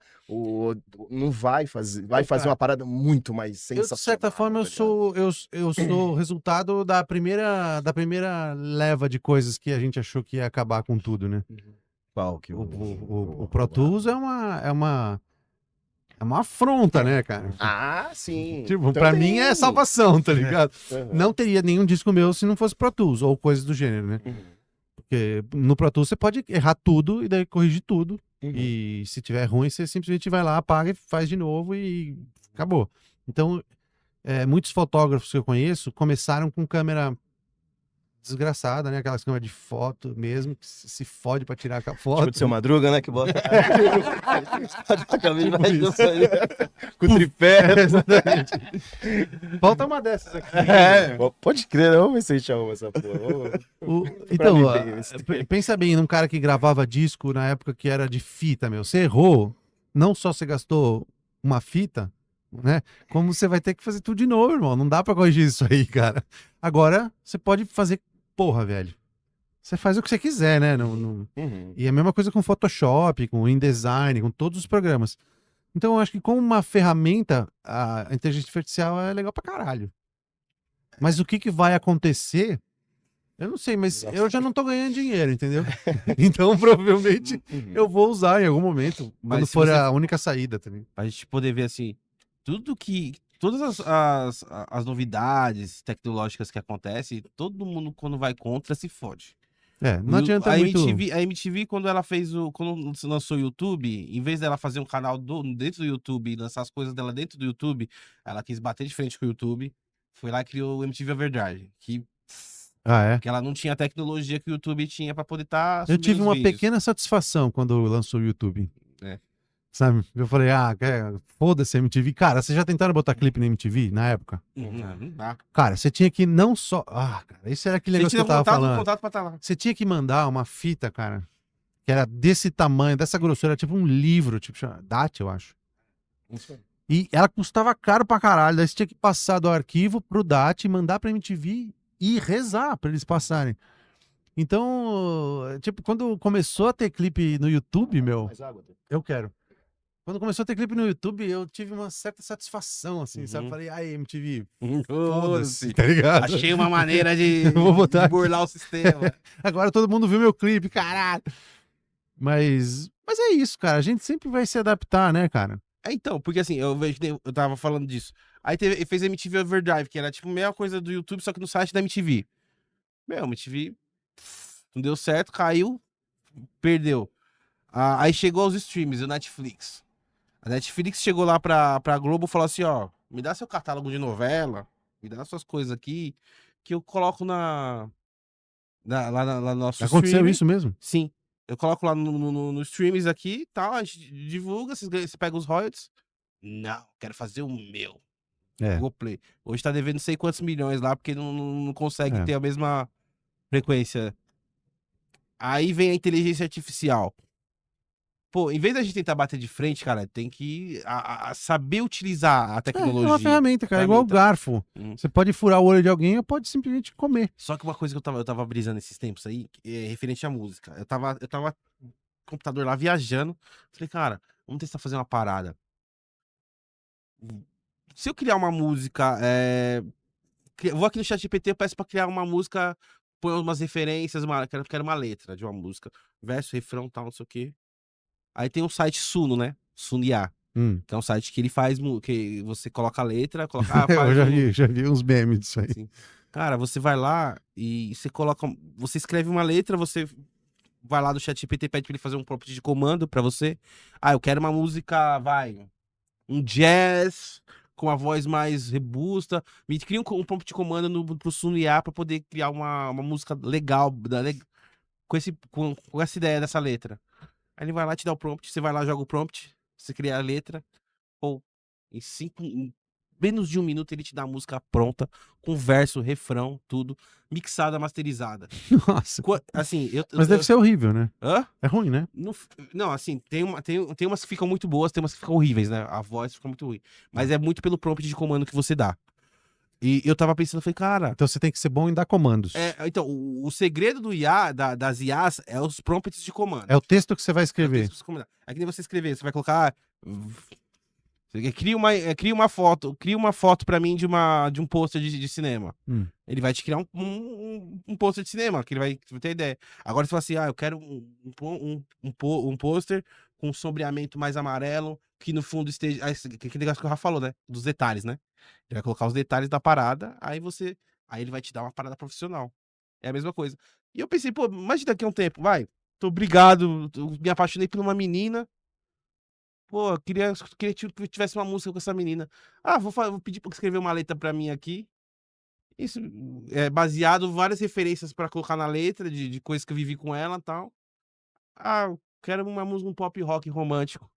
[SPEAKER 2] não vai fazer, vai fazer uma parada muito mais
[SPEAKER 4] Eu,
[SPEAKER 2] sensacional.
[SPEAKER 4] de certa forma, eu
[SPEAKER 2] tá ligado?
[SPEAKER 4] sou resultado da primeira leva de coisas que a gente achou que ia acabar com tudo, né?
[SPEAKER 1] Qual que
[SPEAKER 4] O Pro Tools é uma afronta, né, cara?
[SPEAKER 2] Ah, sim.
[SPEAKER 4] Tipo, pra mim é
[SPEAKER 2] também.
[SPEAKER 4] salvação, tá ligado?
[SPEAKER 2] Aham.
[SPEAKER 4] Não teria nenhum disco meu se não fosse Pro Tools ou coisas do gênero, né?
[SPEAKER 2] Uhum.
[SPEAKER 4] Porque no Pro Tools você pode errar tudo e daí corrigir tudo.
[SPEAKER 2] Uhum.
[SPEAKER 4] E se tiver ruim, você simplesmente vai lá, apaga e faz de novo e acabou. Então, muitos fotógrafos que eu conheço começaram com câmera desgraçada, né? Aquelas câmeras de foto mesmo, que se fode pra tirar a foto.
[SPEAKER 5] Tipo de seu Madruga, né? Que bota a camisa embaixo do sonho. Com o tripé.
[SPEAKER 4] Exatamente. Falta uma dessas aqui.
[SPEAKER 2] Pode crer, né? Vamos ver se a gente arruma essa porra.
[SPEAKER 4] Então,
[SPEAKER 2] mim bem esse
[SPEAKER 4] pensa bem num cara que gravava disco na época que era de fita, meu. Você errou, não só você gastou uma fita, né? Como você vai ter que fazer tudo de novo, irmão. Não dá pra corrigir isso aí, cara. Agora, você pode fazer, porra, velho. Você faz o que você quiser, né?
[SPEAKER 2] Uhum.
[SPEAKER 4] E é a mesma coisa com Photoshop, com InDesign, com todos os programas. Então, eu acho que como uma ferramenta, a inteligência artificial é legal pra caralho. Mas o que vai acontecer, eu não sei, mas eu já não tô ganhando dinheiro, entendeu? Então, provavelmente,
[SPEAKER 2] Uhum.
[SPEAKER 4] eu vou usar em algum momento,
[SPEAKER 1] Mas
[SPEAKER 4] quando
[SPEAKER 1] se
[SPEAKER 4] for
[SPEAKER 1] você-
[SPEAKER 4] a única saída também.
[SPEAKER 1] Pra gente poder ver assim, todas as novidades tecnológicas que acontecem, todo mundo quando vai contra se fode.
[SPEAKER 4] Não adianta
[SPEAKER 1] a
[SPEAKER 4] muito...
[SPEAKER 1] MTV, a MTV, quando ela quando lançou o YouTube, em vez dela fazer um canal dentro do YouTube e lançar as coisas dela dentro do YouTube, ela quis bater de frente com o YouTube, foi lá e criou o MTV Overdrive, que ela não tinha a tecnologia que o YouTube tinha pra poder estar
[SPEAKER 4] Eu tive uma pequena satisfação quando lançou o YouTube. Sabe? Eu falei, foda-se a MTV. Cara, vocês já tentaram botar clipe na MTV na época?
[SPEAKER 1] Não dá.
[SPEAKER 4] Cara, você tinha que não só... cara, esse era aquele
[SPEAKER 1] Você
[SPEAKER 4] negócio que
[SPEAKER 1] tinha
[SPEAKER 4] eu tava falando.
[SPEAKER 1] contato pra estar lá.
[SPEAKER 4] Você tinha que mandar uma fita, cara, que era desse tamanho, dessa grossura, tipo um livro, tipo DAT, eu acho. E ela custava caro pra caralho. Daí você tinha que passar do arquivo pro DAT, mandar pra MTV e rezar pra eles passarem. Então, tipo, quando começou a ter clipe no YouTube, meu,
[SPEAKER 2] Mais água?
[SPEAKER 4] eu quero. Quando começou a ter clipe no YouTube, eu tive uma certa satisfação, assim, sabe?
[SPEAKER 1] Uhum.
[SPEAKER 4] Falei, ai, MTV,
[SPEAKER 1] Foda-se.
[SPEAKER 4] foda-se, tá ligado?
[SPEAKER 1] Achei uma maneira de
[SPEAKER 4] Eu vou botar
[SPEAKER 1] de burlar o sistema.
[SPEAKER 4] Agora todo mundo viu meu clipe, caralho. Mas é isso, cara. A gente sempre vai se adaptar, né, cara?
[SPEAKER 1] Então, porque assim, eu vejo que eu tava falando disso. Aí fez a MTV Overdrive, que era tipo a mesma coisa do YouTube, só que no site da MTV. Meu, MTV não deu certo, caiu, perdeu. Aí chegou aos streams, o Netflix. A Netflix chegou lá pra Globo e falou assim, ó, me dá seu catálogo de novela, me dá suas coisas aqui, que eu coloco lá no nosso
[SPEAKER 4] Aconteceu
[SPEAKER 1] streaming.
[SPEAKER 4] isso mesmo?
[SPEAKER 1] Sim. Eu coloco lá no streams aqui e tal, a gente divulga, você pega os royalties. Não, quero fazer o meu.
[SPEAKER 4] É.
[SPEAKER 1] Globoplay. Hoje tá devendo não sei quantos milhões lá, porque não consegue
[SPEAKER 4] É.
[SPEAKER 1] ter a mesma frequência. Aí vem a inteligência artificial. Pô, em vez da gente tentar bater de frente, cara, tem que saber utilizar a
[SPEAKER 4] É
[SPEAKER 1] tecnologia.
[SPEAKER 4] uma ferramenta, cara. É igual o
[SPEAKER 1] Ferramenta.
[SPEAKER 4] garfo.
[SPEAKER 1] Hum.
[SPEAKER 4] Você pode furar o olho de alguém ou pode simplesmente comer.
[SPEAKER 1] Só que uma coisa que eu tava brisando esses tempos aí, referente à música. Eu tava com o computador lá viajando. Falei, cara, vamos testar fazer uma parada. Se eu criar uma música, vou aqui no ChatGPT, eu peço pra criar uma música, põe umas referências, quero uma letra de uma música. Verso, refrão, tal, não sei o quê. Aí tem um site Suno, né? Suno IA. Que é um site que ele faz, que você coloca a letra, coloca,
[SPEAKER 4] Eu
[SPEAKER 1] faz
[SPEAKER 4] já vi uns memes disso aí.
[SPEAKER 1] Sim. Cara, você vai lá e você escreve uma letra, você vai lá no ChatGPT, pede pra ele fazer um prompt de comando pra você. Eu quero uma música, um jazz com a voz mais robusta. Me cria um prompt de comando pro Suno IA pra poder criar uma música legal, com essa ideia dessa letra. Aí ele vai lá, te dá o prompt, você vai lá, joga o prompt, você cria a letra, ou em menos de 1 minuto ele te dá a música pronta, com verso, refrão, tudo, mixada, masterizada.
[SPEAKER 4] Nossa.
[SPEAKER 1] Assim,
[SPEAKER 4] Mas deve ser horrível, né?
[SPEAKER 1] Hã?
[SPEAKER 4] É ruim, né?
[SPEAKER 1] Não, assim, tem umas que ficam muito boas, tem umas que ficam horríveis, né? A voz fica muito ruim. Mas é muito pelo prompt de comando que você dá. E eu tava pensando, falei, cara,
[SPEAKER 4] Então você tem que ser bom em dar comandos.
[SPEAKER 1] então, o segredo do IA, das IAs, é os prompts de comando.
[SPEAKER 4] É o texto que você vai
[SPEAKER 1] É o
[SPEAKER 4] escrever.
[SPEAKER 1] texto que você comanda. É que nem você escrever, você vai colocar. Cria uma foto pra mim de um pôster de cinema. Ele vai te criar um pôster de cinema, que ele vai ter ideia. Agora você fala assim, eu quero um pôster com um sombreamento mais amarelo, que no fundo esteja. Aquele negócio que o Rafa falou, né? Dos detalhes, né? Ele vai colocar os detalhes da parada, aí ele vai te dar uma parada profissional. É a mesma coisa. E eu pensei, pô, imagina daqui a um tempo, tô obrigado, me apaixonei por uma menina. Pô, queria que eu tivesse uma música com essa menina. Vou pedir pra escrever uma letra pra mim aqui. Isso é baseado em várias referências pra colocar na letra, de coisas que eu vivi com ela e tal. Eu quero uma música, um pop rock romântico.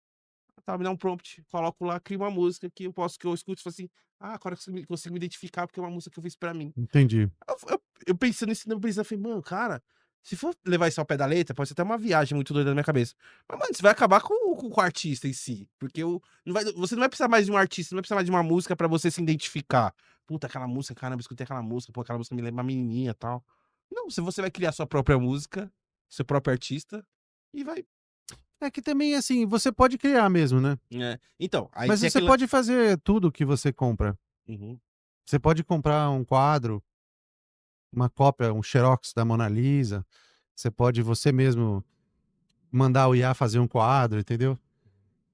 [SPEAKER 1] Tá, me dá um prompt, coloco lá, crio uma música que eu escuto e falo assim, agora eu consigo me identificar porque é uma música que eu fiz pra mim.
[SPEAKER 4] Entendi.
[SPEAKER 1] Eu pensando nisso, eu falei, mano, cara, se for levar isso ao pé da letra, pode ser até uma viagem muito doida na minha cabeça. Mas, mano, você vai acabar com o artista em si. Porque você não vai precisar mais de um artista, não vai precisar mais de uma música pra você se identificar. Puta, aquela música, caramba, eu escutei aquela música, pô, aquela música me lembra uma menininha e tal. Não, se você vai criar sua própria música, seu próprio artista, e vai.
[SPEAKER 4] É que também, assim, você pode criar mesmo, né?
[SPEAKER 1] Então, aí
[SPEAKER 4] Mas
[SPEAKER 1] tem
[SPEAKER 4] você pode fazer tudo que você compra.
[SPEAKER 1] Uhum.
[SPEAKER 4] Você pode comprar um quadro, uma cópia, um xerox da Mona Lisa. Você pode você mesmo mandar o IA fazer um quadro, entendeu?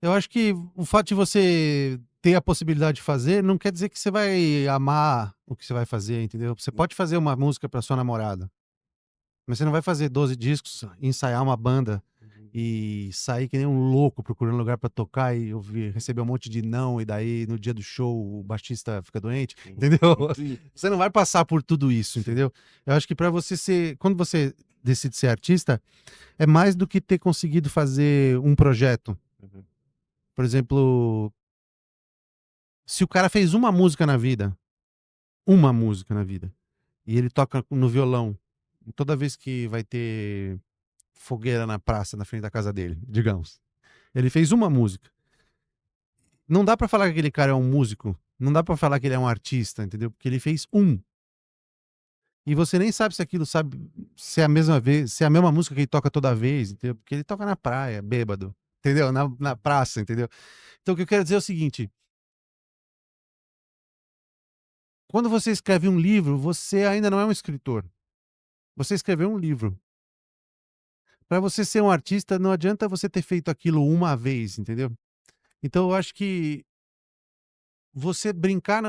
[SPEAKER 4] Eu acho que o fato de você ter a possibilidade de fazer não quer dizer que você vai amar o que você vai fazer, entendeu? Você pode fazer uma música para sua namorada, mas você não vai fazer 12 discos, ensaiar uma banda e sair que nem um louco procurando lugar para tocar e receber um monte de não, e daí no dia do show o baixista fica doente, entendeu?
[SPEAKER 1] Sim.
[SPEAKER 4] Você não vai passar por tudo isso, entendeu? Eu acho que para você ser, quando você decide ser artista, é mais do que ter conseguido fazer um projeto.
[SPEAKER 1] Uhum.
[SPEAKER 4] Por exemplo, se o cara fez uma música na vida, e ele toca no violão, toda vez que vai ter fogueira na praça, na frente da casa dele, digamos. Ele fez uma música. Não dá pra falar que aquele cara é um músico, não dá pra falar que ele é um artista, entendeu? Porque ele fez um. E você nem sabe se aquilo se é a mesma música que ele toca toda vez, entendeu? Porque ele toca na praia, bêbado, entendeu? Na praça, entendeu? Então o que eu quero dizer é o seguinte: quando você escreve um livro, você ainda não é um escritor. Você escreveu um livro. Para você ser um artista, não adianta você ter feito aquilo uma vez, entendeu? Então eu acho que você brincar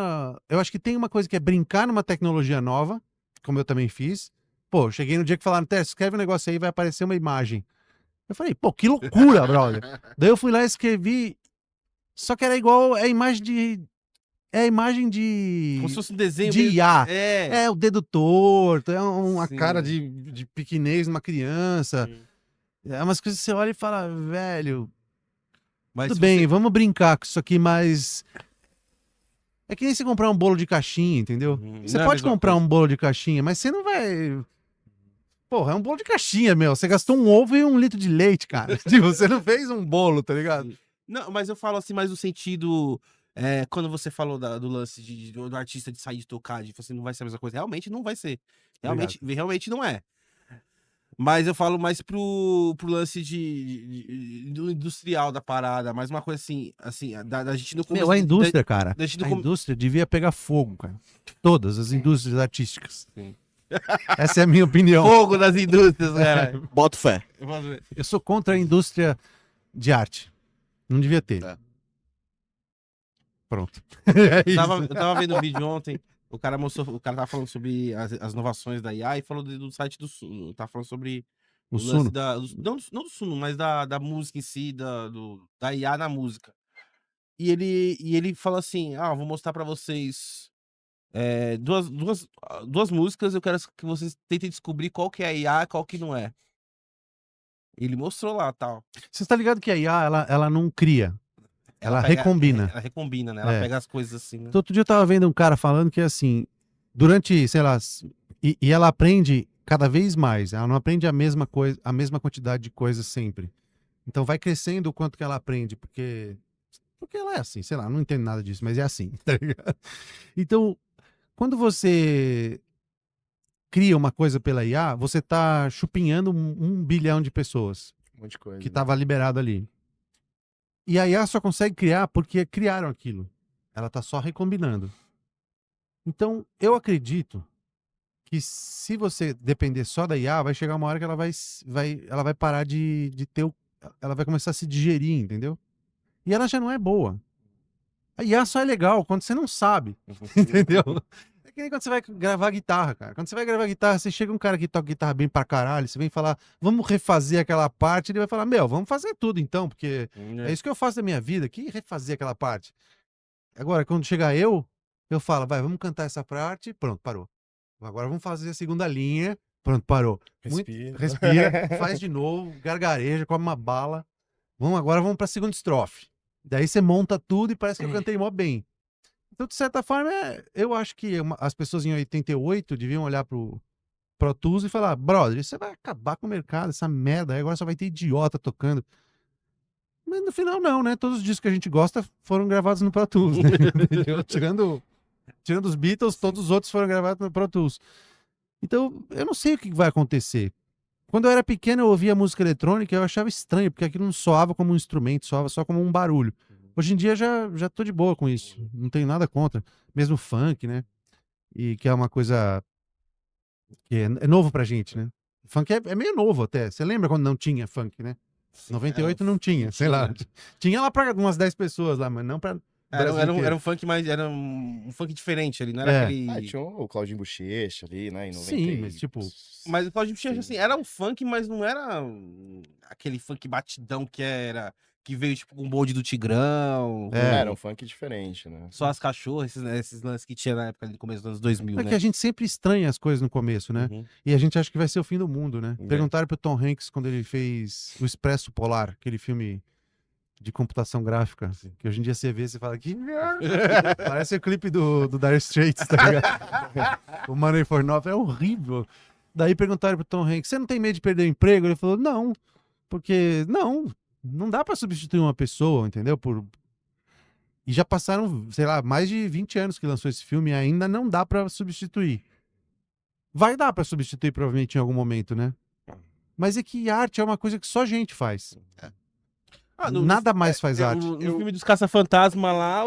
[SPEAKER 4] eu acho que tem uma coisa que é brincar numa tecnologia nova, como eu também fiz. Pô, cheguei no dia que falaram, Té, escreve um negócio aí, vai aparecer uma imagem. Eu falei, pô, que loucura, brother. Daí eu fui lá e escrevi, só que era igual, é a imagem de... É a imagem de...
[SPEAKER 1] Como se fosse um desenho
[SPEAKER 4] de
[SPEAKER 1] meio-
[SPEAKER 4] IA.
[SPEAKER 1] É.
[SPEAKER 4] É, o dedo torto, é uma
[SPEAKER 1] Sim.
[SPEAKER 4] cara de pequenez, uma criança.
[SPEAKER 1] Sim.
[SPEAKER 4] É umas coisas que você olha e fala, velho,
[SPEAKER 1] Mas
[SPEAKER 4] tudo
[SPEAKER 1] se
[SPEAKER 4] bem,
[SPEAKER 1] você-
[SPEAKER 4] vamos brincar com isso aqui, mas... É que nem você comprar um bolo de caixinha, entendeu? Você
[SPEAKER 1] Não é a
[SPEAKER 4] pode
[SPEAKER 1] mesma
[SPEAKER 4] comprar
[SPEAKER 1] coisa.
[SPEAKER 4] um bolo de caixinha, mas você não vai... Porra, é um bolo de caixinha, meu. Você gastou um ovo e 1 litro de leite, cara. Tipo, você não fez um bolo, tá ligado?
[SPEAKER 1] Não, mas eu falo assim, mais no sentido. Quando você falou do lance do artista de sair de tocar, de você não vai ser a mesma coisa. Realmente não vai ser. Realmente não é. Mas eu falo mais pro lance do industrial da parada, mais uma coisa assim, da gente no começo.
[SPEAKER 4] Meu, a indústria, cara.
[SPEAKER 1] da gente no
[SPEAKER 4] A
[SPEAKER 1] com-
[SPEAKER 4] indústria devia pegar fogo, cara. Todas as indústrias artísticas.
[SPEAKER 1] Sim.
[SPEAKER 4] Essa é a minha opinião.
[SPEAKER 1] Fogo das indústrias, cara.
[SPEAKER 3] Boto fé.
[SPEAKER 4] Eu sou contra a indústria de arte. Não devia ter.
[SPEAKER 3] É.
[SPEAKER 4] Pronto. É isso.
[SPEAKER 1] Eu tava vendo um vídeo ontem, o cara tava falando sobre as inovações da IA e falou do site do Suno. Tava falando sobre
[SPEAKER 4] O
[SPEAKER 1] lance
[SPEAKER 4] Suno.
[SPEAKER 1] não do Suno, mas da música em si, da IA na música. E ele fala assim: vou mostrar pra vocês duas músicas, eu quero que vocês tentem descobrir qual que é a IA e qual que não é. Ele mostrou lá, tal.
[SPEAKER 4] Você tá ligado que a IA, ela não cria. Ela
[SPEAKER 1] pega-
[SPEAKER 4] recombina.
[SPEAKER 1] Ela recombina, né? Ela
[SPEAKER 4] É.
[SPEAKER 1] pega as coisas assim, né?
[SPEAKER 4] Então, outro dia eu tava vendo um cara falando que assim, durante, sei lá, e ela aprende cada vez mais. Ela não aprende a mesma coisa, a mesma quantidade de coisas sempre. Então vai crescendo o quanto que ela aprende, porque ela é assim, sei lá, não entendo nada disso, mas é assim, tá ligado? Então, quando você cria uma coisa pela IA, você tá chupinhando 1 bilhão de pessoas
[SPEAKER 2] Um monte de coisa.
[SPEAKER 4] que tava liberado ali. E a IA só consegue criar porque criaram aquilo. Ela tá só recombinando. Então, eu acredito que se você depender só da IA, vai chegar uma hora que ela vai parar de ter ela vai começar a se digerir, entendeu? E ela já não é boa. A IA só é legal quando você não sabe, entendeu? É que nem quando você vai gravar guitarra, cara. Quando você vai gravar guitarra, você chega um cara que toca guitarra bem pra caralho, você vem falar, vamos refazer aquela parte, ele vai falar, meu, vamos fazer tudo então, porque é isso que eu faço da minha vida, que refazer aquela parte. Agora, quando chegar eu falo, vai, vamos cantar essa parte, pronto, parou. Agora vamos fazer a segunda linha, pronto, parou.
[SPEAKER 2] Respira.
[SPEAKER 4] Respira, faz de novo, gargareja, come uma bala. Agora vamos pra segunda estrofe. Daí você monta tudo e parece que eu cantei mó bem. Então, de certa forma, eu acho que as pessoas em 88 deviam olhar pro Pro Tools e falar, brother, isso vai acabar com o mercado, essa merda, aí agora só vai ter idiota tocando. Mas no final não, né? Todos os discos que a gente gosta foram gravados no Pro Tools, né? Entendeu? Tirando os Beatles, todos os outros foram gravados no Pro Tools. Então, eu não sei o que vai acontecer. Quando eu era pequeno, eu ouvia música eletrônica e eu achava estranho, porque aquilo não soava como um instrumento, soava só como um barulho. Hoje em dia já tô de boa com isso. Não tenho nada contra. Mesmo funk, né? E que é uma coisa que é novo pra gente, né? Funk é meio novo até. Você lembra quando não tinha funk, né? 98 não tinha, sei lá. Tinha lá pra umas 10 pessoas lá, mas não pra Brasil inteiro.
[SPEAKER 1] Era um funk mais. Era um funk diferente ali, não era
[SPEAKER 4] É.
[SPEAKER 1] aquele.
[SPEAKER 2] Tinha o Claudinho Bochecha ali, né? Em 90
[SPEAKER 4] Sim, mas tipo,
[SPEAKER 1] Mas o Claudinho Bochecha,
[SPEAKER 2] Sim.
[SPEAKER 1] assim, era um funk, mas não era aquele funk batidão que veio tipo com o bonde do Tigrão.
[SPEAKER 2] Era um funk diferente, né?
[SPEAKER 1] Só as cachorras, esses lances que tinha na época ali, no começo dos anos 2000,
[SPEAKER 4] é
[SPEAKER 1] né?
[SPEAKER 4] que a gente sempre estranha as coisas no começo, né?
[SPEAKER 1] Uhum.
[SPEAKER 4] E a gente acha que vai ser o fim do mundo, né?
[SPEAKER 1] É.
[SPEAKER 4] Perguntaram pro Tom Hanks quando ele fez o Expresso Polar, aquele filme de computação gráfica, que hoje em dia você vê, você fala que merda. Parece o clipe do Dire Straits, tá ligado? O Money for Nothing é horrível. Daí perguntaram pro Tom Hanks, você não tem medo de perder o emprego? Ele falou, não, porque não dá pra substituir uma pessoa, entendeu? E já passaram, sei lá, mais de 20 anos que lançou esse filme e ainda não dá pra substituir. Vai dar pra substituir provavelmente em algum momento, né? Mas é que arte é uma coisa que só gente faz. Nada mais faz arte.
[SPEAKER 1] No filme dos Caça-Fantasma lá,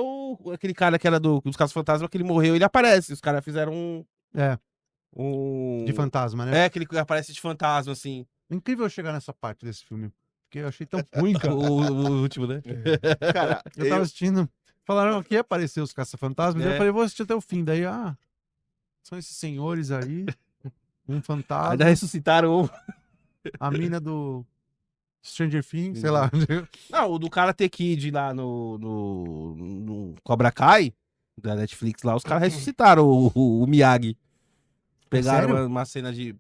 [SPEAKER 1] aquele cara que era dos Caça-Fantasma, que ele morreu, ele aparece. Os caras fizeram
[SPEAKER 4] De fantasma, né?
[SPEAKER 1] que ele aparece de fantasma, assim.
[SPEAKER 4] Incrível chegar nessa parte desse filme. Porque eu achei tão ruim, cara.
[SPEAKER 1] o último, né?
[SPEAKER 3] Cara,
[SPEAKER 4] Eu tava assistindo. Falaram que ia aparecer os caça-fantasmas.
[SPEAKER 1] É.
[SPEAKER 4] Eu falei, vou assistir até o fim. Daí, são esses senhores aí. Um fantasma.
[SPEAKER 1] Ainda ressuscitaram o.
[SPEAKER 4] A mina do Stranger Things, sei lá.
[SPEAKER 1] Não, o do Karate Kid lá no Cobra Kai, da Netflix lá, os caras ressuscitaram o Miyagi. Pegaram
[SPEAKER 4] sério?
[SPEAKER 1] uma cena de...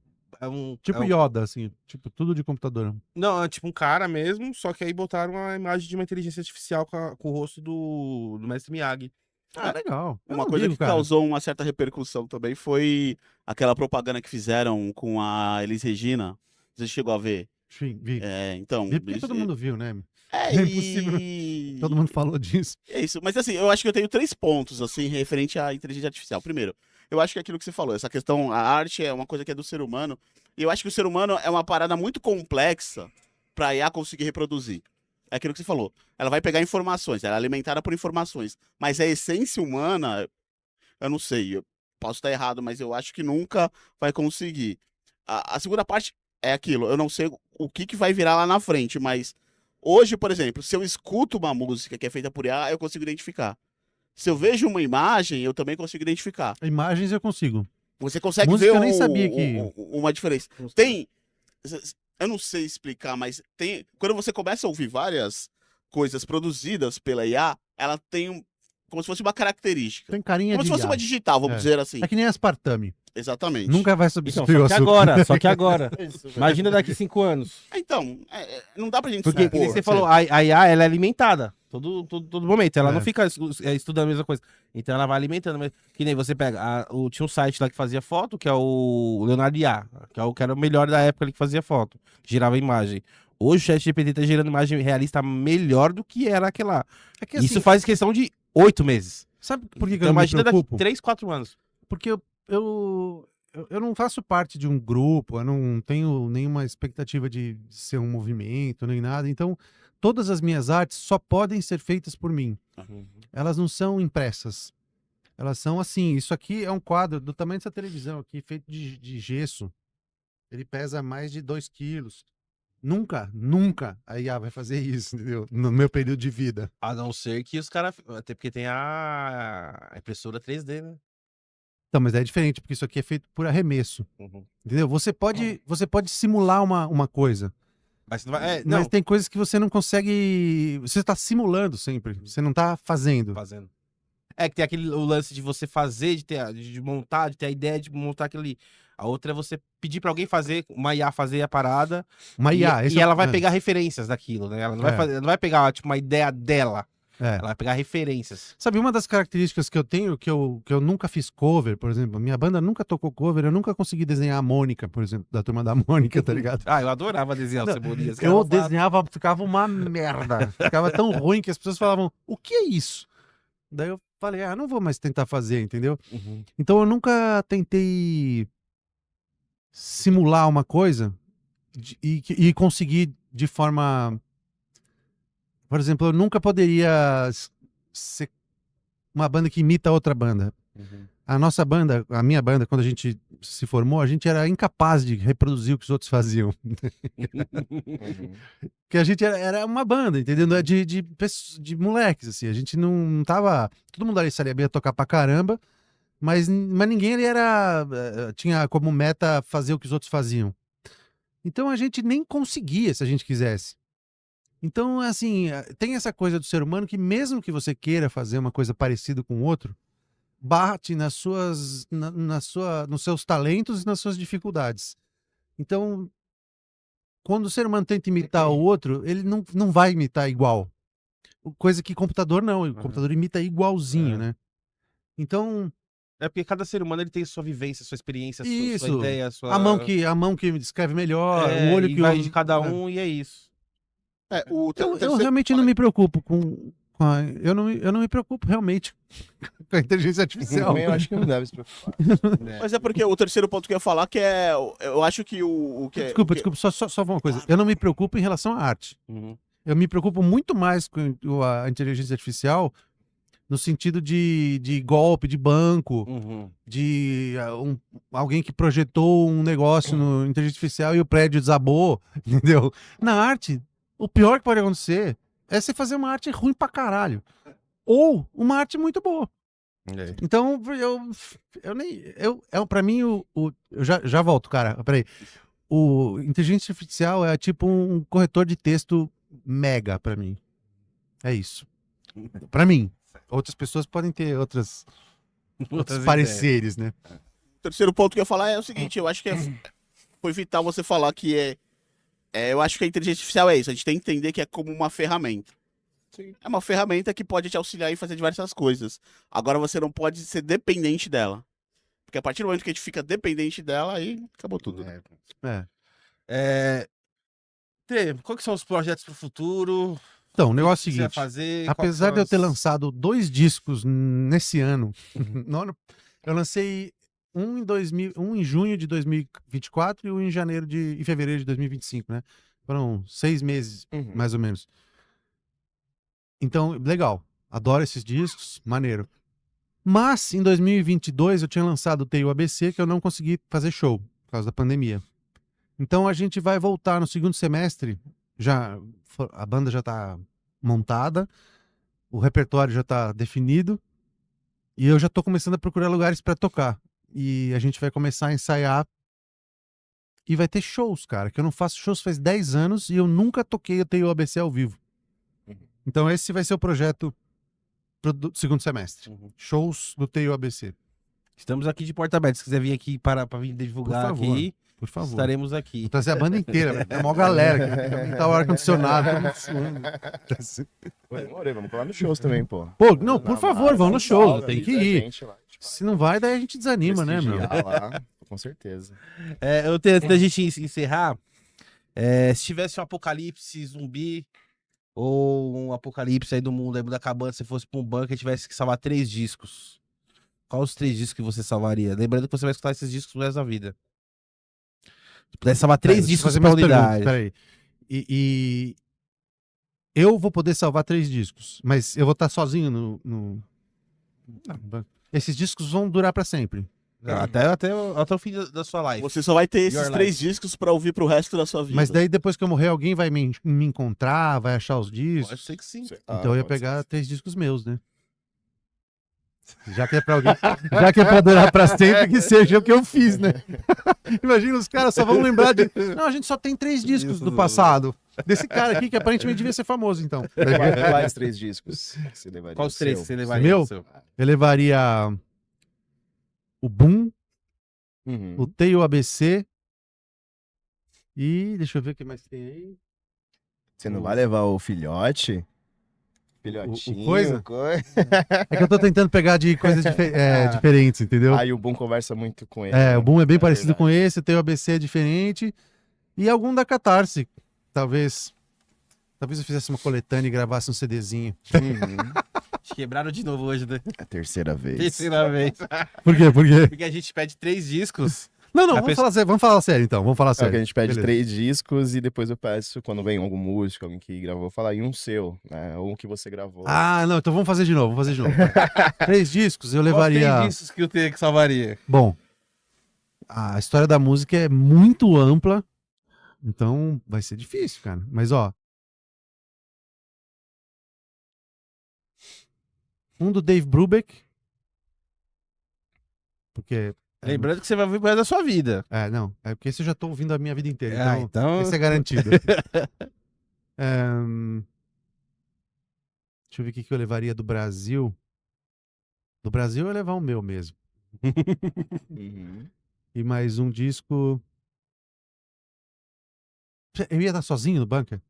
[SPEAKER 4] Tipo Yoda, assim. Tipo, tudo de computador.
[SPEAKER 1] Não, é tipo um cara mesmo, só que aí botaram a imagem de uma inteligência artificial com o rosto do Mestre Miyagi.
[SPEAKER 4] Ah, legal. Eu
[SPEAKER 3] Uma
[SPEAKER 4] não
[SPEAKER 3] coisa
[SPEAKER 4] ligo,
[SPEAKER 3] que
[SPEAKER 4] cara.
[SPEAKER 3] causou uma certa repercussão também foi aquela propaganda que fizeram com a Elis Regina. Você chegou a ver?
[SPEAKER 4] Sim, vi.
[SPEAKER 3] Então.
[SPEAKER 4] Vi porque todo mundo viu, né?
[SPEAKER 3] É,
[SPEAKER 4] É impossível.
[SPEAKER 3] e...
[SPEAKER 4] Todo mundo falou disso.
[SPEAKER 3] É isso. Mas assim, eu acho que eu tenho 3 pontos, assim, referente à inteligência artificial. Primeiro, eu acho que é aquilo que você falou, essa questão, a arte é uma coisa que é do ser humano. E eu acho que o ser humano é uma parada muito complexa pra IA conseguir reproduzir. É aquilo que você falou. Ela vai pegar informações, ela é alimentada por informações. Mas a essência humana, eu não sei, eu posso estar errado, mas eu acho que nunca vai conseguir. A segunda parte é aquilo, eu não sei o que vai virar lá na frente, mas hoje, por exemplo, se eu escuto uma música que é feita por IA, eu consigo identificar. Se eu vejo uma imagem, eu também consigo identificar.
[SPEAKER 4] Imagens eu consigo.
[SPEAKER 3] Você consegue
[SPEAKER 4] Música
[SPEAKER 3] ver
[SPEAKER 4] eu nem sabia que-
[SPEAKER 3] uma diferença. Tem. Eu não sei explicar, mas tem. Quando você começa a ouvir várias coisas produzidas pela IA, ela tem como se fosse uma característica.
[SPEAKER 4] Tem carinha
[SPEAKER 3] Como
[SPEAKER 4] de
[SPEAKER 3] se fosse
[SPEAKER 4] IA.
[SPEAKER 3] uma digital, vamos
[SPEAKER 4] É.
[SPEAKER 3] dizer assim.
[SPEAKER 4] É que nem aspartame.
[SPEAKER 3] Exatamente.
[SPEAKER 4] Nunca vai
[SPEAKER 1] Então,
[SPEAKER 4] substituir o
[SPEAKER 1] só que
[SPEAKER 4] açúcar.
[SPEAKER 1] agora, só que agora. Imagina daqui 5 anos.
[SPEAKER 3] Então, não dá pra gente
[SPEAKER 1] Porque, que nem
[SPEAKER 3] supor.
[SPEAKER 1] você falou, a IA, ela é alimentada. Todo momento. Ela
[SPEAKER 4] É.
[SPEAKER 1] não fica estudando a mesma coisa. Então ela vai alimentando. Que nem você pega. Tinha um site lá que fazia foto, que é o Leonardo IA, que era o melhor da época ali que fazia foto. Girava imagem. Hoje o ChatGPT tá gerando imagem realista melhor do que era aquela lá.
[SPEAKER 4] É que, assim,
[SPEAKER 1] Isso faz questão de 8 meses.
[SPEAKER 4] sabe por que, que
[SPEAKER 1] Então
[SPEAKER 4] eu não me
[SPEAKER 1] imagina daqui
[SPEAKER 4] preocupo?
[SPEAKER 1] 3, 4 anos.
[SPEAKER 4] Porque eu não faço parte de um grupo, eu não tenho nenhuma expectativa de ser um movimento, nem nada. Então, todas as minhas artes só podem ser feitas por mim. Elas não são impressas. Elas são assim. Isso aqui é um quadro do tamanho dessa televisão aqui, feito de gesso. Ele pesa mais de 2 quilos. Nunca a IA vai fazer isso, entendeu? No meu período de vida.
[SPEAKER 1] A não ser que os caras. Até porque tem a impressora 3D, né?
[SPEAKER 4] Então, mas é diferente, porque isso aqui é feito por arremesso. Entendeu? Você pode simular uma coisa.
[SPEAKER 1] Mas você não vai.
[SPEAKER 4] Mas tem coisas que você não consegue. Você está simulando sempre. Você não está fazendo.
[SPEAKER 1] Fazendo. É que tem o lance de você fazer, de montar, de ter a ideia de montar aquilo ali. A outra é você pedir pra alguém fazer, uma IA fazer a parada.
[SPEAKER 4] Uma IA.
[SPEAKER 1] E ela vai pegar referências daquilo, né? Ela não vai fazer, não vai pegar, tipo, uma ideia dela.
[SPEAKER 4] É.
[SPEAKER 1] Ela vai pegar referências.
[SPEAKER 4] Sabe, uma das características que eu tenho, que eu nunca fiz cover, por exemplo, a minha banda nunca tocou cover, eu nunca consegui desenhar a Mônica, por exemplo, da Turma da Mônica, tá ligado?
[SPEAKER 1] Eu adorava desenhar o Cebolinhas.
[SPEAKER 4] Eu desenhava, ficava uma merda. Ficava tão ruim que as pessoas falavam, o que é isso? Daí eu falei, não vou mais tentar fazer, entendeu? Então eu nunca tentei simular uma coisa e conseguir de forma... Por exemplo, eu nunca poderia ser uma banda que imita outra banda. A nossa banda, a minha banda, quando a gente se formou, a gente era incapaz de reproduzir o que os outros faziam. Porque a gente era uma banda, entendeu? De moleques, assim. A gente não tava... Todo mundo ali sabia tocar pra caramba, mas ninguém ali tinha como meta fazer o que os outros faziam. Então a gente nem conseguia se a gente quisesse. Então, assim, tem essa coisa do ser humano que mesmo que você queira fazer uma coisa parecida com o outro, bate nos seus talentos e nas suas dificuldades. Então, quando o ser humano tenta imitar o outro, ele não vai imitar igual. Coisa que computador não, o computador imita igualzinho, né? Então...
[SPEAKER 1] É porque cada ser humano ele tem sua vivência, sua experiência,
[SPEAKER 4] Isso.
[SPEAKER 1] sua ideia, sua...
[SPEAKER 4] A mão que escreve melhor, o olho
[SPEAKER 1] e
[SPEAKER 4] que...
[SPEAKER 1] vai de cada um e é isso.
[SPEAKER 4] Eu realmente não me preocupo com eu não me preocupo realmente com a inteligência artificial.
[SPEAKER 5] Também eu acho que não deve se preocupar.
[SPEAKER 3] Mas é porque o terceiro ponto que eu ia falar que é. Eu acho que o que é.
[SPEAKER 4] Desculpa, só uma coisa. Eu não me preocupo em relação à arte. Eu me preocupo muito mais com a inteligência artificial no sentido de golpe, de banco, de alguém que projetou um negócio no inteligência artificial e o prédio desabou, entendeu? Na arte, o pior que pode acontecer é você fazer uma arte ruim pra caralho. Ou uma arte muito boa. Então, pra mim, eu já volto, cara. Peraí. o inteligência artificial é tipo um corretor de texto mega pra mim. É isso. Pra mim. Outras pessoas podem ter outros
[SPEAKER 1] Outras ideias.
[SPEAKER 4] pareceres, né?
[SPEAKER 3] O terceiro ponto que eu ia falar é o seguinte, eu acho que foi vital você falar que eu acho que a inteligência artificial é isso, a gente tem que entender que é como uma ferramenta. É uma ferramenta que pode te auxiliar em fazer diversas coisas. Agora você não pode ser dependente dela. Porque a partir do momento que a gente fica dependente dela, aí acabou tudo. Né?
[SPEAKER 4] É.
[SPEAKER 1] Qual que são os projetos pro futuro?
[SPEAKER 4] Então, o negócio é o
[SPEAKER 1] que você vai
[SPEAKER 4] seguinte.
[SPEAKER 1] fazer?
[SPEAKER 4] Apesar de eu ter
[SPEAKER 1] lançado
[SPEAKER 4] lançado 2 discos nesse ano, eu lancei um em junho de 2024 e um em fevereiro de 2025, né? Foram 6 meses, mais ou menos. Então, legal. Adoro esses discos, maneiro. Mas, em 2022, eu tinha lançado o Teio ABC, que eu não consegui fazer show, por causa da pandemia. Então, a gente vai voltar no segundo semestre. A banda já tá montada, o repertório já tá definido, e eu já tô começando a procurar lugares para tocar. E a gente vai começar a ensaiar, e vai ter shows, cara, que eu não faço shows faz 10 anos, e eu nunca toquei o Teio ABC ao vivo. Então, esse vai ser o projeto pro segundo semestre. Shows do Teio ABC.
[SPEAKER 1] Estamos aqui de porta aberta. Se quiser vir aqui para vir divulgar
[SPEAKER 4] Por favor,
[SPEAKER 1] aqui,
[SPEAKER 4] Por favor.
[SPEAKER 1] estaremos aqui.
[SPEAKER 4] Vou trazer a banda inteira, velho. Tem uma maior galera aqui. Aumentar o ar-condicionado. todo mundo suando.
[SPEAKER 2] Pô, demorei, vamos colar nos shows também, pô.
[SPEAKER 4] Pô, não, por favor, vão no show. Tem que ir.
[SPEAKER 2] Gente lá, tipo,
[SPEAKER 4] Se não vai, daí a gente desanima, né, meu?
[SPEAKER 2] prestigiar lá, com certeza.
[SPEAKER 1] Eu tenho, antes da gente encerrar, se tivesse um apocalipse zumbi ou um apocalipse aí do mundo acabando, se fosse pra um banco e tivesse que salvar 3 discos, quais os 3 discos que você salvaria? Lembrando que você vai escutar esses discos pro resto da vida. Se pudesse salvar 3
[SPEAKER 4] Deixa eu
[SPEAKER 1] discos
[SPEAKER 4] fazer
[SPEAKER 1] pra
[SPEAKER 4] mais perguntas,
[SPEAKER 1] unidade.
[SPEAKER 4] peraí. E eu vou poder salvar 3 discos, mas eu vou estar sozinho no... Esses discos vão durar pra sempre.
[SPEAKER 1] Até o fim da sua live.
[SPEAKER 3] Você só vai ter esses
[SPEAKER 1] Your
[SPEAKER 3] 3 discos pra ouvir pro resto da sua vida.
[SPEAKER 4] Mas daí, depois que eu morrer, alguém vai me encontrar, vai achar os discos.
[SPEAKER 1] Pode ser que sim.
[SPEAKER 4] Então eu ia pegar 3 discos meus, né? Já que é pra alguém, já que é pra durar pra sempre, que seja o que eu fiz, né? Imagina, os caras só vão lembrar de. Não, a gente só tem 3 discos do passado. Desse cara aqui, que aparentemente devia ser famoso, então.
[SPEAKER 2] Quais 3 discos que você levaria?
[SPEAKER 1] Quais os
[SPEAKER 2] O
[SPEAKER 1] 3
[SPEAKER 2] seu?
[SPEAKER 1] que você levaria?
[SPEAKER 4] Meu?
[SPEAKER 1] no seu?
[SPEAKER 4] Eu levaria o Boom,
[SPEAKER 2] Uhum.
[SPEAKER 4] o Teio ABC e deixa eu ver o que mais tem aí.
[SPEAKER 2] Você não vai levar o filhote? Filhotinho,
[SPEAKER 4] coisa? É que eu tô tentando pegar de coisas diferentes, entendeu?
[SPEAKER 2] Aí o Boom conversa muito com ele.
[SPEAKER 4] É,
[SPEAKER 2] né?
[SPEAKER 4] o Boom é bem parecido
[SPEAKER 2] verdade.
[SPEAKER 4] com esse, o Teio ABC é diferente. E algum da Catarse. Talvez eu fizesse uma coletânea e gravasse um CDzinho.
[SPEAKER 1] Quebraram de novo hoje, né?
[SPEAKER 2] A terceira vez.
[SPEAKER 1] Terceira vez.
[SPEAKER 4] Por quê? Por quê?
[SPEAKER 1] Porque a gente pede 3 discos.
[SPEAKER 4] Não,
[SPEAKER 1] A
[SPEAKER 4] vamos
[SPEAKER 1] pessoa-
[SPEAKER 4] falar sério então. Vamos falar
[SPEAKER 2] É
[SPEAKER 4] sério.
[SPEAKER 2] que a gente pede
[SPEAKER 4] Beleza.
[SPEAKER 2] 3 discos e depois eu peço, quando vem algum músico, alguém que gravou, falar, e um seu, né? Ou um que você gravou.
[SPEAKER 4] Ah, não, então vamos fazer de novo. 3 discos, eu levaria.
[SPEAKER 1] Quais 3 discos que eu teria que salvaria?
[SPEAKER 4] Bom, a história da música é muito ampla, então vai ser difícil, cara. Mas ó. Um do Dave Brubeck. Porque.
[SPEAKER 1] Lembrando que você vai ouvir pro resto da sua vida.
[SPEAKER 4] Não. É porque esse eu já tô ouvindo a minha vida inteira.
[SPEAKER 1] Ah,
[SPEAKER 4] Então,
[SPEAKER 1] então-
[SPEAKER 4] esse é garantido. Deixa eu ver o que eu levaria do Brasil. Do Brasil eu ia levar o meu mesmo.
[SPEAKER 2] Uhum.
[SPEAKER 4] E mais um disco. Eu ia estar sozinho no bunker?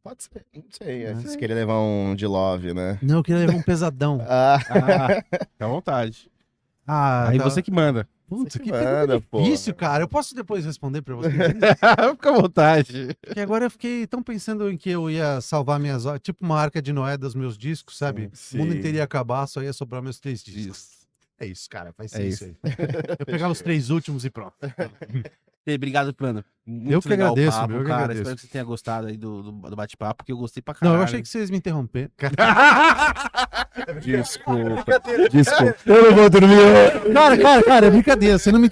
[SPEAKER 2] Pode ser, não sei.
[SPEAKER 4] Não
[SPEAKER 2] Você
[SPEAKER 4] sei.
[SPEAKER 2] queria levar um de Love, né?
[SPEAKER 4] Não, eu queria levar um pesadão.
[SPEAKER 2] Ah,
[SPEAKER 1] Fica à vontade.
[SPEAKER 4] Aí
[SPEAKER 1] Aí você que manda.
[SPEAKER 4] Putz,
[SPEAKER 2] Você que
[SPEAKER 4] que
[SPEAKER 2] manda,
[SPEAKER 4] pergunta
[SPEAKER 2] pô.
[SPEAKER 4] difícil, cara. Eu posso depois responder pra você?
[SPEAKER 1] Fica à vontade.
[SPEAKER 4] Porque agora eu fiquei tão pensando em que eu ia salvar minhas horas, tipo uma arca de Noé dos meus discos, sabe?
[SPEAKER 2] Sim.
[SPEAKER 4] O mundo inteiro ia acabar, só ia sobrar meus 3 discos. É isso, cara. Vai ser
[SPEAKER 1] É
[SPEAKER 4] isso aí. Eu pegava os 3 últimos e pronto.
[SPEAKER 1] Obrigado, Plano. Muito
[SPEAKER 4] Eu que
[SPEAKER 1] legal o
[SPEAKER 4] agradeço,
[SPEAKER 1] papo,
[SPEAKER 4] eu que
[SPEAKER 1] cara.
[SPEAKER 4] agradeço.
[SPEAKER 1] Espero que você tenha gostado aí do bate-papo, porque eu gostei pra
[SPEAKER 4] Não,
[SPEAKER 1] caralho.
[SPEAKER 4] eu achei que vocês me interromperam.
[SPEAKER 2] Desculpa.
[SPEAKER 4] Eu não vou dormir. Cara, é brincadeira. Vocês não me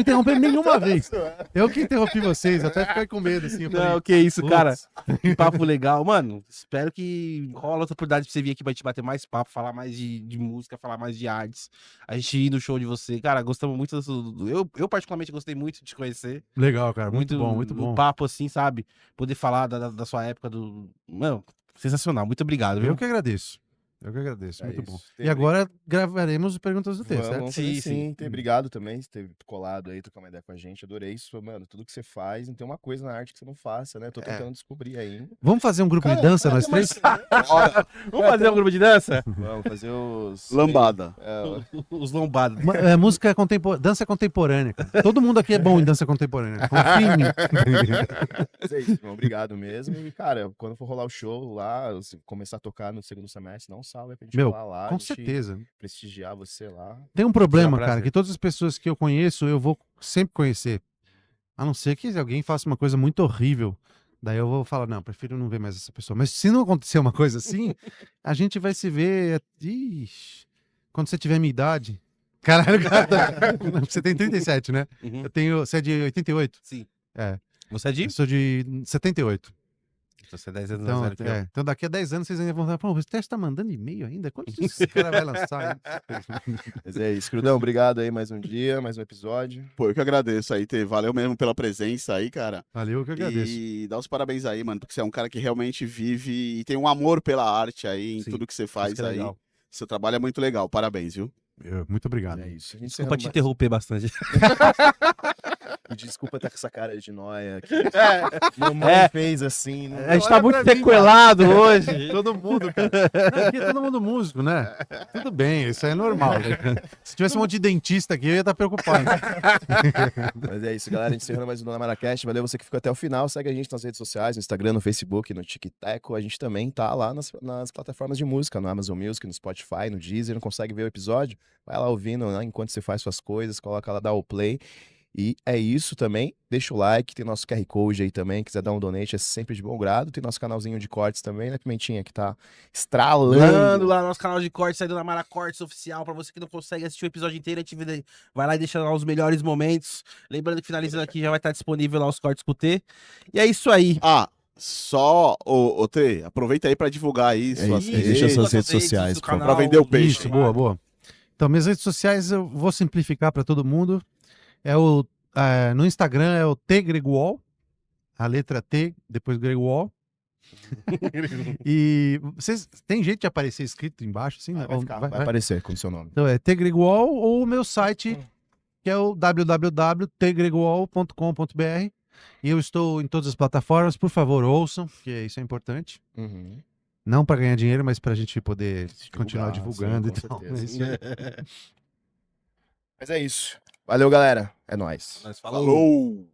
[SPEAKER 4] interromperam nenhuma vez. Eu que interrompi vocês, até fiquei com medo, assim. Eu falei,
[SPEAKER 1] Não, que isso,
[SPEAKER 4] "Putz."
[SPEAKER 1] cara. Que papo legal. Mano, espero que rola outra oportunidade pra você vir aqui pra gente bater mais papo, falar mais de música, falar mais de artes. A gente ir no show de você. Cara, gostamos muito eu particularmente gostei muito de te conhecer.
[SPEAKER 4] Legal, cara. Muito bom, muito
[SPEAKER 1] no
[SPEAKER 4] bom.
[SPEAKER 1] papo, assim, sabe? Poder falar da sua época do. Mano, sensacional. Muito obrigado, viu?
[SPEAKER 4] Eu que agradeço.
[SPEAKER 2] É
[SPEAKER 4] Muito
[SPEAKER 2] isso.
[SPEAKER 4] bom.
[SPEAKER 2] Tem
[SPEAKER 4] E agora gravaremos Perguntas do Texto, certo?
[SPEAKER 2] Vamos fazer
[SPEAKER 1] Sim, sim.
[SPEAKER 2] Obrigado também por ter colado aí, trocar uma ideia com a gente. Adorei isso. Mano, tudo que você faz, não tem uma coisa na arte que você não faça, né? Tô tentando descobrir ainda.
[SPEAKER 4] Vamos fazer um grupo de dança, nós três?
[SPEAKER 1] Vamos fazer um grupo de dança?
[SPEAKER 2] Vamos fazer os...
[SPEAKER 3] Lambada.
[SPEAKER 1] Os lombados.
[SPEAKER 4] Música contemporânea, dança contemporânea. Cara. Todo mundo aqui é bom em dança contemporânea. Confia em mim.
[SPEAKER 2] Mas é isso, irmão. Obrigado mesmo. E, cara, quando for rolar o show lá, começar a tocar no segundo semestre, não salve pra gente
[SPEAKER 4] Meu,
[SPEAKER 2] rolar lá.
[SPEAKER 4] com
[SPEAKER 2] a gente
[SPEAKER 4] certeza.
[SPEAKER 2] prestigiar você lá.
[SPEAKER 4] Tem um problema,
[SPEAKER 1] Será um
[SPEAKER 4] cara,
[SPEAKER 1] prazer.
[SPEAKER 4] que todas as pessoas que eu conheço, eu vou sempre conhecer. A não ser que alguém faça uma coisa muito horrível. Daí eu vou falar, não, prefiro não ver mais essa pessoa. Mas se não acontecer uma coisa assim, a gente vai se ver. Ixi, quando você tiver minha idade. Caralho, cara. Você tem 37, né?
[SPEAKER 1] Uhum.
[SPEAKER 4] Você é de 88?
[SPEAKER 1] Sim.
[SPEAKER 4] É.
[SPEAKER 1] Você é de?
[SPEAKER 4] Eu sou de 78.
[SPEAKER 1] Você é 10 anos
[SPEAKER 4] Então,
[SPEAKER 1] mais velho que eu.
[SPEAKER 4] então daqui a 10 anos vocês ainda vão falar, pô, o Teste tá mandando e-mail ainda? Quando esse cara vai lançar? Hein?
[SPEAKER 2] Mas é isso, Crudão. Obrigado aí mais um dia, mais um episódio.
[SPEAKER 3] Pô, eu que agradeço aí, valeu mesmo pela presença aí, cara.
[SPEAKER 4] Valeu, que eu agradeço.
[SPEAKER 3] E dá os parabéns aí, mano, porque você é um cara que realmente vive e tem um amor pela arte aí, em
[SPEAKER 1] Sim,
[SPEAKER 3] tudo que você
[SPEAKER 1] Isso
[SPEAKER 3] faz
[SPEAKER 1] que é
[SPEAKER 3] aí.
[SPEAKER 1] legal.
[SPEAKER 3] Seu trabalho é muito legal, parabéns, viu?
[SPEAKER 4] Muito obrigado.
[SPEAKER 2] É isso. A gente
[SPEAKER 1] Desculpa te
[SPEAKER 2] encerra
[SPEAKER 1] interromper bastante.
[SPEAKER 2] E desculpa estar com essa cara de nóia aqui.
[SPEAKER 1] É.
[SPEAKER 2] Mamãe fez assim. Não...
[SPEAKER 1] A gente tá
[SPEAKER 4] Olha
[SPEAKER 1] muito
[SPEAKER 4] pra mim,
[SPEAKER 1] sequelado hoje.
[SPEAKER 4] Todo mundo, cara. Não, aqui é todo mundo músico, né? Tudo bem, isso aí é normal. Né? Se tivesse um monte de dentista aqui, eu ia estar preocupado.
[SPEAKER 2] Mas é isso, galera. A gente encerrando mais um Dona Maracast. Valeu você que ficou até o final. Segue a gente nas redes sociais, no Instagram, no Facebook, no TikTok. A gente também tá lá nas plataformas de música, no Amazon Music, no Spotify, no Deezer. Não consegue ver o episódio? Vai lá ouvindo, né, enquanto você faz suas coisas, coloca lá, dá o play. E é isso também. Deixa o like, tem nosso QR Code aí também. Quiser dar um donate, é sempre de bom grado. Tem nosso canalzinho de cortes também, né, Pimentinha? Que tá estralando.
[SPEAKER 1] Lá no nosso canal de cortes, aí do Namara Cortes Oficial. Pra você que não consegue assistir o episódio inteiro, a gente vai lá e deixa lá os melhores momentos. Lembrando que finalizando aqui já vai estar disponível lá os cortes pro T. E é isso aí.
[SPEAKER 3] Ah, só, ô T, aproveita aí pra divulgar aí suas
[SPEAKER 2] isso,
[SPEAKER 3] redes.
[SPEAKER 2] deixa suas
[SPEAKER 1] Nossas
[SPEAKER 2] redes sociais,
[SPEAKER 1] do
[SPEAKER 2] por favor.
[SPEAKER 1] canal,
[SPEAKER 3] Pra vender o peixe.
[SPEAKER 4] Isso, boa, boa. Então, minhas redes sociais eu vou simplificar para todo mundo. No Instagram é o T Greguol, a letra T, depois Greguol. E tem jeito de aparecer escrito embaixo, assim? né?
[SPEAKER 2] Vai aparecer com o seu nome.
[SPEAKER 4] Então é T Greguol ou o meu site, que é o www.tgreguol.com.br. E eu estou em todas as plataformas, por favor, ouçam, porque isso é importante.
[SPEAKER 2] Uhum.
[SPEAKER 4] Não para ganhar dinheiro, mas para a gente poder continuar
[SPEAKER 2] Divulgar,
[SPEAKER 4] divulgando
[SPEAKER 2] sim,
[SPEAKER 4] e tal.
[SPEAKER 2] com certeza.
[SPEAKER 4] É isso aí.
[SPEAKER 2] Mas é isso. Valeu, galera. É nóis.
[SPEAKER 1] Nós
[SPEAKER 3] Falou!